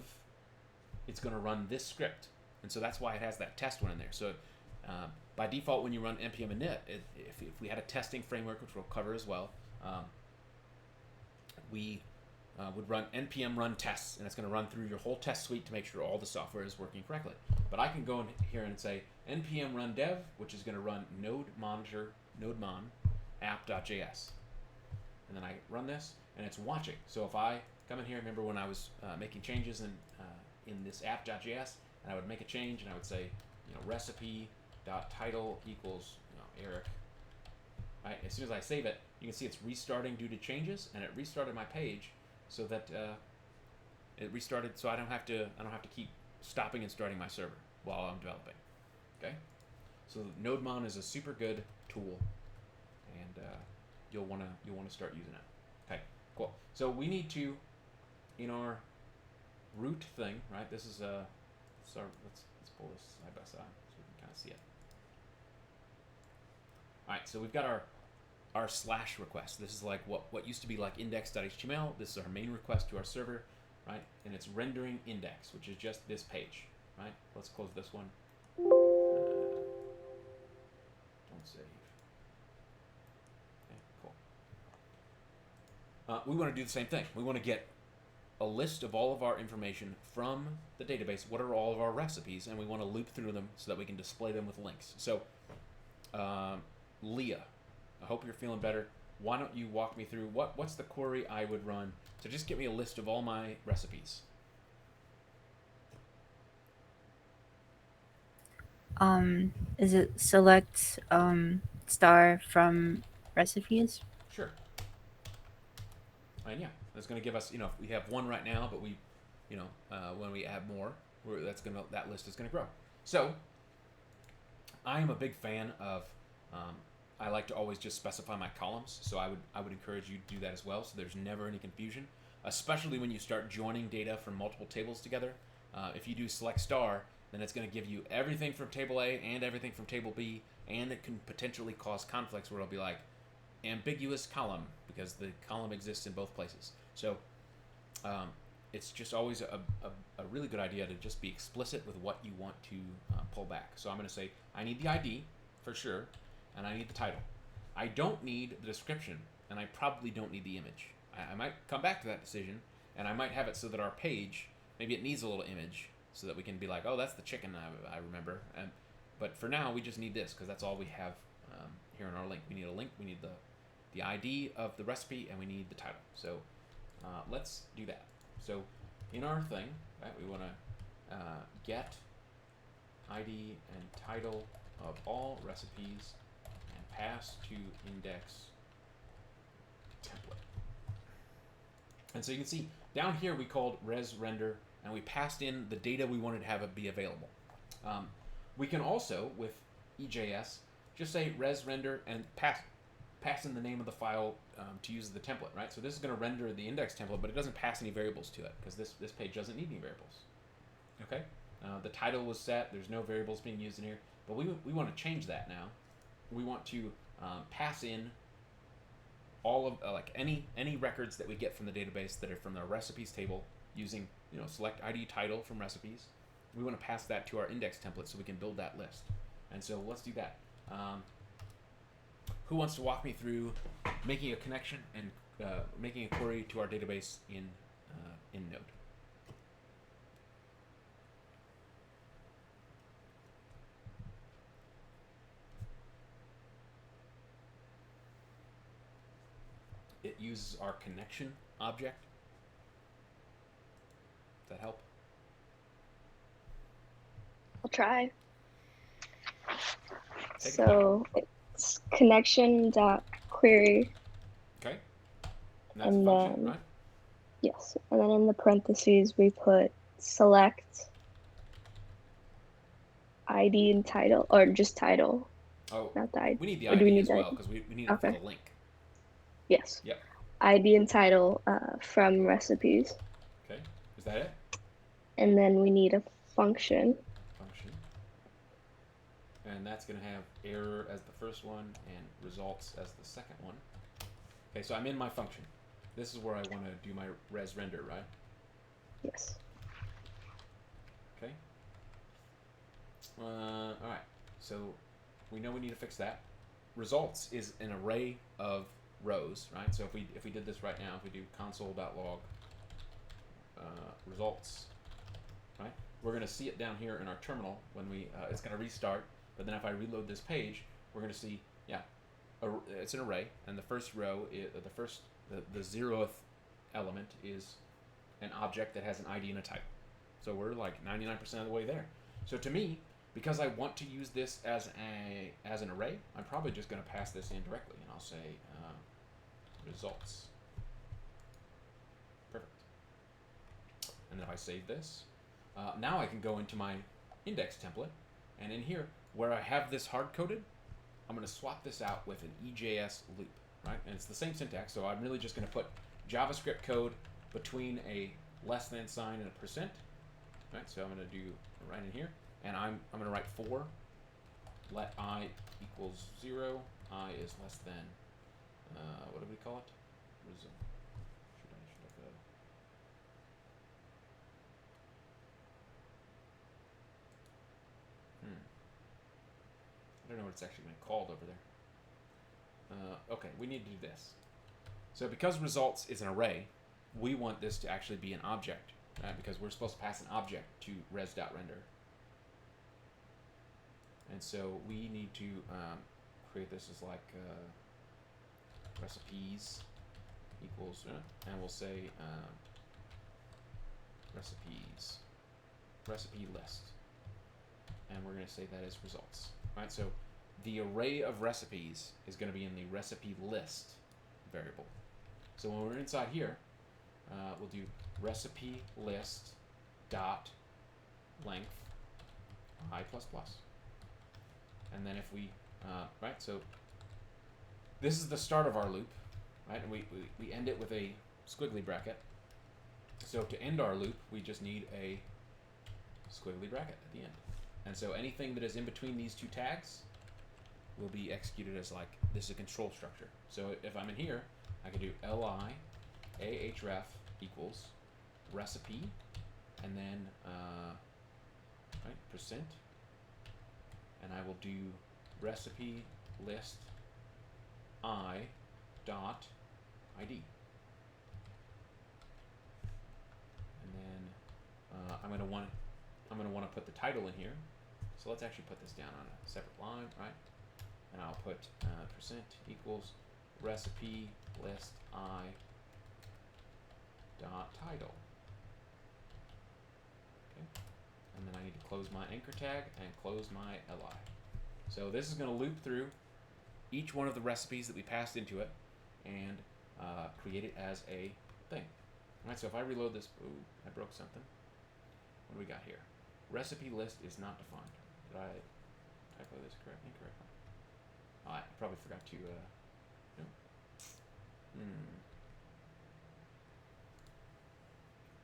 it's going to run this script. And so that's why it has that test one in there. So by default, when you run npm init, if we had a testing framework, which we'll cover as well, we would run npm run tests, and it's going to run through your whole test suite to make sure all the software is working correctly. But I can go in here and say npm run dev, which is going to run NodeMon app.js. And then I run this, and it's watching. So if I come in here, remember when I was making changes in this app.js, and I would make a change, and I would say, recipe.title equals Eric. Right? As soon as I save it, you can see it's restarting due to changes, and it restarted my page so that it restarted, so I don't have to keep stopping and starting my server while I'm developing. Okay, so NodeMon is a super good tool, and you'll want to start using it. Okay, cool. So we need to, in our root thing, right? This is so let's pull this side by side so we can kind of see it. All right, so we've got our slash request. This is like what used to be like index.html. This is our main request to our server, right? And it's rendering index, which is just this page, right? Let's close this one. Don't save. Okay, cool. We want to do the same thing. We want to get a list of all of our information from the database. What are all of our recipes? And we want to loop through them so that we can display them with links. So, Leah, I hope you're feeling better. Why don't you walk me through what's the query I would run to just get me a list of all my recipes? Is it select star from recipes? Sure. And yeah, that's going to give us, if we have one right now, but we, when we add more, that list is going to grow. So, I am a big fan of I like to always just specify my columns, so I would encourage you to do that as well, so there's never any confusion, especially when you start joining data from multiple tables together. If you do select star, then it's going to give you everything from table A and everything from table B, and it can potentially cause conflicts where it'll be like ambiguous column because the column exists in both places. So it's just always a really good idea to just be explicit with what you want to pull back. So I'm going to say I need the ID for sure, and I need the title. I don't need the description, and I probably don't need the image. I might come back to that decision, and I might have it so that our page, maybe it needs a little image so that we can be like, oh, that's the chicken I remember. But for now, we just need this because that's all we have here in our link. We need a link, we need the ID of the recipe, and we need the title. So let's do that. So in our thing, right, we want to get ID and title of all recipes and pass to index template. And so you can see down here we called res render, and we passed in the data we wanted to have be available. We can also, with EJS, just say res render and pass in the name of the file to use the template, right? So this is going to render the index template, but it doesn't pass any variables to it because this page doesn't need any variables. Okay? The title was set. There's no variables being used in here, but we want to change that now. We want to pass in all of like any records that we get from the database that are from the recipes table using select ID title from recipes. We want to pass that to our index template so we can build that list. And so let's do that. Who wants to walk me through making a connection and making a query to our database in Node? It uses our connection object. Does that help? I'll try. Take it So it's connection.query. Okay. And that's And a function, then- right? Yes. And then in the parentheses, we put select ID and title, or just title, Oh, not the ID. we need the Or do we ID need as the well ID? because we need it for Okay. the link. Yes. Yep. ID and title from recipes. Okay. Is that it? And then we need a function. Function. And that's going to have error as the first one and results as the second one. Okay, so I'm in my function. This is where I want to do my res render, right? Yes. Okay. All right. So we know we need to fix that. Results is an array of rows, right? So if we did this right now, if we do console.log results, right? We're going to see it down here in our terminal when we it's going to restart. But then if I reload this page, we're going to see, yeah, it's an array, and the first row is the 0th element is an object that has an ID and a type. So we're like 99% of the way there. So to me, because I want to use this as an array, I'm probably just going to pass this in directly, and I'll say results. Perfect. And then if I save this, now I can go into my index template, and in here, where I have this hard-coded, I'm going to swap this out with an EJS loop, right? And it's the same syntax, so I'm really just going to put JavaScript code between a less than sign and a percent, right? So I'm going to do right in here, and I'm going to write for let I equals 0, I is less than, what do we call it? Should I go? I don't know what it's actually been called over there. Okay, we need to do this. So because results is an array, we want this to actually be an object, right? Because we're supposed to pass an object to res.render. And so we need to create this as like recipes equals, and we'll say recipe list. And we're going to say that is results. Right, so the array of recipes is going to be in the recipe list variable. So when we're inside here, we'll do recipe list dot length I++. And then if we, right, so this is the start of our loop, right? And we end it with a squiggly bracket. So to end our loop, we just need a squiggly bracket at the end. And so anything that is in between these two tags will be executed as like, this is a control structure. So if I'm in here, I can do li ahref equals recipe, and then right, percent, and I will do recipe list I dot ID. And then I'm gonna want to put the title in here. So let's actually put this down on a separate line, right? And I'll put percent equals recipe list I dot title. Okay. And then I need to close my anchor tag and close my li. So this is going to loop through each one of the recipes that we passed into it and create it as a thing. All right, so if I reload this, ooh, I broke something. What do we got here? Recipe list is not defined. Did I typo this incorrectly? Oh, I probably forgot to, no.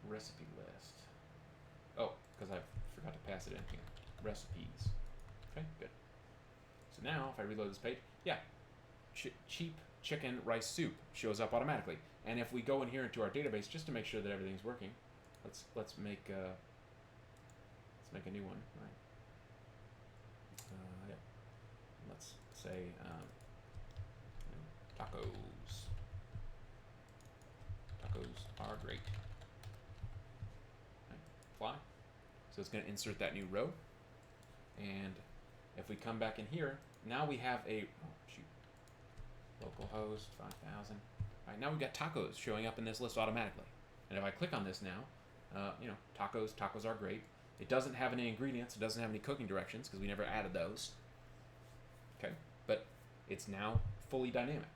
Recipe list. Oh, because I forgot to pass it in here. Recipes. Okay, good. So now, if I reload this page, yeah, cheap chicken rice soup shows up automatically. And if we go in here into our database, just to make sure that everything's working, let's make a new one, right? Yeah. Let's say tacos. Tacos are great. Right. Fly. So it's going to insert that new row. And if we come back in here, now we have a localhost 5000. All right, now we've got tacos showing up in this list automatically. And if I click on this now, tacos are great. It doesn't have any ingredients. It doesn't have any cooking directions because we never added those. Okay, but it's now fully dynamic.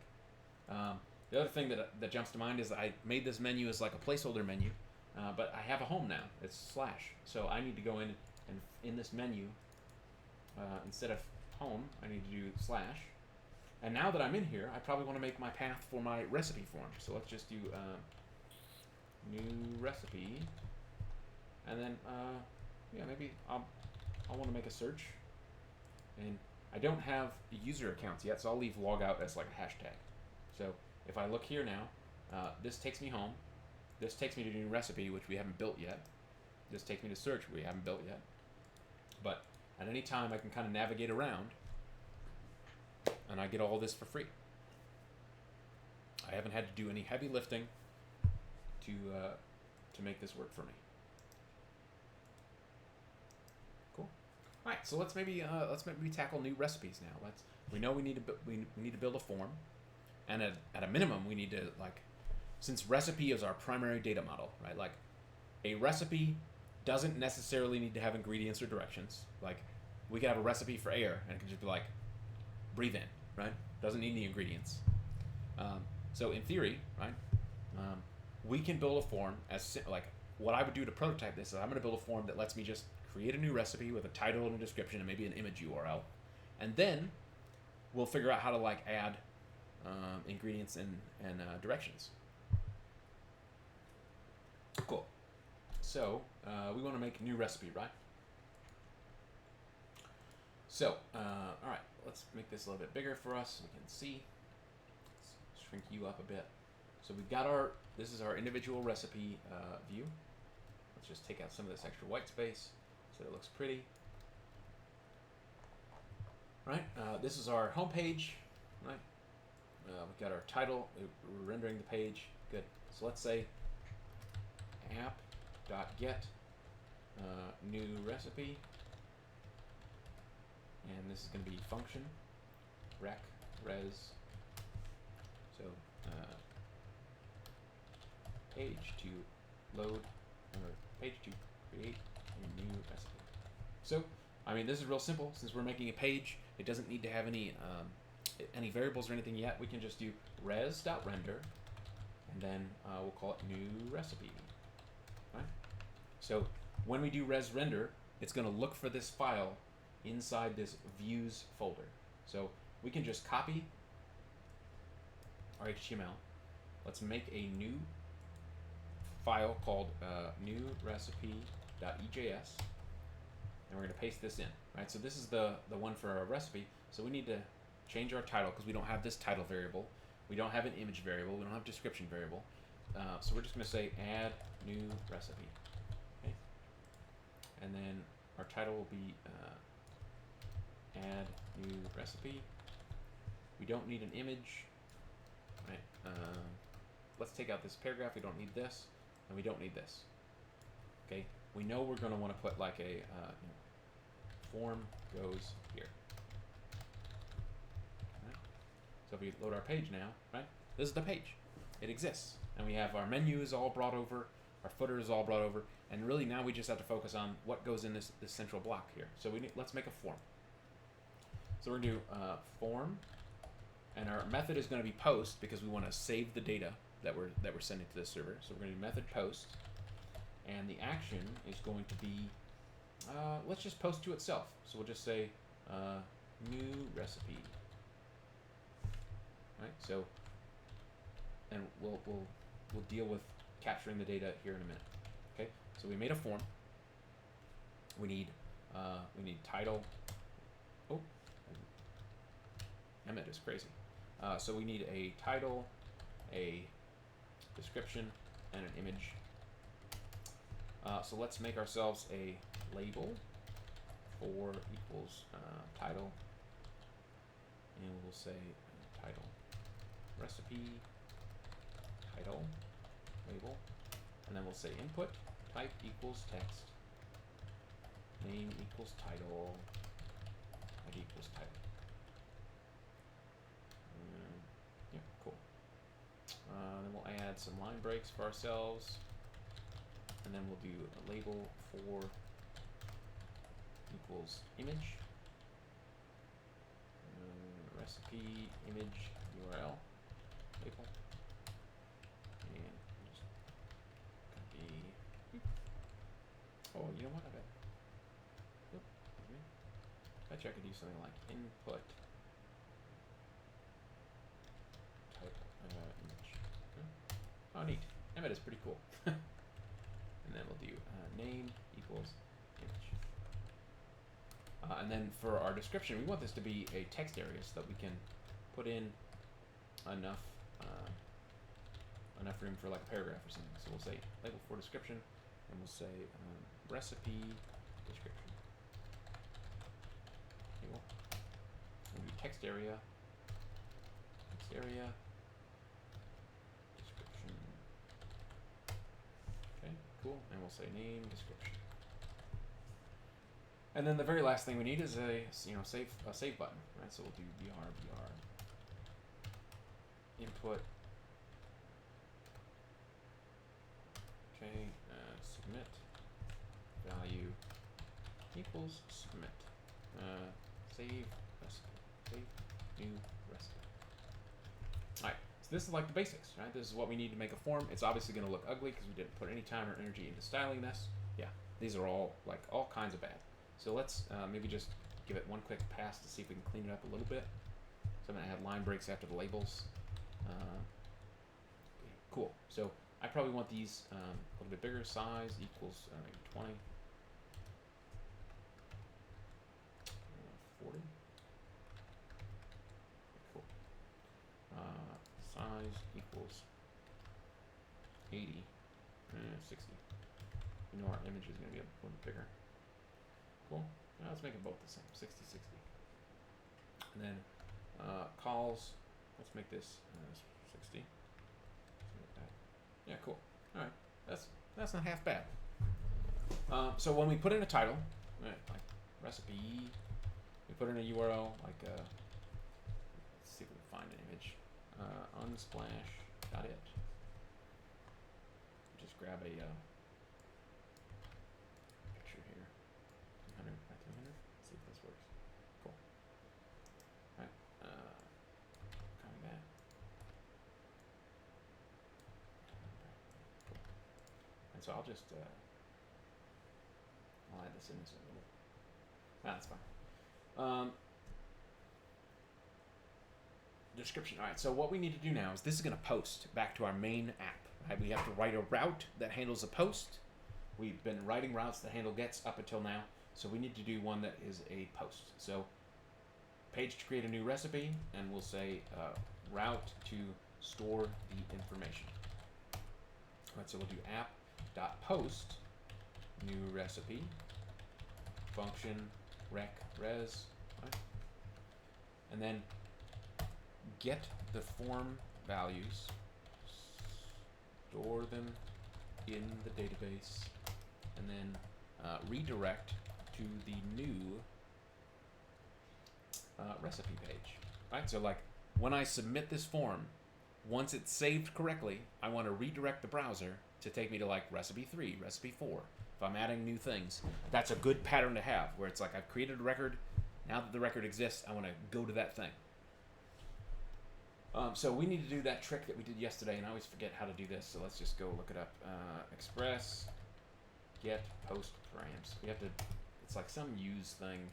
The other thing that jumps to mind is I made this menu as like a placeholder menu, but I have a home now. It's slash. So I need to go in and in this menu, instead of home, I need to do slash. And now that I'm in here, I probably want to make my path for my recipe form. So let's just do new recipe, and then yeah, maybe I'll want to make a search. And I don't have user accounts yet, so I'll leave logout as like a hashtag. So if I look here now, this takes me home. This takes me to new recipe, which we haven't built yet. This takes me to search, we haven't built yet. But at any time, I can kind of navigate around, and I get all this for free. I haven't had to do any heavy lifting to make this work for me. Cool. All right, so let's maybe tackle new recipes now. We know we need to build a form, and at a minimum, we need to, like, since recipe is our primary data model, right? Like, a recipe doesn't necessarily need to have ingredients or directions. Like, we could have a recipe for air, and it could just be like, breathe in, right? Doesn't need any ingredients. So in theory, right, we can build a form like what I would do to prototype this is I'm going to build a form that lets me just create a new recipe with a title and a description and maybe an image URL, and then we'll figure out how to like add ingredients and directions. Cool. So we want to make a new recipe, right? So all right, let's make this a little bit bigger for us so we can see. Let's shrink you up a bit. So we've got this is our individual recipe view. Let's just take out some of this extra white space so it looks pretty. Right, this is our home page, right? We've got our title, we're rendering the page, good. So let's say app.get new recipe, and this is going to be function rec res, so page to load, or page to create a new recipe. So, I mean, this is real simple. Since we're making a page, it doesn't need to have any variables or anything yet. We can just do res.render, and then we'll call it new recipe. Right? So when we do res render, it's going to look for this file inside this views folder. So we can just copy our HTML. Let's make a new file called new recipe.ejs, and we're going to paste this in, right? So this is the one for our recipe. So we need to change our title because we don't have this title variable. We don't have an image variable. We don't have description variable. So we're just going to say add new recipe. Okay. And then our title will be add new recipe. We don't need an image. Right. Let's take out this paragraph. We don't need this, and we don't need this. Okay. We know we're going to want to put like a form goes here. Right. So if we load our page now, right? This is the page. It exists, and we have our menu is all brought over, our footer is all brought over, and really now we just have to focus on what goes in this central block here. So let's make a form. So we're going to do form, and our method is going to be post because we want to save the data that we're sending to this server. So we're going to do method post, and the action is going to be let's just post to itself. So we'll just say new recipe. Right. So, and we'll deal with capturing the data here in a minute. Okay. So we made a form. We need title. Oh, Emmet is crazy. So we need a title, a description, and an image. So let's make ourselves a label for equals title, and we'll say title recipe title label, and then we'll say input type equals text, name equals title, ID equals title. Yeah, cool. Then we'll add some line breaks for ourselves, and then we'll do a label for equals image, recipe image URL label, and just copy. Oh, you know what? I bet you I could do something like input type image. Okay. Oh, neat. Emmet is pretty cool. And then we'll do name equals image. And then for our description, we want this to be a text area so that we can put in enough room for like a paragraph or something. So we'll say label for description, and we'll say recipe description. Okay, we'll do text area, description. Okay, cool. And we'll say name description. And then the very last thing we need is a save button, right? So we'll do br input. Okay, submit value equals submit. Save recipe. Save new recipe. All right. So this is like the basics, right? This is what we need to make a form. It's obviously going to look ugly because we didn't put any time or energy into styling this. Yeah, these are all kinds of bad. So let's maybe just give it one quick pass to see if we can clean it up a little bit. So I'm going to add line breaks after the labels. Cool. So I probably want these a little bit bigger. Size equals maybe 20. 40. Cool. Size equals 80. 60. You know our image is going to be a little bit bigger. Cool. Now let's make them both the same. 60, 60. And then calls. Let's make this 60. Like that. Yeah, cool. All right. That's not half bad. So when we put in a title, right, like recipe, we put in a URL like let's see if we can find an image. Unsplash.it. Just grab a picture here. 300 by 300. Let's see if this works. Cool. All right. Copy that. Cool. And so I'll just I'll add this in as a little. That's fine. description. All right, so what we need to do now is this is going to post back to our main app. Right? We have to write a route that handles a post. We've been writing routes that handle gets up until now, so we need to do one that is a post. So page to create a new recipe, and we'll say route to store the information. All right, so we'll do app.post new recipe function rec res, right? And then get the form values, store them in the database, and then redirect to the new recipe page. Right? So like when I submit this form, once it's saved correctly, I want to redirect the browser to take me to like recipe 3, recipe 4. If I'm adding new things, that's a good pattern to have, where it's like I've created a record. Now that the record exists, I want to go to that thing. So we need to do that trick that we did yesterday, and I always forget how to do this, so let's just go look it up. Express get post params. We have to, it's like some use thing.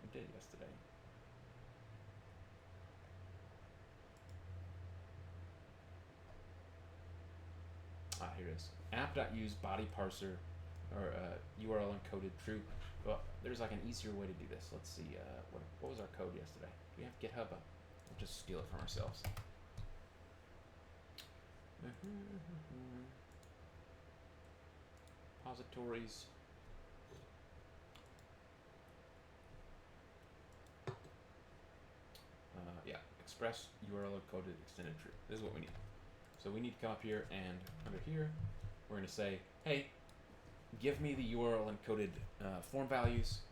We did it yesterday. Here it is. App.use body parser or URL encoded true. Well, there's like an easier way to do this. Let's see. What was our code yesterday? Do we have GitHub? We'll just steal it from ourselves. Repositories. Yeah, express URL encoded extended true. This is what we need. So we need to come up here, and under here, we're going to say, hey, give me the URL encoded form values.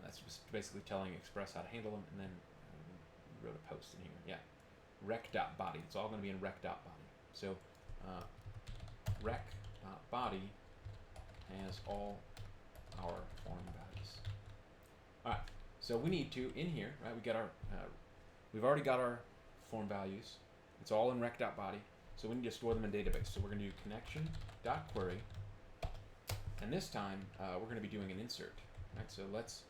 That's just basically telling Express how to handle them, and then we wrote a post in here. Yeah, rec.body. It's all going to be in rec.body. So rec.body has all our form values. All right. So we need to, in here, right, we've already got our form values. It's all in rec.body, so we need to store them in database. So we're going to do connection.query, and this time we're going to be doing an insert. Right? So let's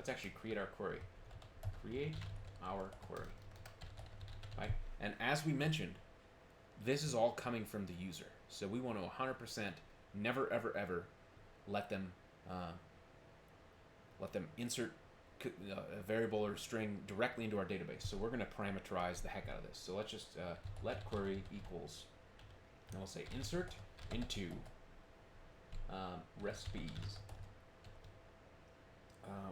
actually create our query. Create our query. Right? And as we mentioned, this is all coming from the user. So we want to 100% never ever ever let them insert a variable or string directly into our database. So we're going to parameterize the heck out of this. So let's just let query equals, and we'll say insert into recipes.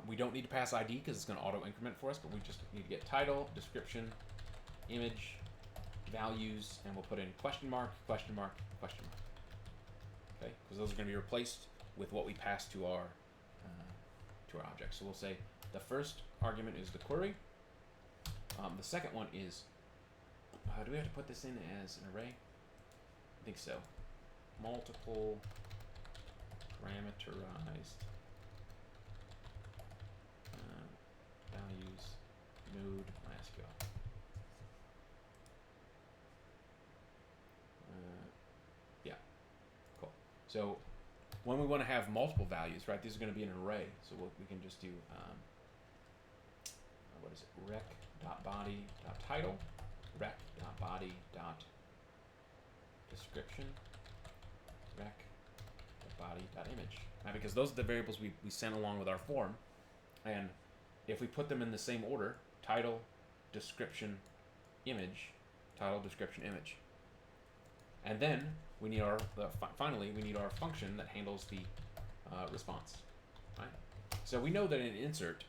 We don't need to pass ID because it's going to auto increment for us, but we just need to get title, description, image, values, and we'll put in question mark, question mark, question mark. Okay, because those are going to be replaced with what we pass to our object. So we'll say the first argument is the query. The second one is, do we have to put this in as an array? I think so. Multiple parameterized values node MySQL. Yeah, cool. So when we want to have multiple values, right, these are going to be in an array, so we can just do, what is it, rec.body.title, rec.body.description, rec.body.image, right, because those are the variables we sent along with our form, and if we put them in the same order, title, description, image, title, description, image, and then we need our finally we need our function that handles the response, right? So we know that in an insert,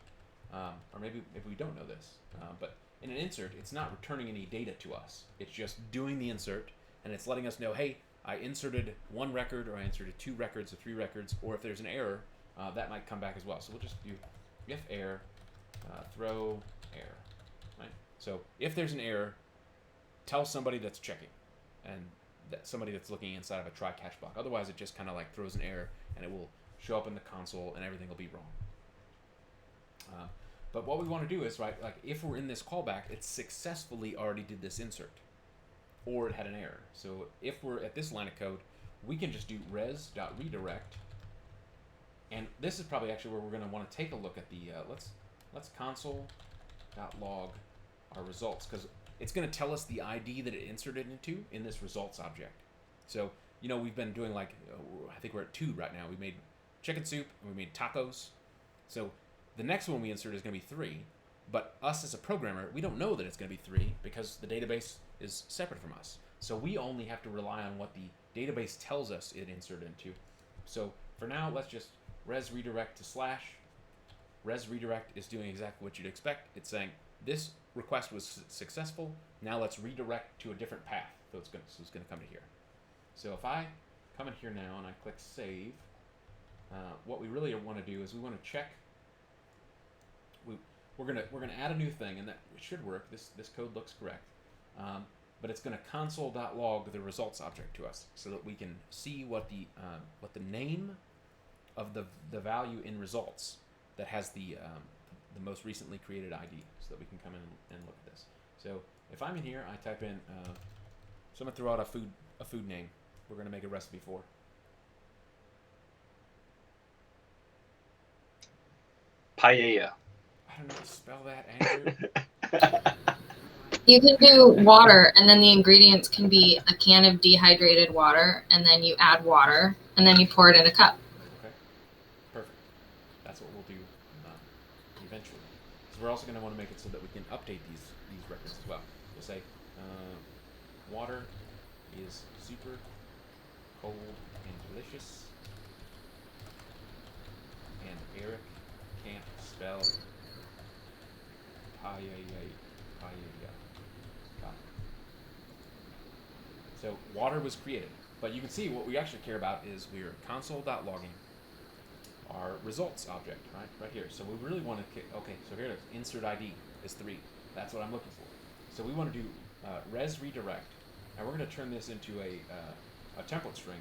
or maybe we don't know this, but in an insert, it's not returning any data to us. It's just doing the insert, and it's letting us know, hey, I inserted 1 record, or I inserted 2 records, or 3 records, or if there's an error, that might come back as well. So we'll just do if error, throw error, right? So if there's an error, tell somebody that's checking, and somebody that's looking inside of a try catch block. Otherwise, it just kind of like throws an error, and it will show up in the console, and everything will be wrong. But what we want to do is, right, like if we're in this callback, it successfully already did this insert. or it had an error. So if we're at this line of code, we can just do res.redirect, and this is probably actually where we're going to want to take a look at the let's console.log our results, because it's going to tell us the ID that it inserted into in this results object. So we've been doing I think we're at 2 right now. We made chicken soup and we made tacos. So the next one we insert is going to be 3, but us as a programmer, we don't know that it's going to be 3 because the database is separate from us. So we only have to rely on what the database tells us it inserted into. So for now, let's just res redirect to / res redirect is doing exactly what you'd expect. It's saying this request was successful. Now let's redirect to a different path. So it's going to come to here. So if I come in here now and I click save, what we really want to do is we want to check. We're gonna add a new thing, and that should work. This code looks correct, but it's going to console.log the results object to us, so that we can see what the name of the value in results that has the most recently created ID, so that we can come in and look at this. So if I'm in here, I type in. So I'm gonna throw out a food name. We're gonna make a recipe for. Paella. I don't know how to spell that, Andrew. You can do water, and then the ingredients can be a can of dehydrated water, and then you add water, and then you pour it in a cup. Okay, perfect. That's what we'll do eventually. So we're also going to want to make it so that we can update these records as well. We'll say water is super cold and delicious, and Eric can't spell paella. So water was created, but you can see what we actually care about is we're console.logging our results object, right here. So we really want to, okay, so here it is, insert ID is 3. That's what I'm looking for. So we want to do res redirect, and we're going to turn this into a template string,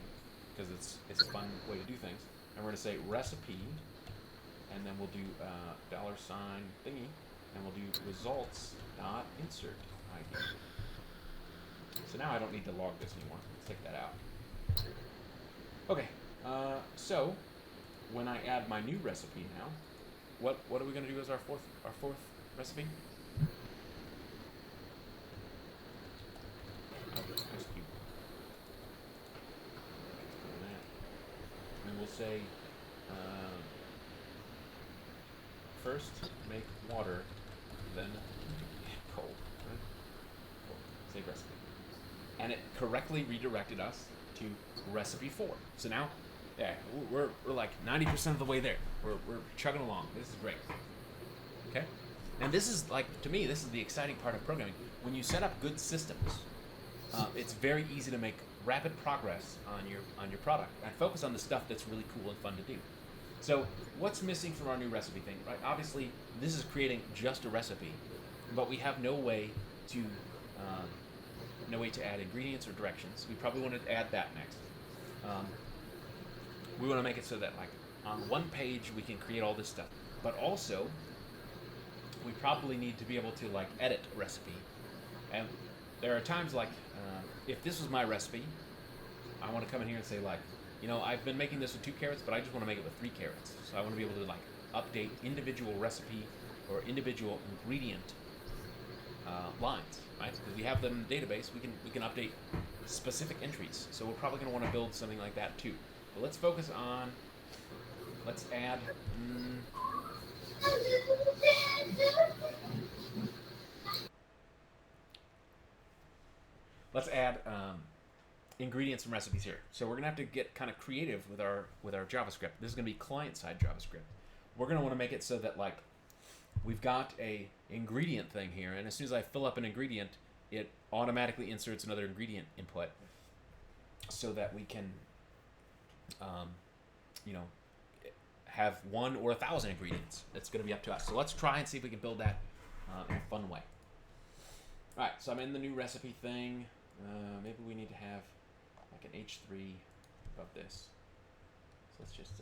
because it's a fun way to do things. And we're going to say recipe, and then we'll do $ thingy, and we'll do results.insert ID. So now I don't need to log this anymore. Let's take that out. Okay, so when I add my new recipe now, what are we going to do as our fourth recipe? And we'll say first make water, then cold. Right? Cold. Save recipe. And it correctly redirected us to recipe 4. So now, yeah, we're like 90% of the way there. We're chugging along. This is great. Okay? And this is, like, to me, this is the exciting part of programming. When you set up good systems, it's very easy to make rapid progress on your product and focus on the stuff that's really cool and fun to do. So what's missing from our new recipe thing, right? Obviously, this is creating just a recipe, but we have no way to add ingredients or directions. We probably want to add that next. We want to make it so that, like, on one page we can create all this stuff, but also we probably need to be able to, like, edit a recipe. And there are times, like, if this was my recipe, I want to come in here and say, like, I've been making this with 2 carrots, but I just want to make it with 3 carrots. So I want to be able to, like, update individual recipe or individual ingredient lines, right? Because we have them in the database, we can update specific entries. So we're probably going to want to build something like that too. But let's focus on, let's add. Let's add ingredients and recipes here. So we're gonna have to get kind of creative with our JavaScript. This is gonna be client-side JavaScript. We're gonna want to make it so that, like, we've got a ingredient thing here, and as soon as I fill up an ingredient, it automatically inserts another ingredient input, so that we can, have 1 or 1,000 ingredients. That's gonna be up to us. So let's try and see if we can build that in a fun way. All right, so I'm in the new recipe thing. Maybe we need to have like an H3 above this. So let's just,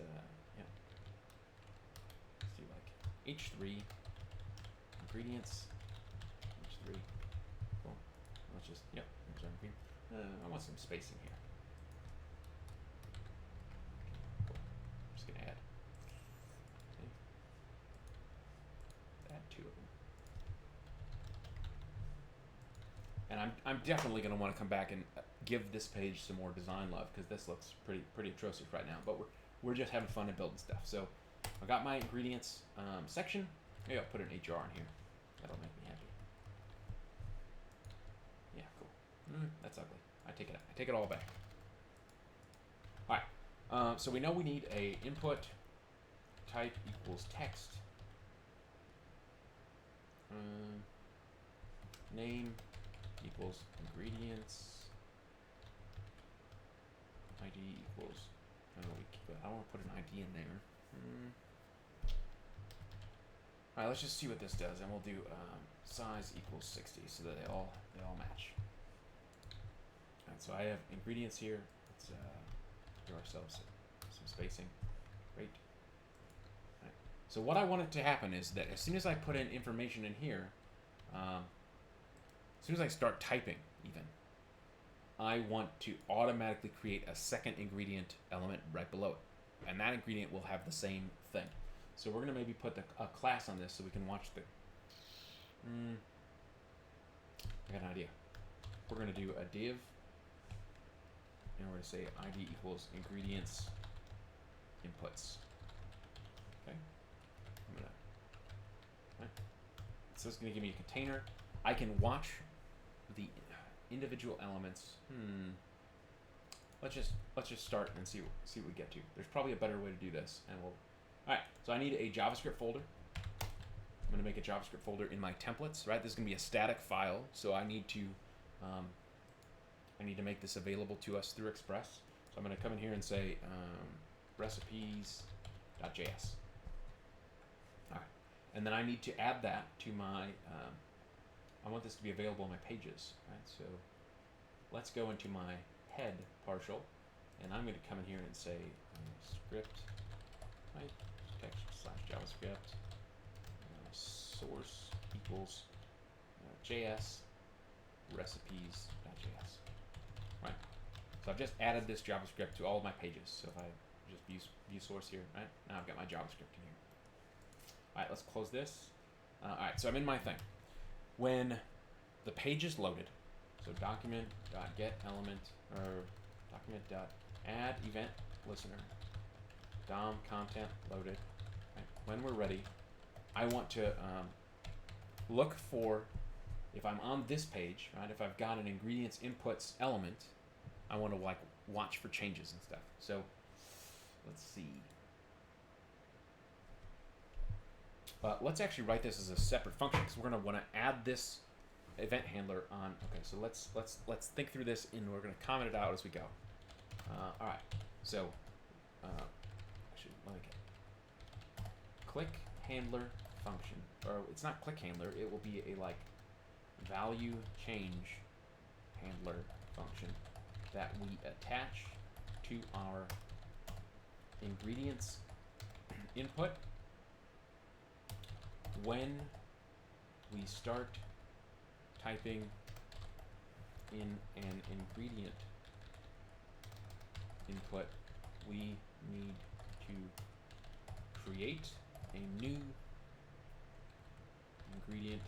let's do like H3 ingredients, H3, cool. let's just, yep, I want some spacing here. Cool. I'm just gonna add two of them. And I'm definitely gonna want to come back and give this page some more design love, because this looks pretty atrocious right now. But we're just having fun and building stuff. So I got my ingredients section. Maybe I'll put an HR in here. That'll make me happy. Yeah, cool. That's ugly. I take it all back. All right. So we know we need a input type equals text. Name equals ingredients. ID equals. I don't want to put an ID in there. All right, let's just see what this does, and we'll do size equals 60, so that they all match. All right, so I have ingredients here. Let's give ourselves some spacing. Great. All right. So what I want it to happen is that as soon as I put in information in here, as soon as I start typing, even, I want to automatically create a second ingredient element right below it, and that ingredient will have the same thing. So we're gonna maybe put a class on this so we can watch the. I got an idea. We're gonna do a div, and we're gonna say ID equals ingredients inputs. Okay. So it's gonna give me a container. I can watch the individual elements. Let's just start and see what we get to. There's probably a better way to do this, and we'll. All right. So I need a JavaScript folder. I'm gonna make a JavaScript folder in my templates. Right. This is gonna be a static file, so I need to make this available to us through Express. So I'm gonna come in here and say recipes.js. All right. And then I need to add that to my. I want this to be available in my pages, right? So let's go into my head partial, and I'm going to come in here and say script, right? Text / JavaScript, source equals JS recipes.js, right? So I've just added this JavaScript to all of my pages. So if I just view source here, right? Now I've got my JavaScript in here. All right, let's close this. All right, so I'm in my thing. When the page is loaded, so document.getElement or document.add event listener, DOM content loaded. Right? When we're ready, I want to look for, if I'm on this page, right? If I've got an ingredients inputs element, I want to watch for changes and stuff. So let's see. Let's actually write this as a separate function, because we're going to want to add this event handler on. Okay, so let's think through this, and we're going to comment it out as we go. All right. So actually, let me get click handler function, or it's not click handler. It will be a value change handler function that we attach to our ingredients input when we start typing in an ingredient input. We need to create a new ingredient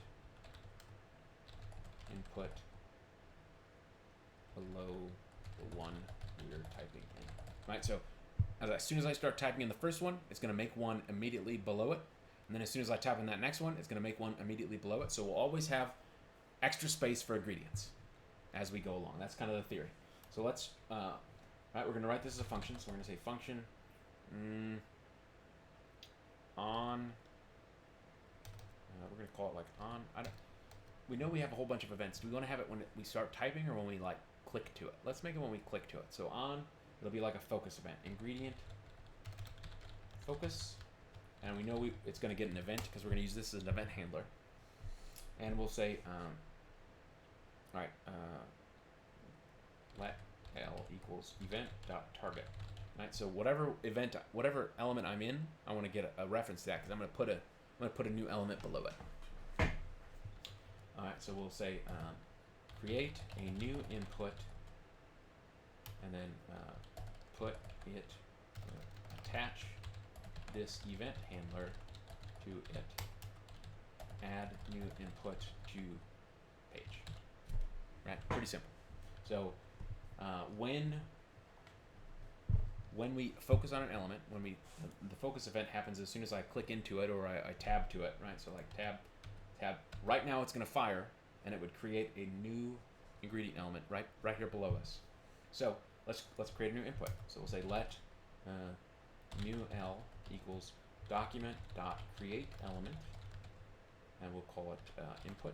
input below the one we're typing in. Right, so as soon as I start typing in the first one, it's going to make one immediately below it. And then as soon as I type in that next one, it's going to make one immediately below it. So we'll always have extra space for ingredients as we go along. That's kind of the theory. So let's, right, we're going to write this as a function. So we're going to say function on, we're going to call it on. We know we have a whole bunch of events. Do we want to have it when we start typing, or when we click to it? Let's make it when we click to it. So on, it'll be like a focus event. Ingredient focus. And we know it's going to get an event, because we're going to use this as an event handler. And we'll say, all right, let L equals event.target. Right, so whatever element I'm in, I want to get a reference to that, because I'm going to put a new element below it. All right, so we'll say create a new input, and then put it, attach this event handler to it, add new input to page. Right, pretty simple. So when we focus on an element, the focus event happens as soon as I click into it or I tab to it, right? So like tab. Right now it's going to fire, and it would create a new ingredient element right here below us. So let's create a new input. So we'll say let new L equals document dot create element, and we'll call it input.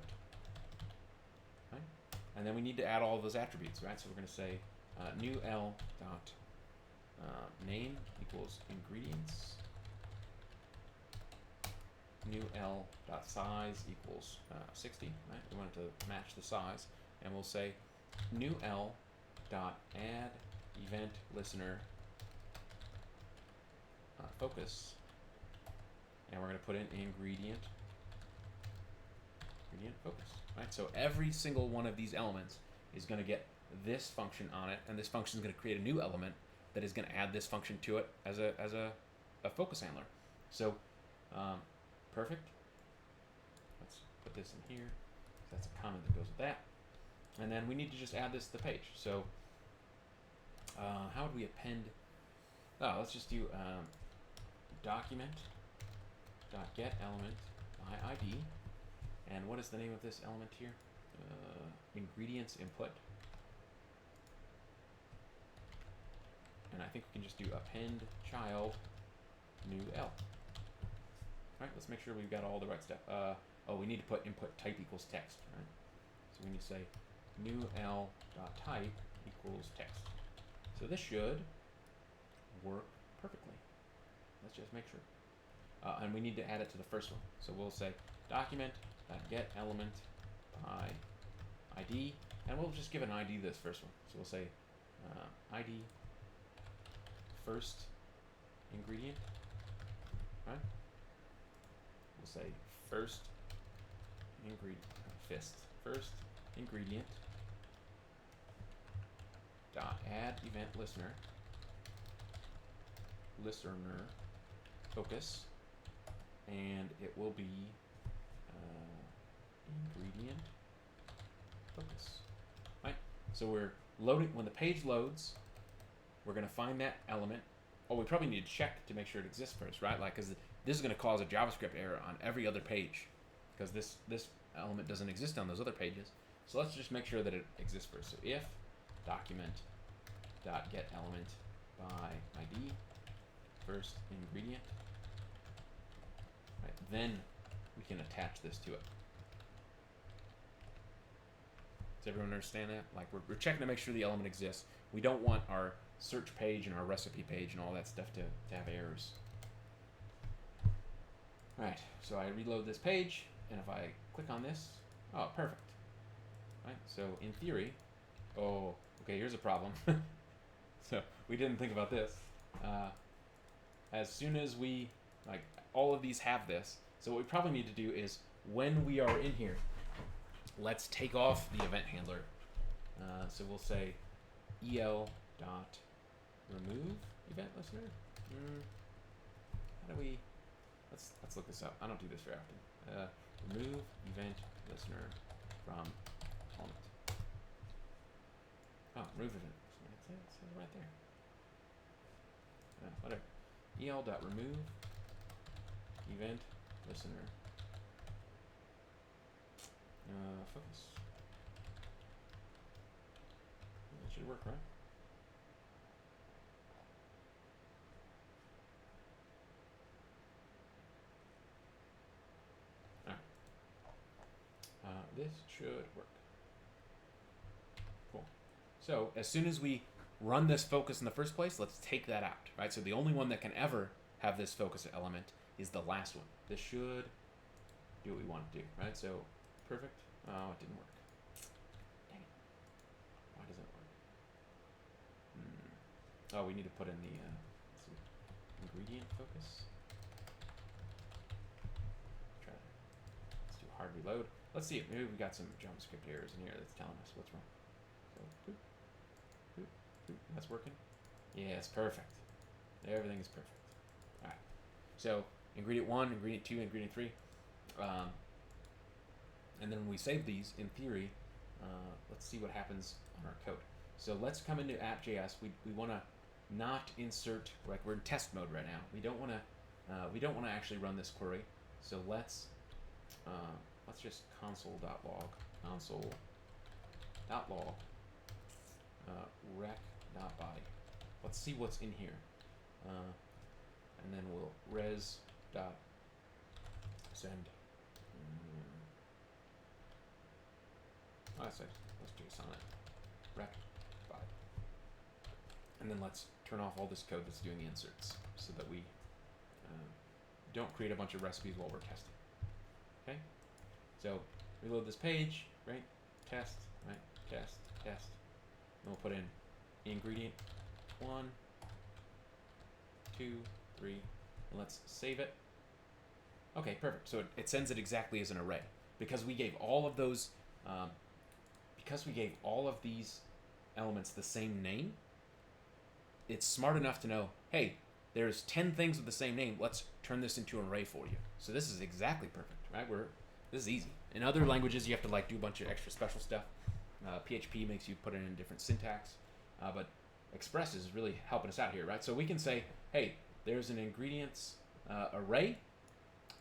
Right? And then we need to add all of those attributes, right? So we're going to say new L dot name equals ingredients. New L dot size equals 60, right? We want it to match the size, and we'll say new L dot add event listener focus, and we're going to put in ingredient focus, right? So every single one of these elements is going to get this function on it, and this function is going to create a new element that is going to add this function to it as a focus handler. So perfect. Let's put this in here. That's a comment that goes with that. And then we need to just add this to the page. So how would we append? Oh, let's just do document dot get element by ID. And what is the name of this element here? Ingredients input. And I think we can just do append child new L. Alright, let's make sure we've got all the right stuff. Oh, we need to put input type equals text, right? So we need to say new L dot type equals text. So this should work perfectly. Let's just make sure. And we need to add it to the first one. So we'll say document dot get element by ID, and we'll just give an ID to this first one. So we'll say ID first ingredient, right? We'll say first ingredient dot add event listener focus, and it will be ingredient focus, right? So we're loading, when the page loads, we're going to find that element. Oh, we probably need to check to make sure it exists first, right? Like, because this is going to cause a JavaScript error on every other page, because this element doesn't exist on those other pages. So let's just make sure that it exists first. So if document dot get element by ID first ingredient, right, then we can attach this to it. Does everyone understand that? Like, we're checking to make sure the element exists. We don't want our search page and our recipe page and all that stuff to have errors. Alright, so I reload this page, and if I click on this, oh, perfect. Right, so in theory, oh, okay, here's a problem. So we didn't think about this. As soon as we, like, all of these have this, so what we probably need to do is, when we are in here, let's take off the event handler. So we'll say el dot remove event listener. How do we? Let's look this up. I don't do this very often. Remove event listener from element. Oh, remove event listener. It says right there. Whatever. El dot remove event listener. Focus. That should work, right? This should work. Cool. So as soon as we run this focus in the first place, let's take that out, right? So the only one that can ever have this focus element is the last one. This should do what we want to do, right? So perfect. Oh, it didn't work. Dang it. Why doesn't it work? Oh, we need to put in the let's see, ingredient focus. Try that. Let's do hard reload. let's see. Maybe we got some JavaScript errors in here that's telling us what's wrong. So, boop, boop, boop. That's working. Yeah, it's perfect. Everything is perfect. All right. So ingredient 1, ingredient 2, ingredient 3. And then when we save these, in theory, let's see what happens on our code. So let's come into app.js. We want to not insert, like we're in test mode right now. We don't want to actually run this query. So let's just console.log rec.body. Let's see what's in here. And then we'll res.send. Let's JSON it. Rec body. And then let's turn off all this code that's doing the inserts so that we don't create a bunch of recipes while we're testing. Okay? So reload this page, right? Test, right? Test. And we'll put in ingredient 1, 2, 3, and let's save it. Okay, perfect. So it sends it exactly as an array because we gave all of those. Because we gave all of these elements the same name, it's smart enough to know, hey, there's 10 things with the same name. Let's turn this into an array for you. So this is exactly perfect, right? This is easy. In other languages, you have to like do a bunch of extra special stuff. PHP makes you put it in different syntax, but Express is really helping us out here, right? So we can say, hey, there's an ingredients array,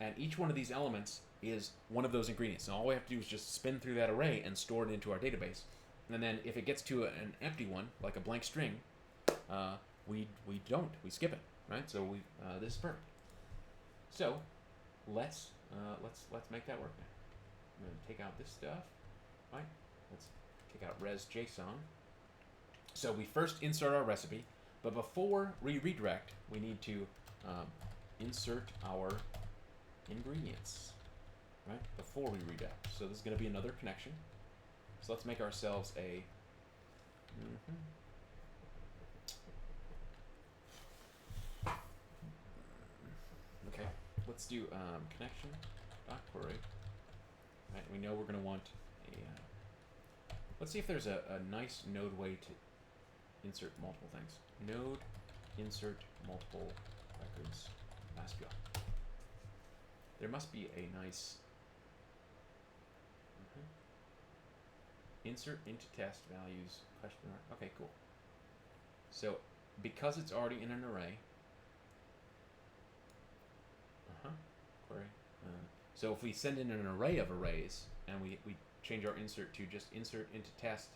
and each one of these elements is one of those ingredients. And all we have to do is just spin through that array and store it into our database. And then if it gets to an empty one, like a blank string, we skip it, right? So this is perfect. So let's make that work now. I'm gonna take out this stuff, right? Let's take out res.json. So we first insert our recipe, but before we redirect, we need to insert our ingredients, right? Before we redirect. So this is going to be another connection. So let's make ourselves a okay. Let's do connection dot query. Right, we know we're going to want a. Let's see if there's a nice node way to insert multiple things. Node insert multiple records. SQL. There must be a nice insert into test values question mark. Okay, cool. So because it's already in an array, query. So if we send in an array of arrays and we change our insert to just insert into test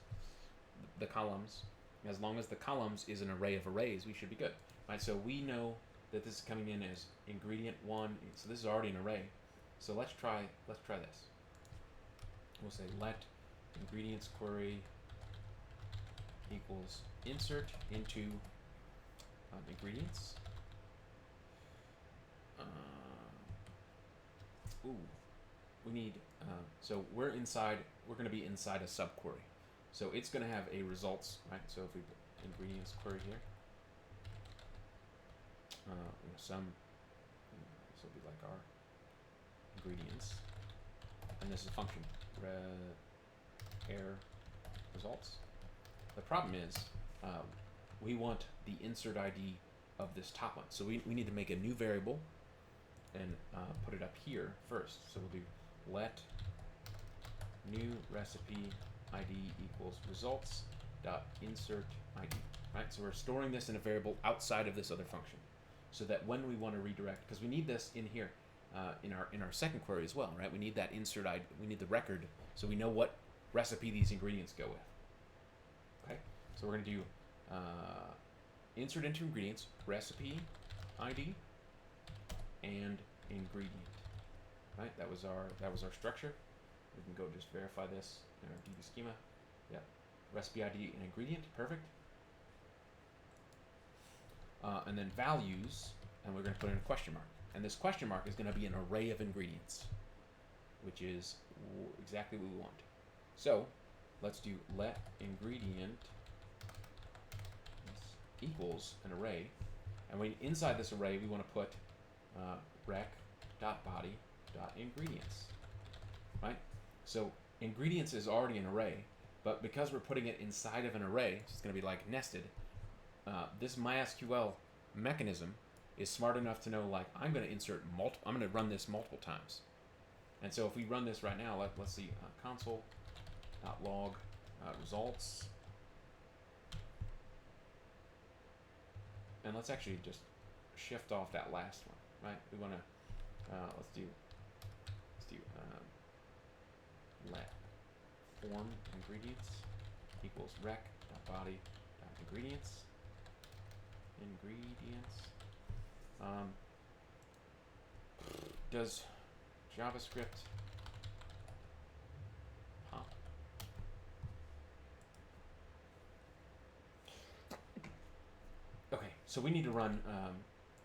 the columns, as long as the columns is an array of arrays, we should be good. Right? So we know that this is coming in as ingredient 1. So this is already an array. So let's try this. We'll say let ingredients query equals insert into ingredients. We need so we're going to be inside a subquery. So it's going to have a results, right? So if we put ingredients query here, some this will be like our ingredients, and this is a function error results. The problem is we want the insert ID of this top one, so we need to make a new variable and put it up here first. So we'll do let new recipe ID equals results dot insert ID. Right, so we're storing this in a variable outside of this other function, so that when we want to redirect, because we need this in here in our second query as well, right? We need that insert ID. We need the record, so we know what recipe these ingredients go with. Okay, so we're going to do insert into ingredients recipe ID and ingredient. Right, that was our structure. We can go just verify this in our DB schema. Yeah, recipe ID and ingredient, perfect. And then values, and we're going to put in a question mark. And this question mark is going to be an array of ingredients, which is exactly what we want. So let's do let ingredient equals an array, and inside this array we want to put rec.body.ingredients, right? So ingredients is already an array, but because we're putting it inside of an array, so it's going to be like nested. This MySQL mechanism is smart enough to know, like, I'm going to insert I'm going to run this multiple times. And so if we run this right now, let's see, console.log results. And let's actually just shift off that last one, right? We want to, let's do let form ingredients equals rec.body.ingredients. Does JavaScript pop? Okay, so we need to run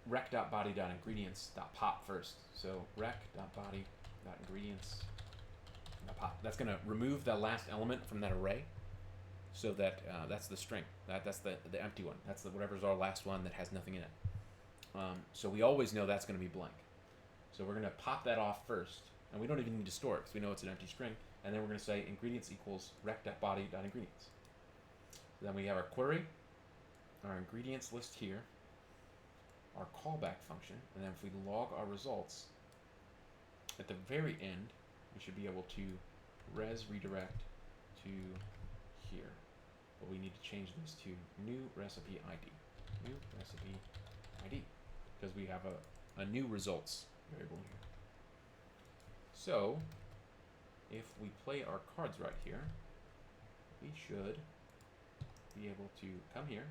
rec.body.ingredients.pop first. So rec.body.ingredients.pop. That's going to remove the last element from that array, so that that's the string. That's the empty one. That's whatever's our last one that has nothing in it. So we always know that's going to be blank. So we're going to pop that off first, and we don't even need to store it because we know it's an empty string. And then we're going to say ingredients equals rec.body.ingredients. Then we have our query, our ingredients list here, our callback function, and then if we log our results, at the very end, we should be able to redirect to here. But we need to change this to new recipe ID. New recipe ID. Because we have a new results variable here. So, if we play our cards right here, we should be able to come here.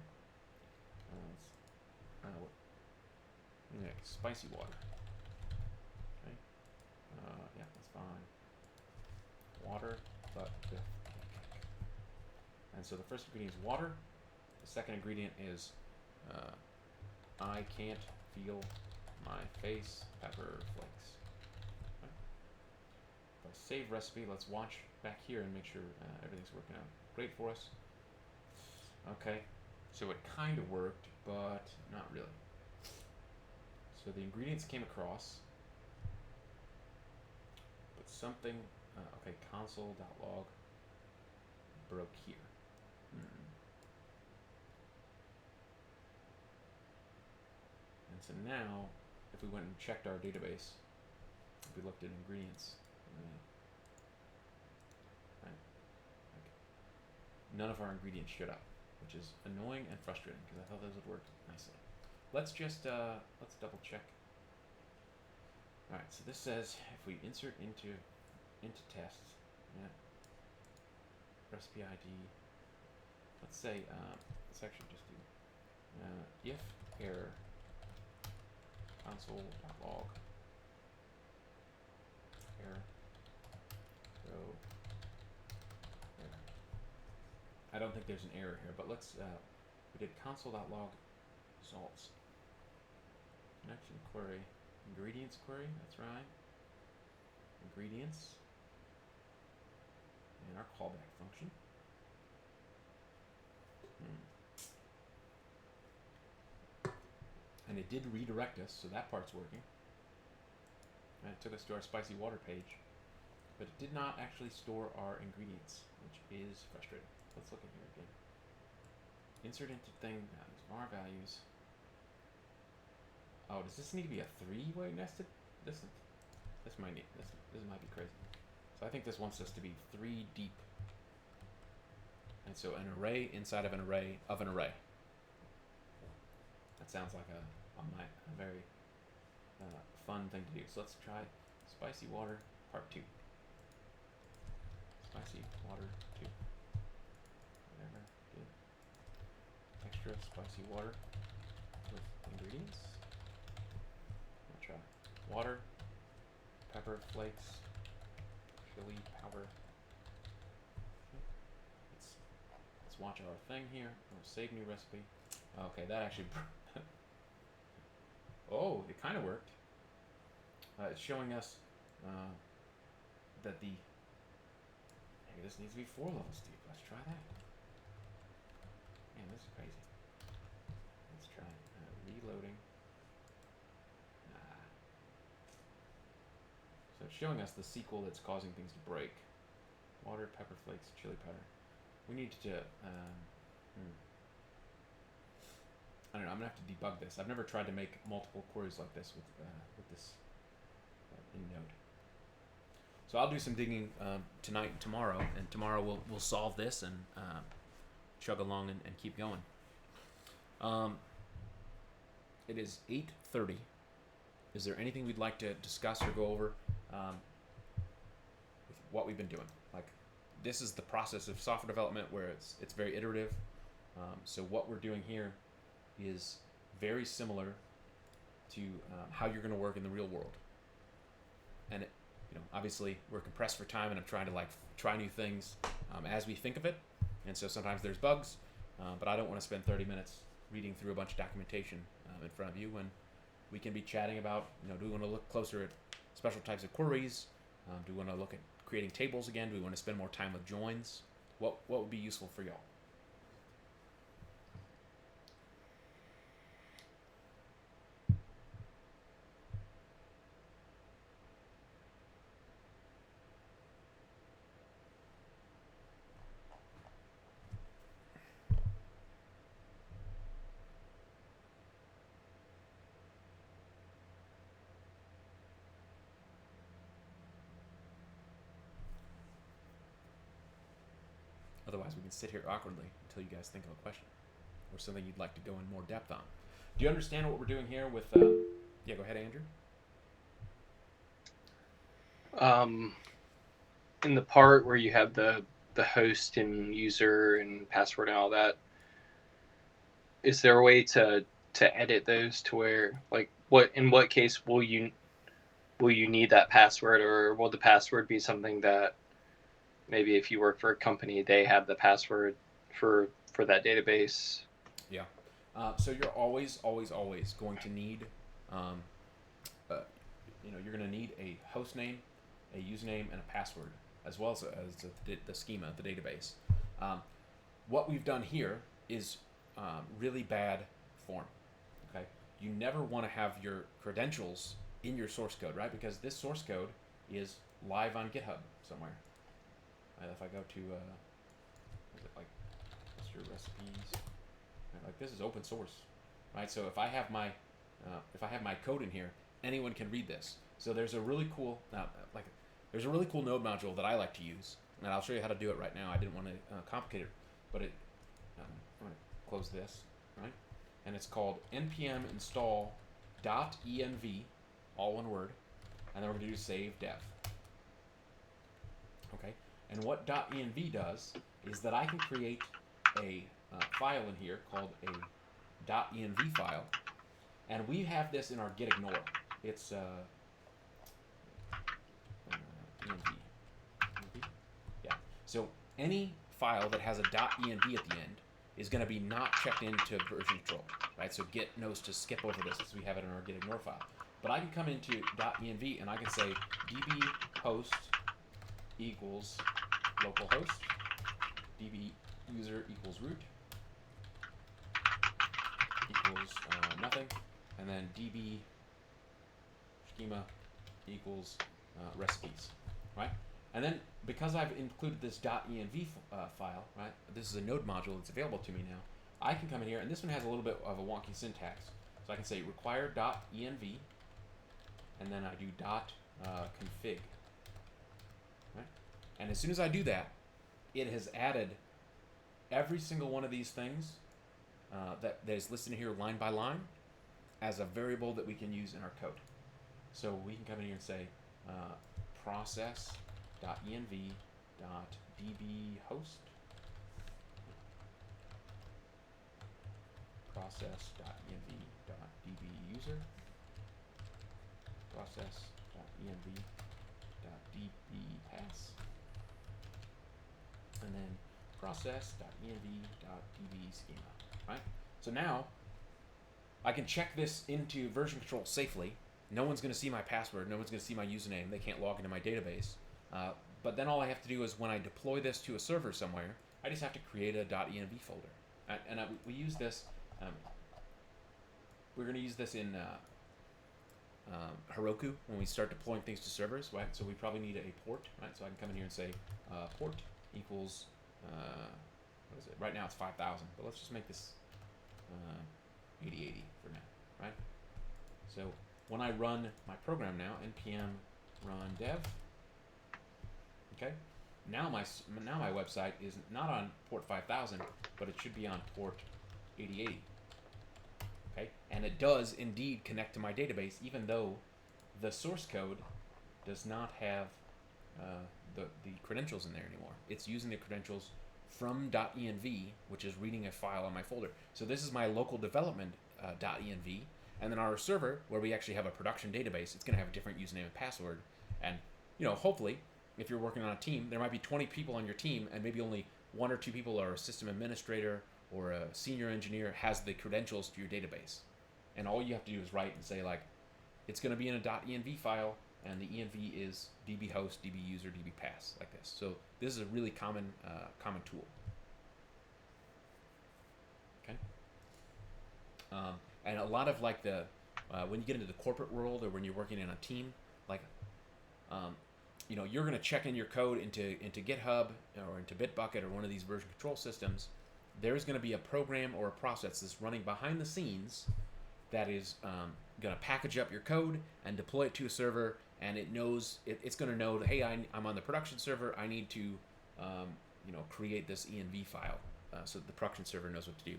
Spicy water. Okay. Yeah, that's fine. Water, but with and so the first ingredient is water. The second ingredient is I can't feel my face, pepper flakes. Okay. If I save recipe, let's watch back here and make sure everything's working out great for us. Okay, so it kind of worked, but not really. So the ingredients came across, but something, okay, console.log broke here. And so now, if we went and checked our database, if we looked at ingredients, none of our ingredients showed up, which is annoying and frustrating because I thought those would work nicely. Let's just let's double check. All right, so this says if we insert into tests, yeah, recipe ID. Let's say let's actually just do if error console.log error go error. I don't think there's an error here, but let's we did console.log results connection query ingredients query. That's right. Ingredients and our callback function. And it did redirect us, so that part's working. And it took us to our spicy water page, but it did not actually store our ingredients, which is frustrating. Let's look in here again. Insert into thing values, var values. Oh, does this need to be a three-way nested? This might need this might be crazy. So I think this wants us to be 3 deep. And so an array inside of an array of an array. That sounds like a very fun thing to do. So let's try spicy water part 2. Spicy water 2. Whatever. Good. Extra spicy water with ingredients. I'll try water, pepper flakes, chili powder. Let's watch our thing here. Or save new recipe. Okay, that actually. Oh, it kind of worked. It's showing us that the. Hey, this needs to be 4 levels deep. Let's try that. Man, this is crazy. Let's try reloading. So it's showing us the SQL that's causing things to break. water, pepper flakes, chili powder. We need to. I don't know. I'm gonna have to debug this. I've never tried to make multiple queries like this with this in Node. So I'll do some digging tonight and tomorrow we'll solve this and chug along and keep going. It is 8:30. Is there anything we'd like to discuss or go over with what we've been doing? Like, this is the process of software development where it's very iterative. So what we're doing here is very similar to how you're going to work in the real world. And it, obviously we're compressed for time, and I'm trying to try new things as we think of it. And so sometimes there's bugs, but I don't want to spend 30 minutes reading through a bunch of documentation in front of you when we can be chatting about, do we want to look closer at special types of queries? Do we want to look at creating tables again? Do we want to spend more time with joins? What would be useful for y'all? Otherwise, we can sit here awkwardly until you guys think of a question or something you'd like to go in more depth on. Do you understand what we're doing here with... yeah, go ahead, Andrew. In the part where you have the host and user and password and all that, is there a way to edit those to where, like, in what case will you need that password, or will the password be something that maybe if you work for a company, they have the password for that database? Yeah. So you're always going to need, you're going to need a host name, a username, and a password, as well as the schema, the database. What we've done here is really bad form. Okay. You never want to have your credentials in your source code, right? Because this source code is live on GitHub somewhere. If I go to, is it like, what's your recipes? Like, this is open source, right? So if I have my code in here, anyone can read this. So there's a really cool, there's a really cool node module that I like to use, and I'll show you how to do it right now. I didn't want to complicate it, but I'm going to close this, right? And it's called npm install.env, all one word, and then we're going to do save dev. Okay. And what .env does is that I can create a file in here called a .env file, and we have this in our git ignore. It's env. Yeah. So any file that has a .env at the end is going to be not checked into version control, right? So Git knows to skip over this since we have it in our git ignore file. But I can come into .env and I can say db host equals localhost, db user equals root equals nothing, and then db schema equals recipes, right? And then because I've included this .env file, right? This is a node module that's available to me now. I can come in here, and this one has a little bit of a wonky syntax. So I can say require .env, and then I do .config. Right? And as soon as I do that, it has added every single one of these things that is listed here line by line as a variable that we can use in our code. So we can come in here and say process.env.dbhost, process.env.dbuser, process.env.dbpass, and then process.env.dbschema, right? So now I can check this into version control safely. No one's going to see my password. No one's going to see my username. They can't log into my database. But then all I have to do is when I deploy this to a server somewhere, I just have to create a .env folder. We use this. We're going to use this in Heroku when we start deploying things to servers, right? So we probably need a port, right? So I can come in here and say port equals, what is it? Right now it's 5,000, but let's just make this 8080 for now, right? So when I run my program now, npm run dev, okay? Now my website is not on port 5,000, but it should be on port 8080. Okay, and it does indeed connect to my database, even though the source code does not have the credentials in there anymore. It's using the credentials from .env, which is reading a file on my folder. So this is my local development .env, and then our server, where we actually have a production database, it's going to have a different username and password. And hopefully, if you're working on a team, there might be 20 people on your team, and maybe only 1 or 2 people are a system administrator or a senior engineer has the credentials to your database. And all you have to do is write and say, like, it's going to be in a .env file, and the env is db host, db user, db pass, like this. So this is a really common tool. Okay. And a lot of like when you get into the corporate world or when you're working in a team, like, you're going to check in your code into GitHub or into Bitbucket or one of these version control systems. There's going to be a program or a process that's running behind the scenes that is going to package up your code and deploy it to a server, and it knows it's going to know that, hey, I'm on the production server. I need to create this env file so that the production server knows what to do.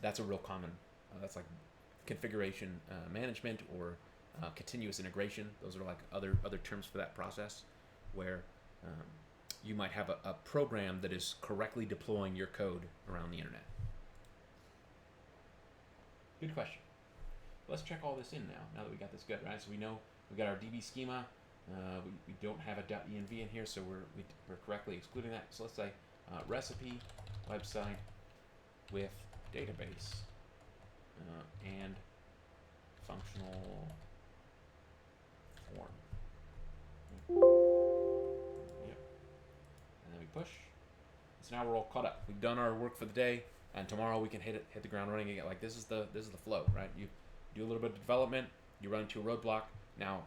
That's a real common. That's like configuration management or continuous integration. Those are like other terms for that process, where you might have a program that is correctly deploying your code around the internet. Good question. Let's check all this in now that we got this good, right? So we know we got our DB schema. We don't have a .env in here, so we're correctly excluding that. So let's say recipe website with database and functional form. Yep. And then we push. So now we're all caught up. We've done our work for the day, and tomorrow we can hit the ground running again. Like this is the flow, right? You do a little bit of development, you run into a roadblock. Now,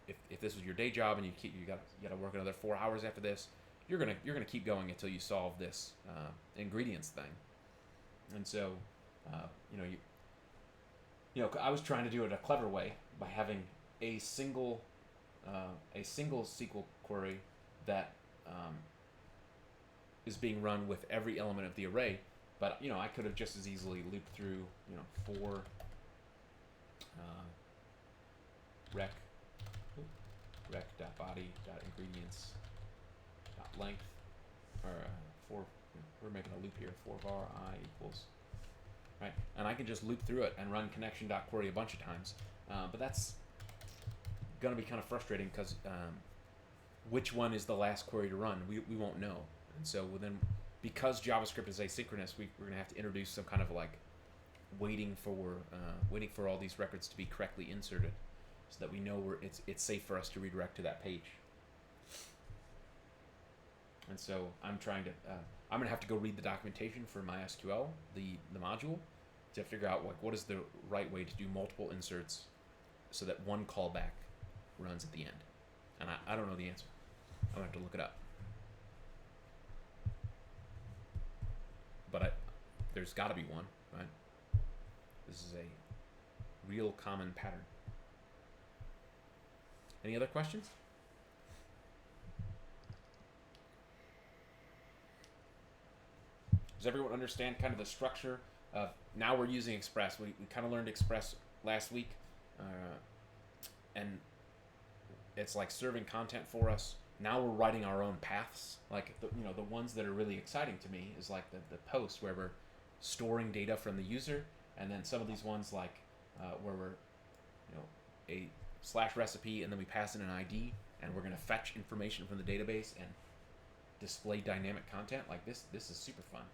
if this was your day job and you got to work another 4 hours after this, you're gonna keep going until you solve this ingredients thing. And so, I was trying to do it a clever way by having a single SQL query that is being run with every element of the array. But I could have just as easily looped through for rec.body.ingredients.length, or we're making a loop here, for var I equals, right? And I can just loop through it and run connection.query a bunch of times. But that's going to be kind of frustrating because which one is the last query to run? We won't know. And so then, because JavaScript is asynchronous, we're going to have to introduce some kind of like waiting for all these records to be correctly inserted, so that we know it's safe for us to redirect to that page. And so I'm going to have to go read the documentation for MySQL, the module, to figure out what is the right way to do multiple inserts so that one callback runs at the end. And I don't know the answer. I'm going to have to look it up. But there's got to be one, right? This is a real common pattern. Any other questions? Does everyone understand kind of the structure of, now we're using Express. We kind of learned Express last week, and it's like serving content for us. Now we're writing our own paths. Like the ones that are really exciting to me is like the posts where we're storing data from the user, and then some of these ones like where we're a /recipe, and then we pass in an ID, and we're going to fetch information from the database and display dynamic content. Like this is super fun.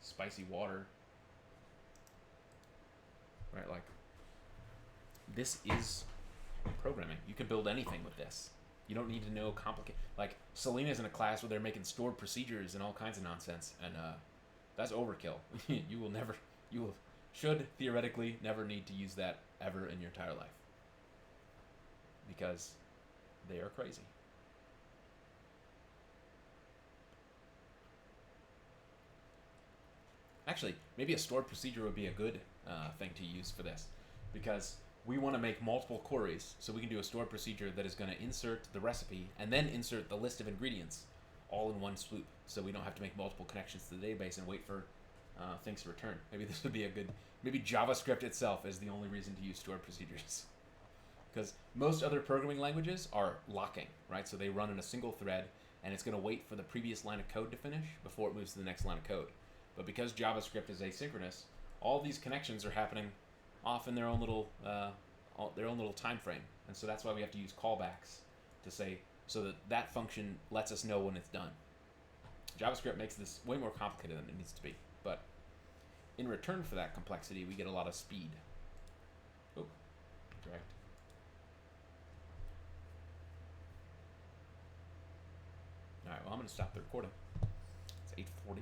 Spicy water, right? Like this is programming. You can build anything with this. You don't need to know complicated. Like Selena's in a class where they're making stored procedures and all kinds of nonsense, and that's overkill. You should theoretically never need to use that ever in your entire life. because they are crazy. Actually, maybe a stored procedure would be a good thing to use for this, because we want to make multiple queries, so we can do a stored procedure that is going to insert the recipe and then insert the list of ingredients all in one swoop, so we don't have to make multiple connections to the database and wait for things to return. Maybe this would be a good, maybe JavaScript itself is the only reason to use stored procedures. Because most other programming languages are locking, right? So they run in a single thread, and it's going to wait for the previous line of code to finish before it moves to the next line of code. But because JavaScript is asynchronous, all these connections are happening off in their own little time frame, and so that's why we have to use callbacks to say, so that that function lets us know when it's done. JavaScript makes this way more complicated than it needs to be, but in return for that complexity, we get a lot of speed. Oh, correct. All right, well, I'm going to stop the recording. It's 8:40.